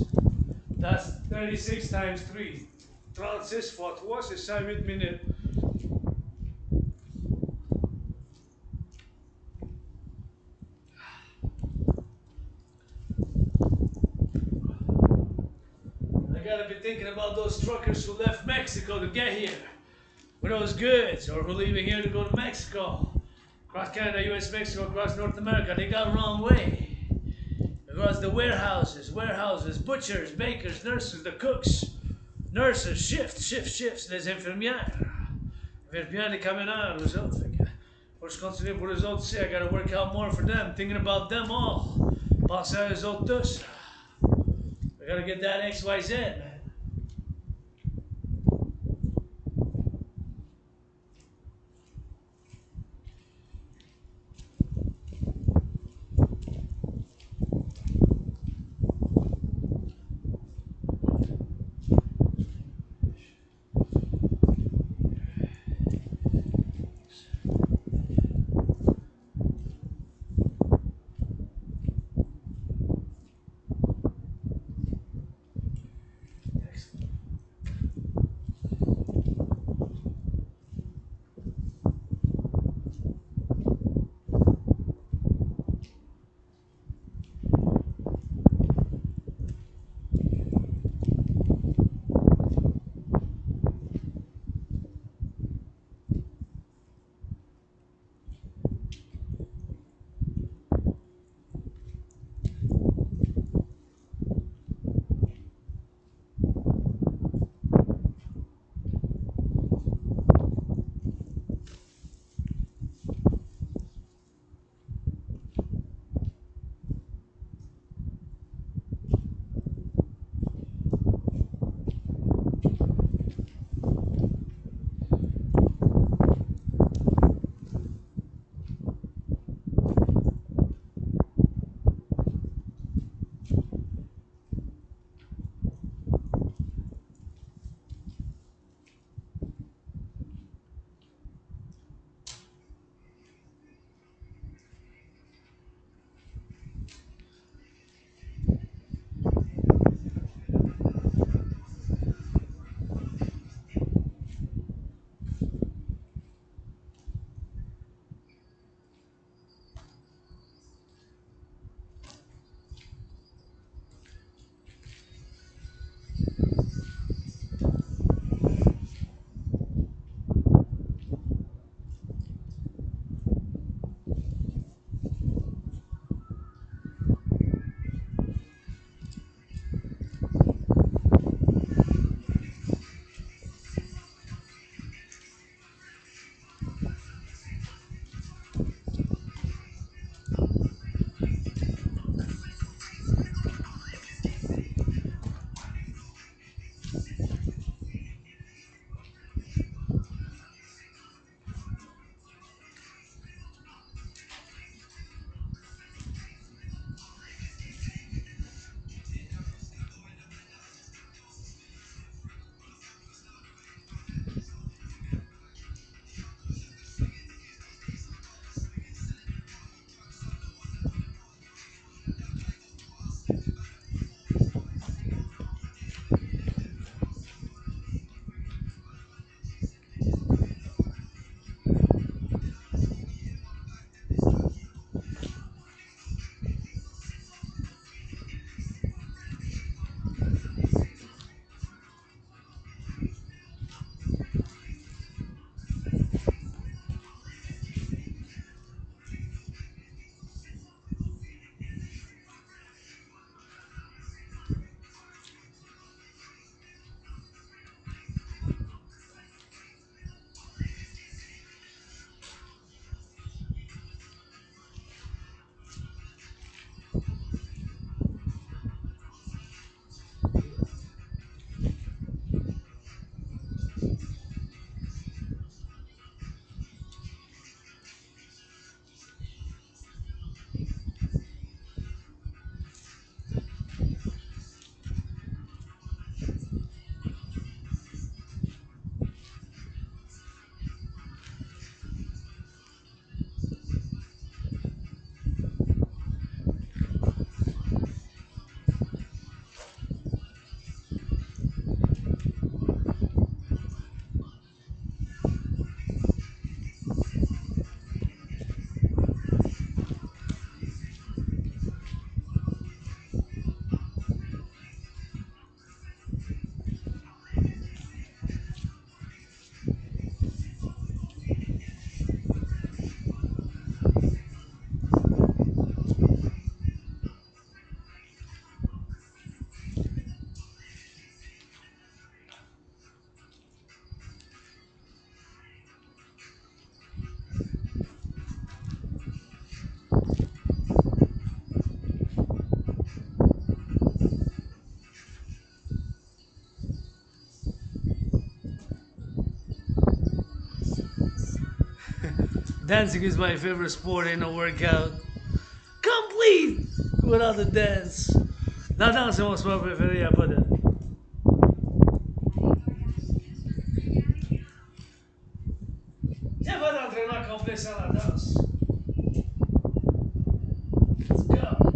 That's 36 times 3. 36 fatwa, c'est 108 minutes. I gotta be thinking about those truckers who left Mexico to get here with those goods, or who are leaving here to go to Mexico. Across Canada, US, Mexico, across North America, they got wrong way. Because the warehouses, butchers, bakers, nurses, the cooks, nurses, shifts, les infirmières. Infirmières de camionneurs, eux autres. Faut que je continue pour les autres aussi. I gotta work out more for them, thinking about them all. Penser à eux autres tous. I gotta get that XYZ, man. Dancing is my favorite sport, ain't no workout. Complete without the dance. La danse est mon sport préféré, y'a pas de. Y'a pas d'entraînement complet sans la danse. Let's go.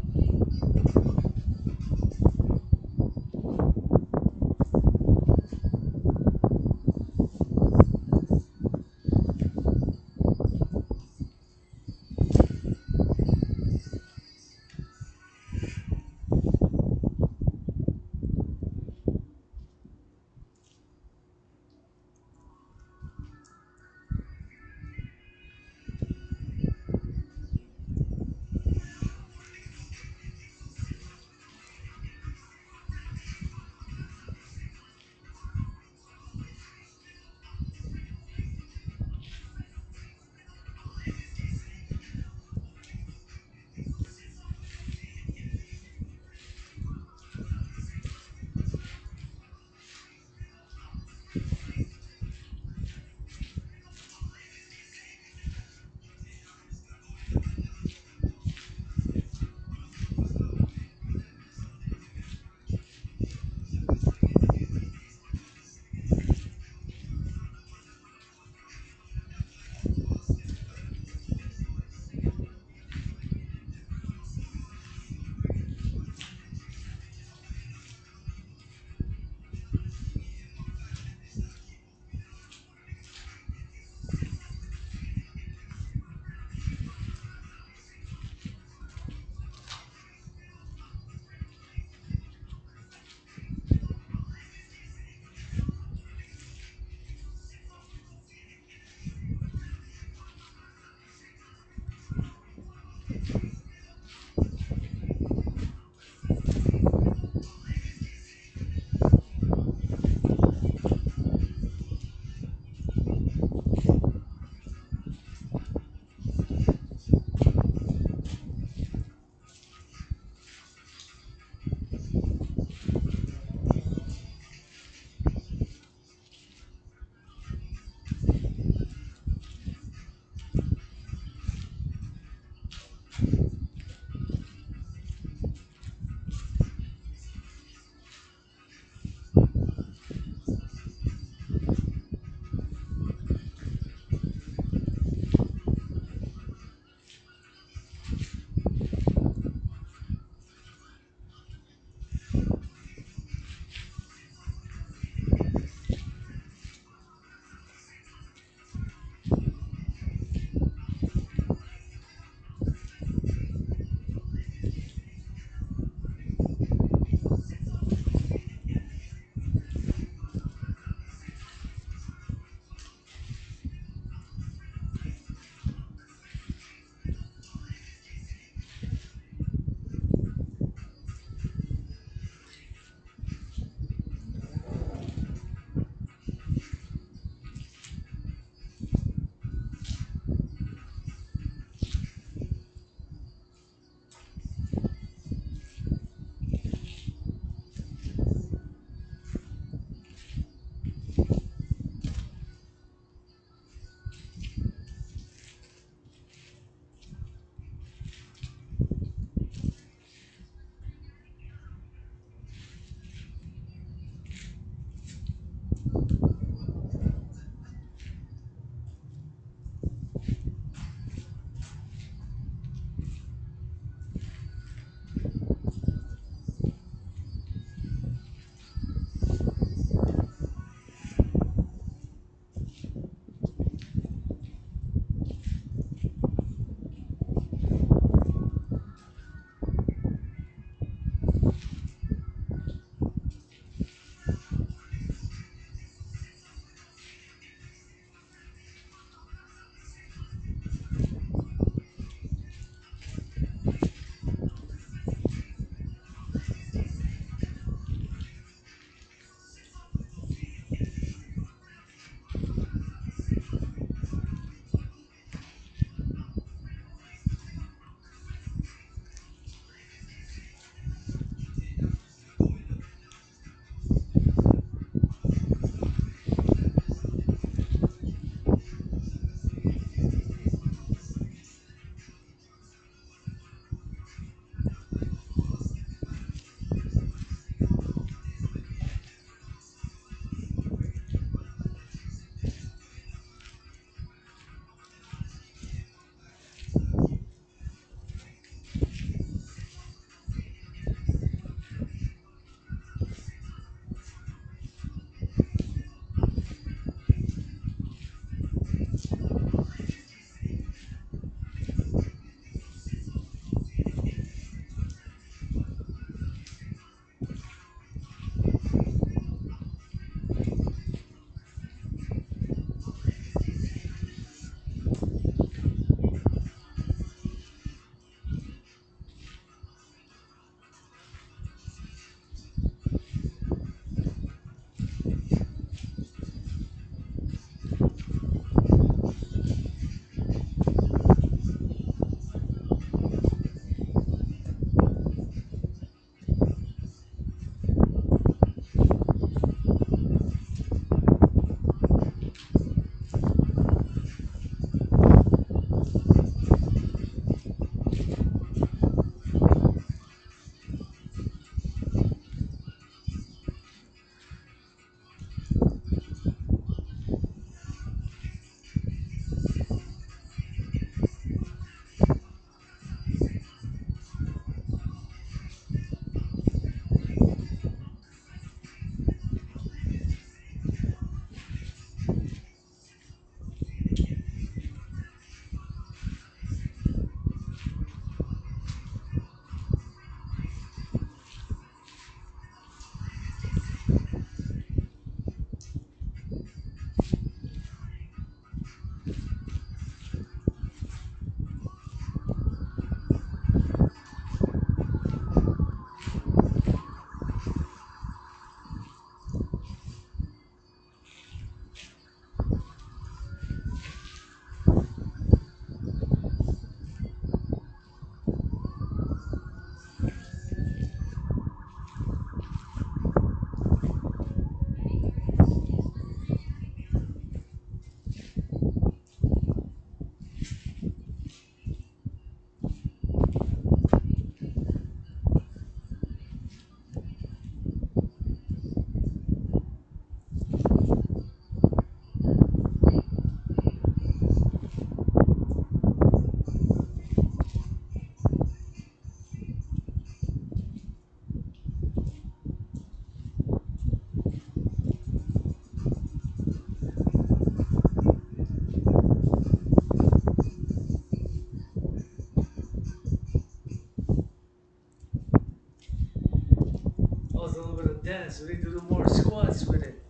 dance. We need to do more squats with it.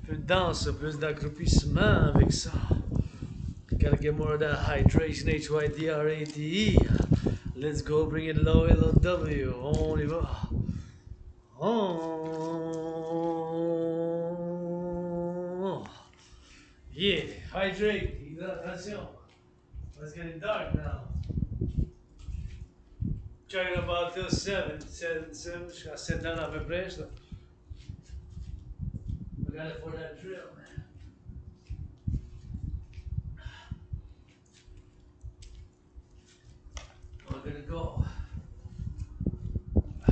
Plus de danse, plus d'accroupissement avec ça. Gotta get more of that hydration, HYDRATE. Let's go, bring it low, LOW. On y va. Oh. Yeah, hydrate, hydratation. It's getting dark now. Talking about till 7. 7. Je got 7 down à peu près. So. I got it for that drill, man. We're gonna go. I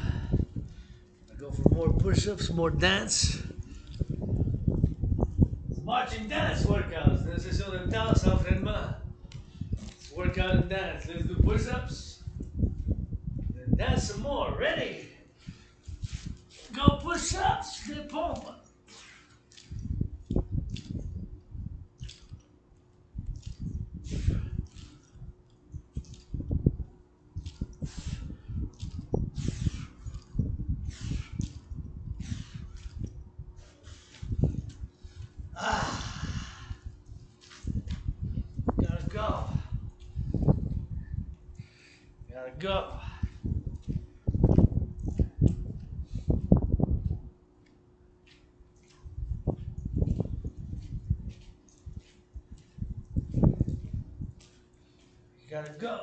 go for more push-ups, more dance. Marching dance workouts. This is on the dance entraînement. Let's work out and dance. Let's do push-ups. Then dance some more. Ready? Go push-ups. Des pompes. Gotta go. Gotta go. Gotta go.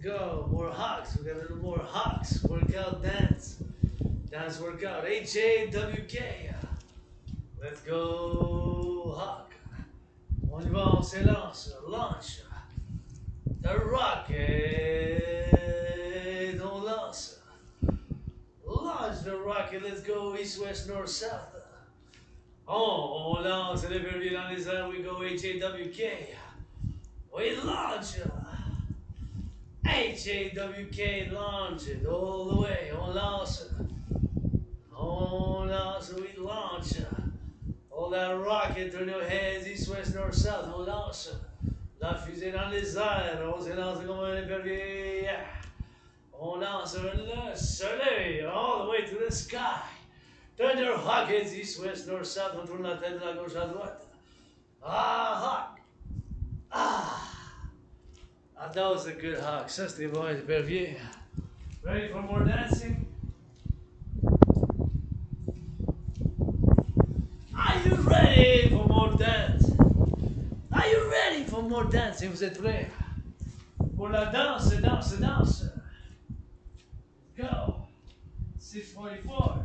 go. More hawks. We got a little more hawks. Workout dance. Dance workout. HAWK. Let's go hawk. On y va, on s'élance. Launch. The rocket. On lance. Launch the rocket. Let's go east, west, north, south. On lance l'épervier dans les airs. We go HAWK. We launch. HAWK, launch it all the way. On lance. On lance, we launch. All that rocket, turn your heads east, west, north, south. On lance. La fusée dans les airs. On se lance comme un épervier. On lance le soleil all the way to the sky. Turn your rockets east, west, north, south. On tourne la tête de la gauche à droite. Ah, hawk. Ah. That was a good hawk. Ça, c'était bon, épervier. Ready for more dancing? Are you ready for more dance? Are you ready for more dancing? Vous êtes prêts? Pour la danse, danse, danse. Go. 644.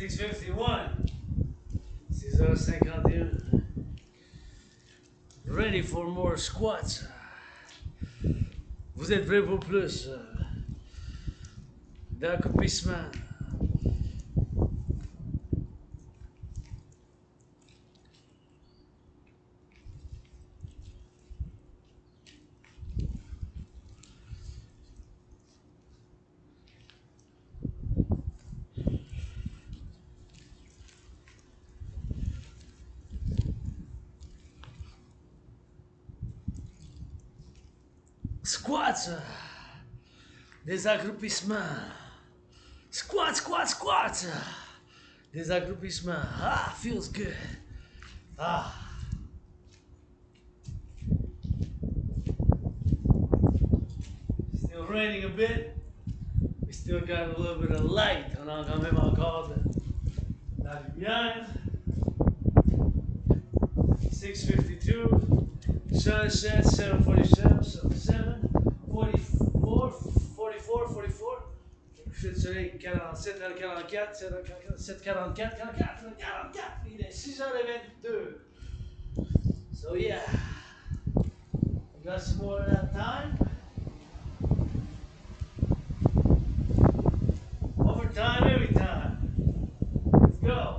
6:51. 6h51. Ready for more squats. Vous êtes prêts pour plus d'accroupissement. Squats, des accroupissements. Squats, squats, squats. Des accroupissements. Ah, feels good. Ah. Still raining a bit. We still got a little bit of light. On a quand même encore de la lumière. 6:52. Sunset, 7:47, 7, 44, 44, 44. Coucher de soleil, 47, 44, 7, 44, 44, 44. Il est 6h22. So yeah, we got some more of that time. Overtime, every time. Let's go.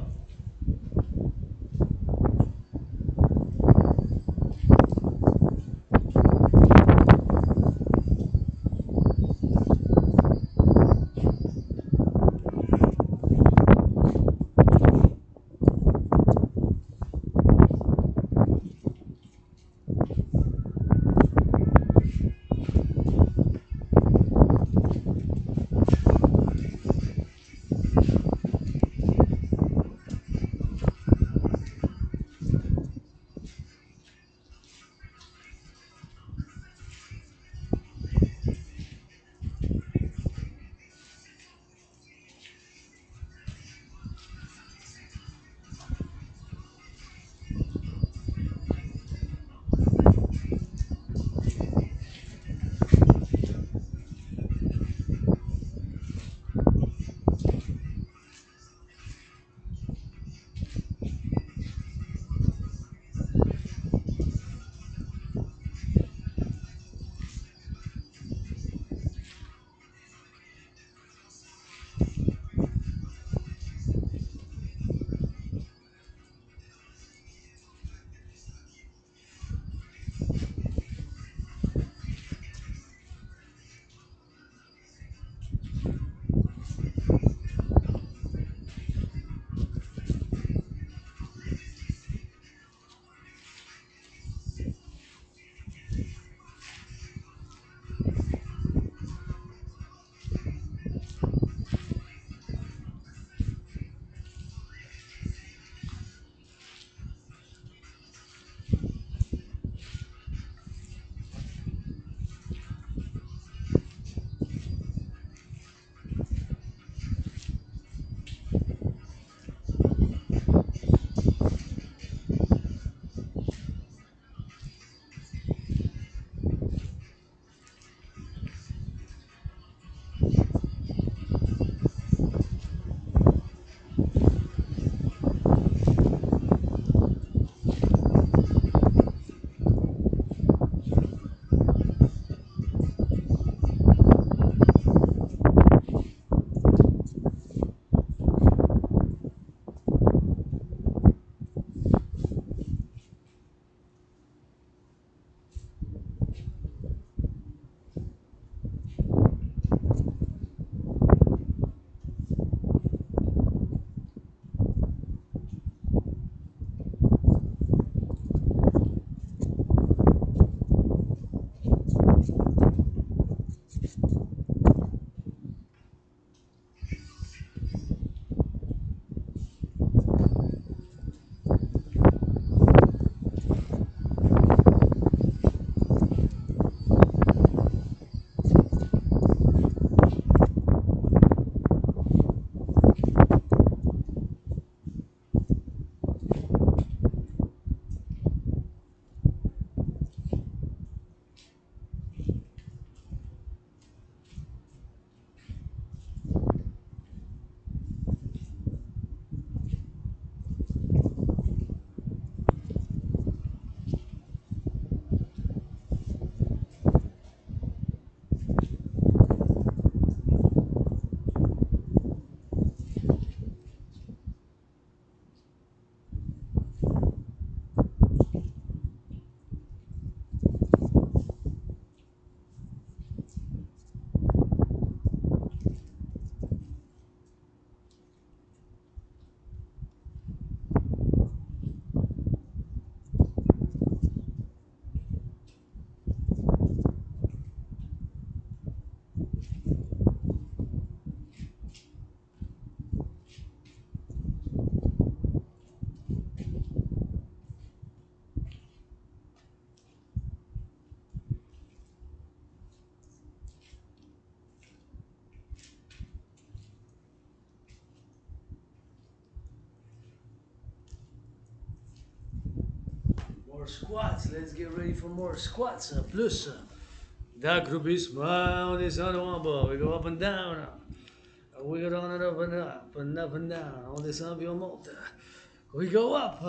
More squats. Let's get ready for more squats. Plus, d'accroupissement. On descend en bas. We go up and down. We go down and up and up and up and down. On descend puis on monte. We go up.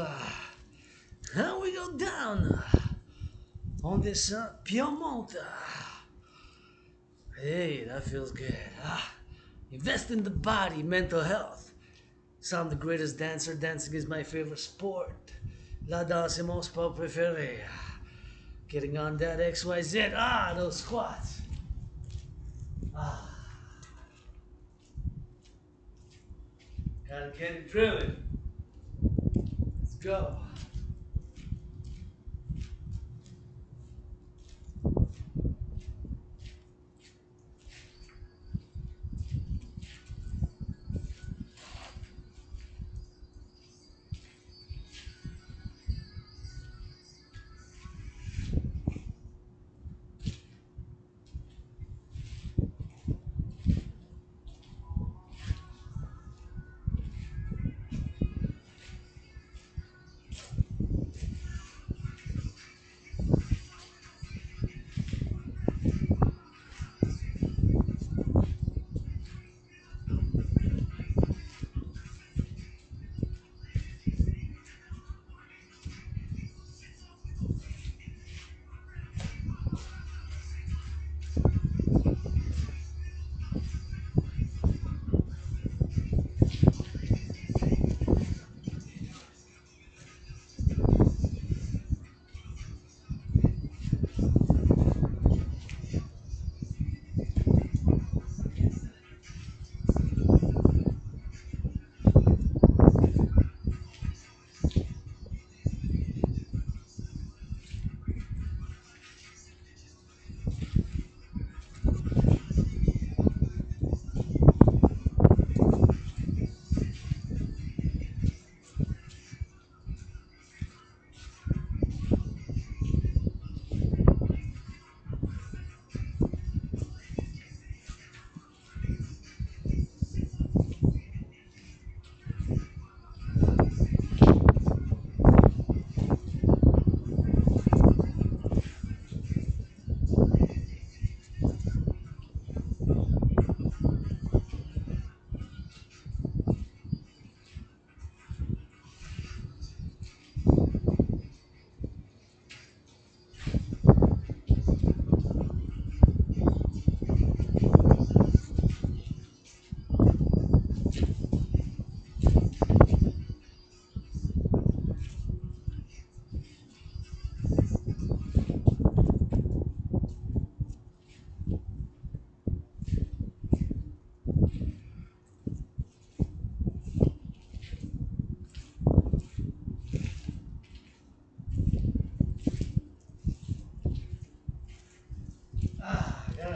And we go down. On descend puis on monte. Hey, that feels good. Invest in the body, mental health. So I'm the greatest dancer. Dancing is my favorite sport. La danse est mon sport préféré. Getting on that XYZ. Those squats. Gotta get it drilling. Let's go.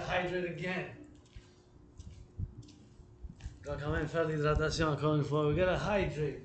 Hydrate again. Je dois quand même faire l'hydratation encore une fois. We gotta hydrate.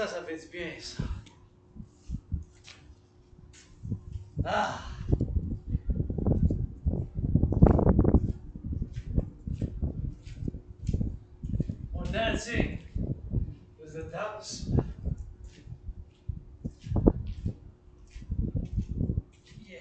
ça fait du bien, ça. Ah! More dancing with the doves. Yeah.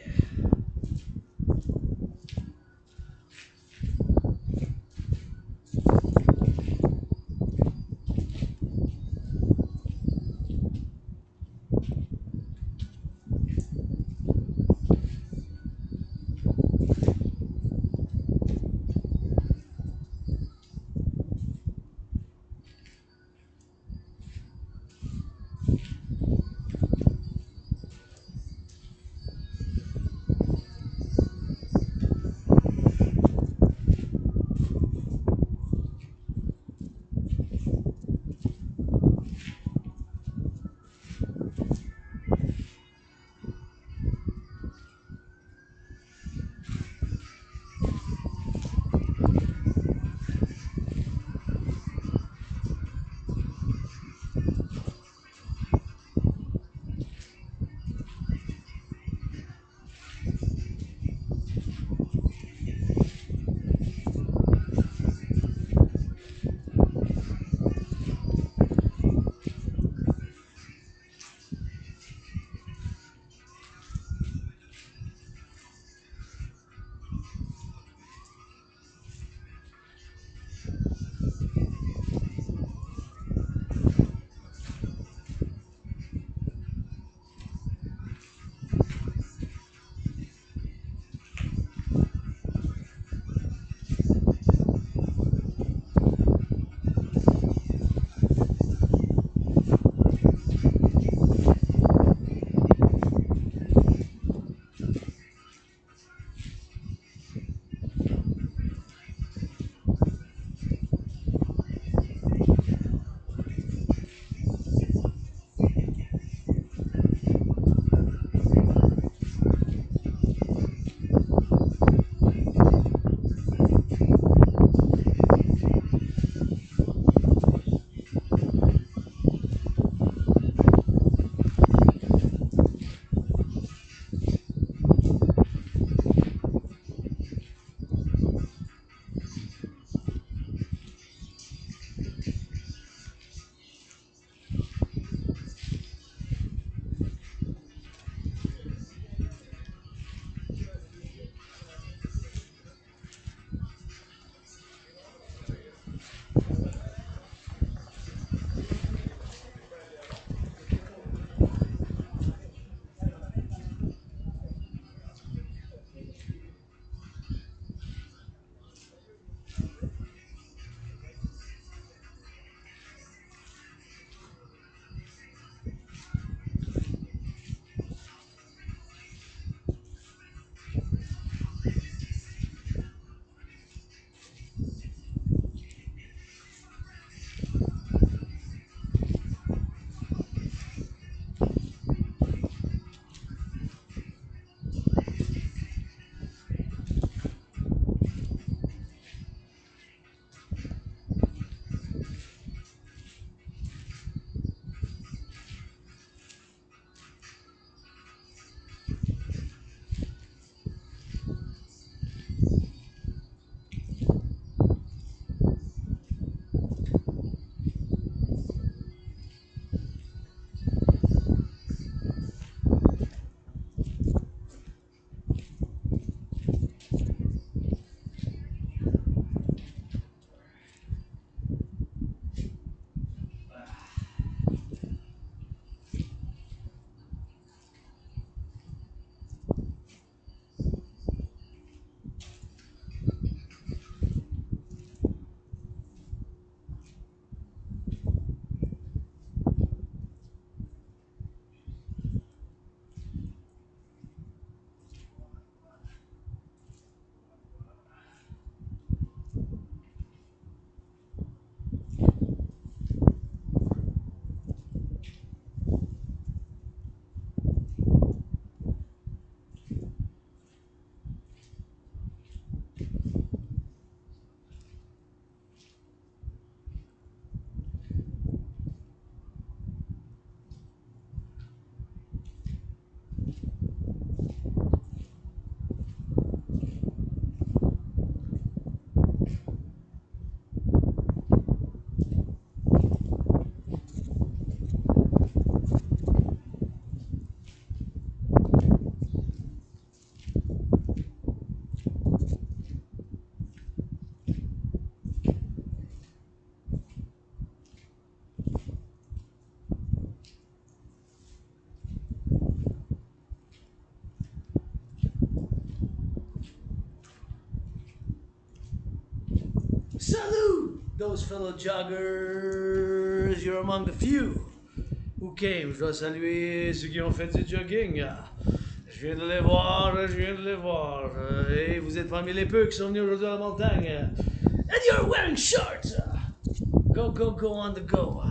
those fellow joggers, you're among the few who came. Je dois saluer ceux qui ont fait du jogging. Je viens de les voir, je viens de les voir. Et vous êtes parmi les peu qui sont venus aujourd'hui à la montagne. And you're wearing shorts. Go, go, go on the go.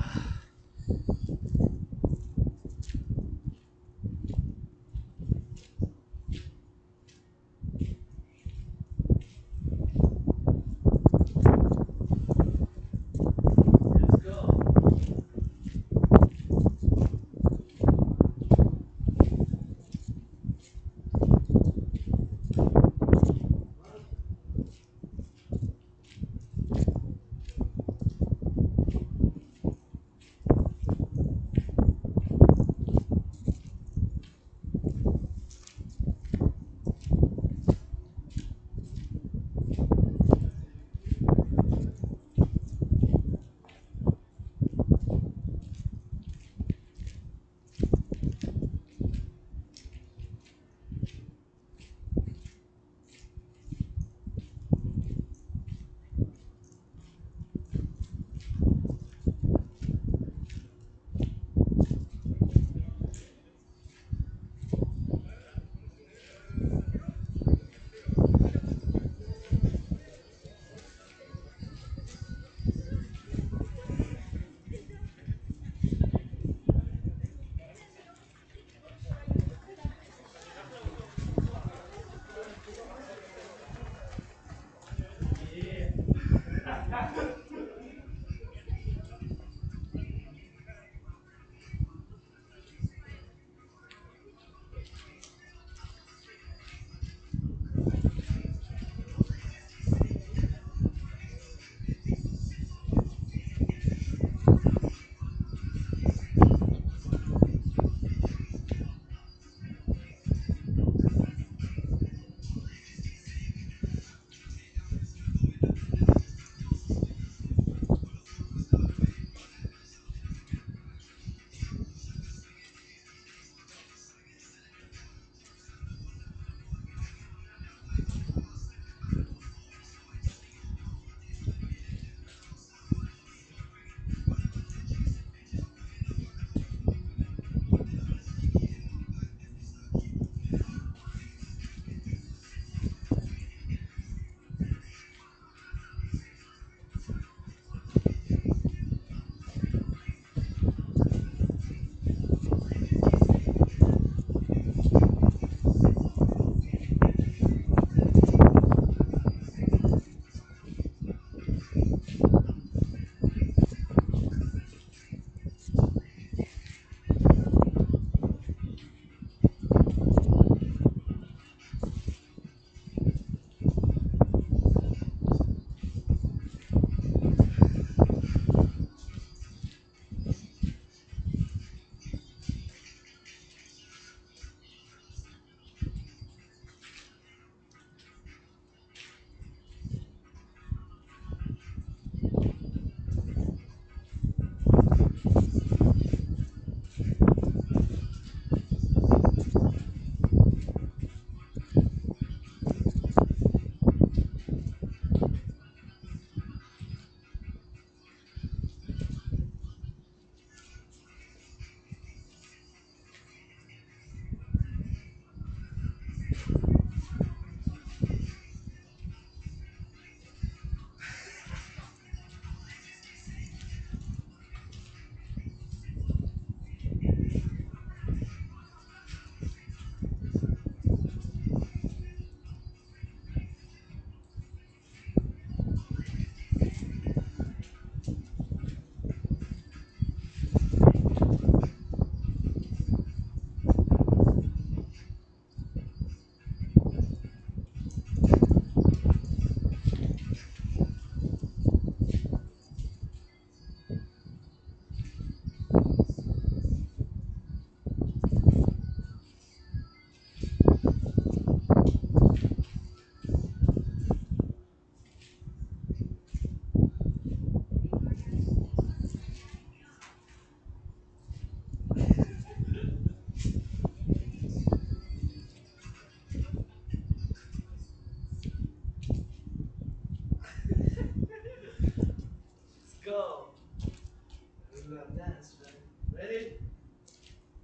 dance, man. Ready?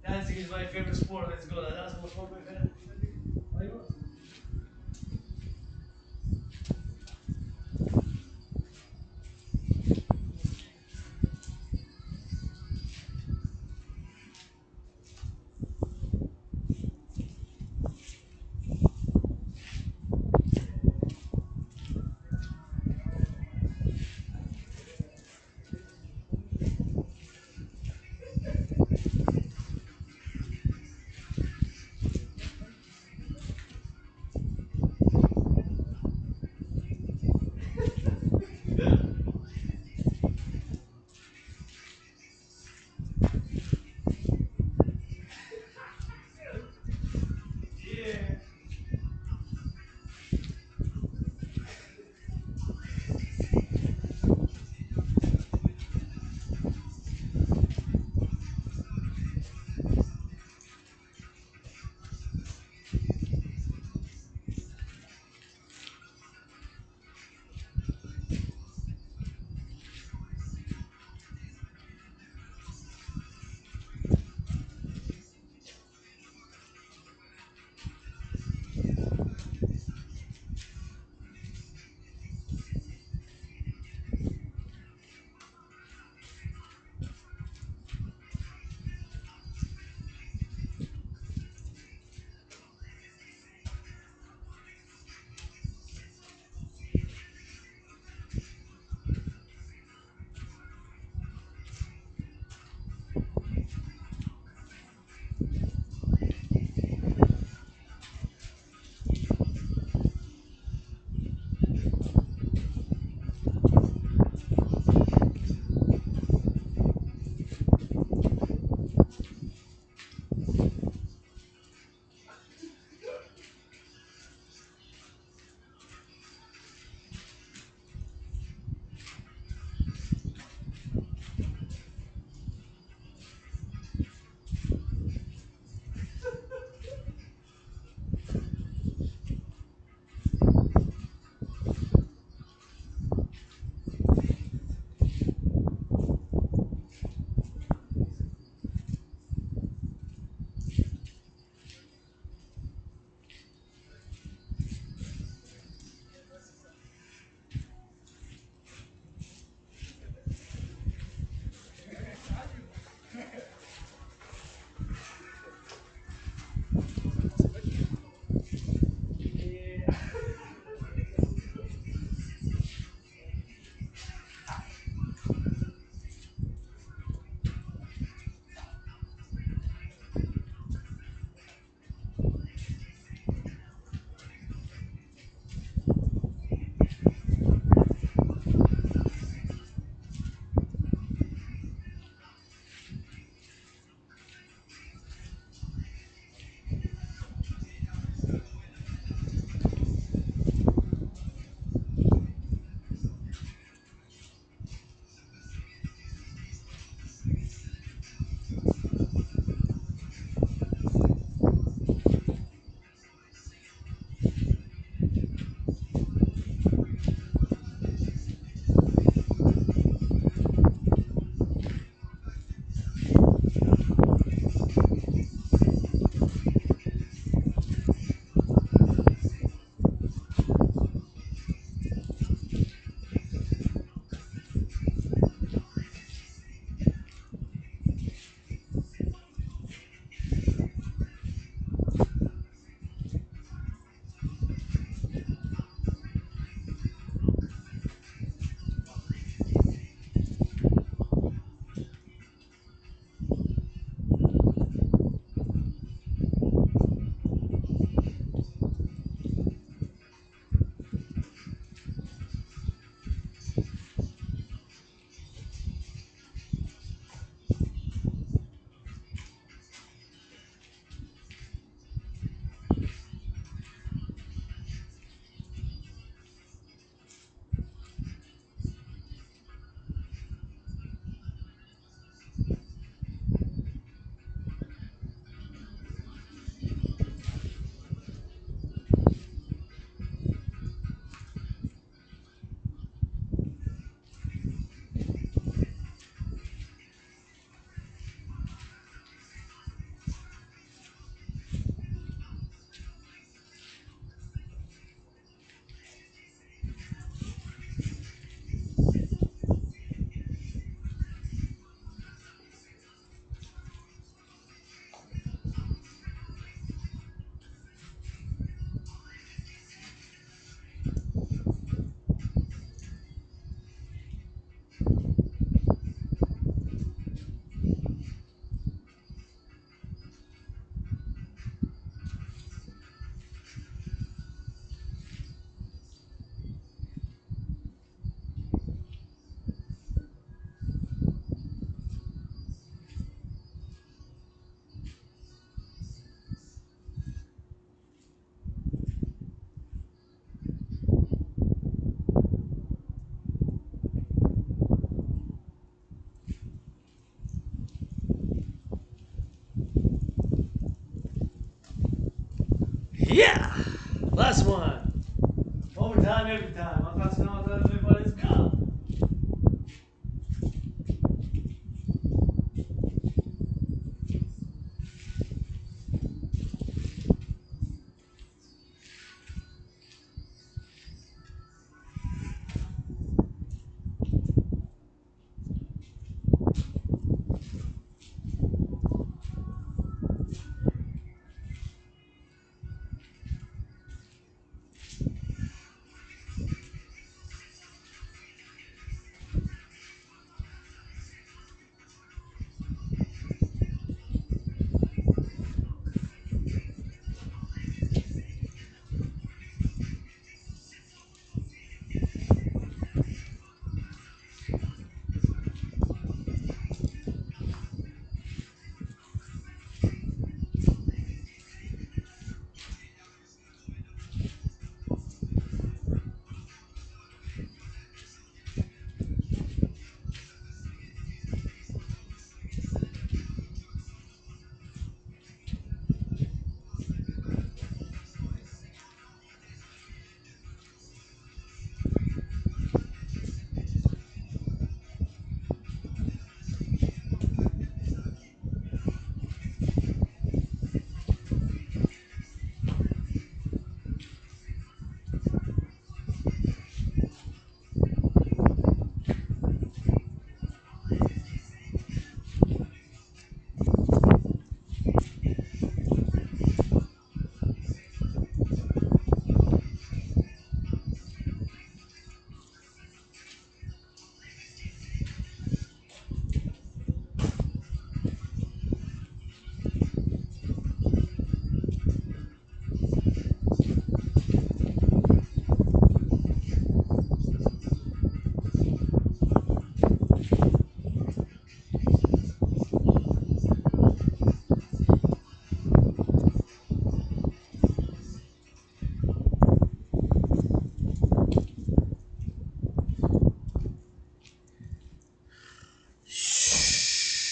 Dancing is my favorite sport. Let's go. That's my favorite. Why not? Yeah! Last one. Overtime every time. I'm passing on to everybody. Let's go!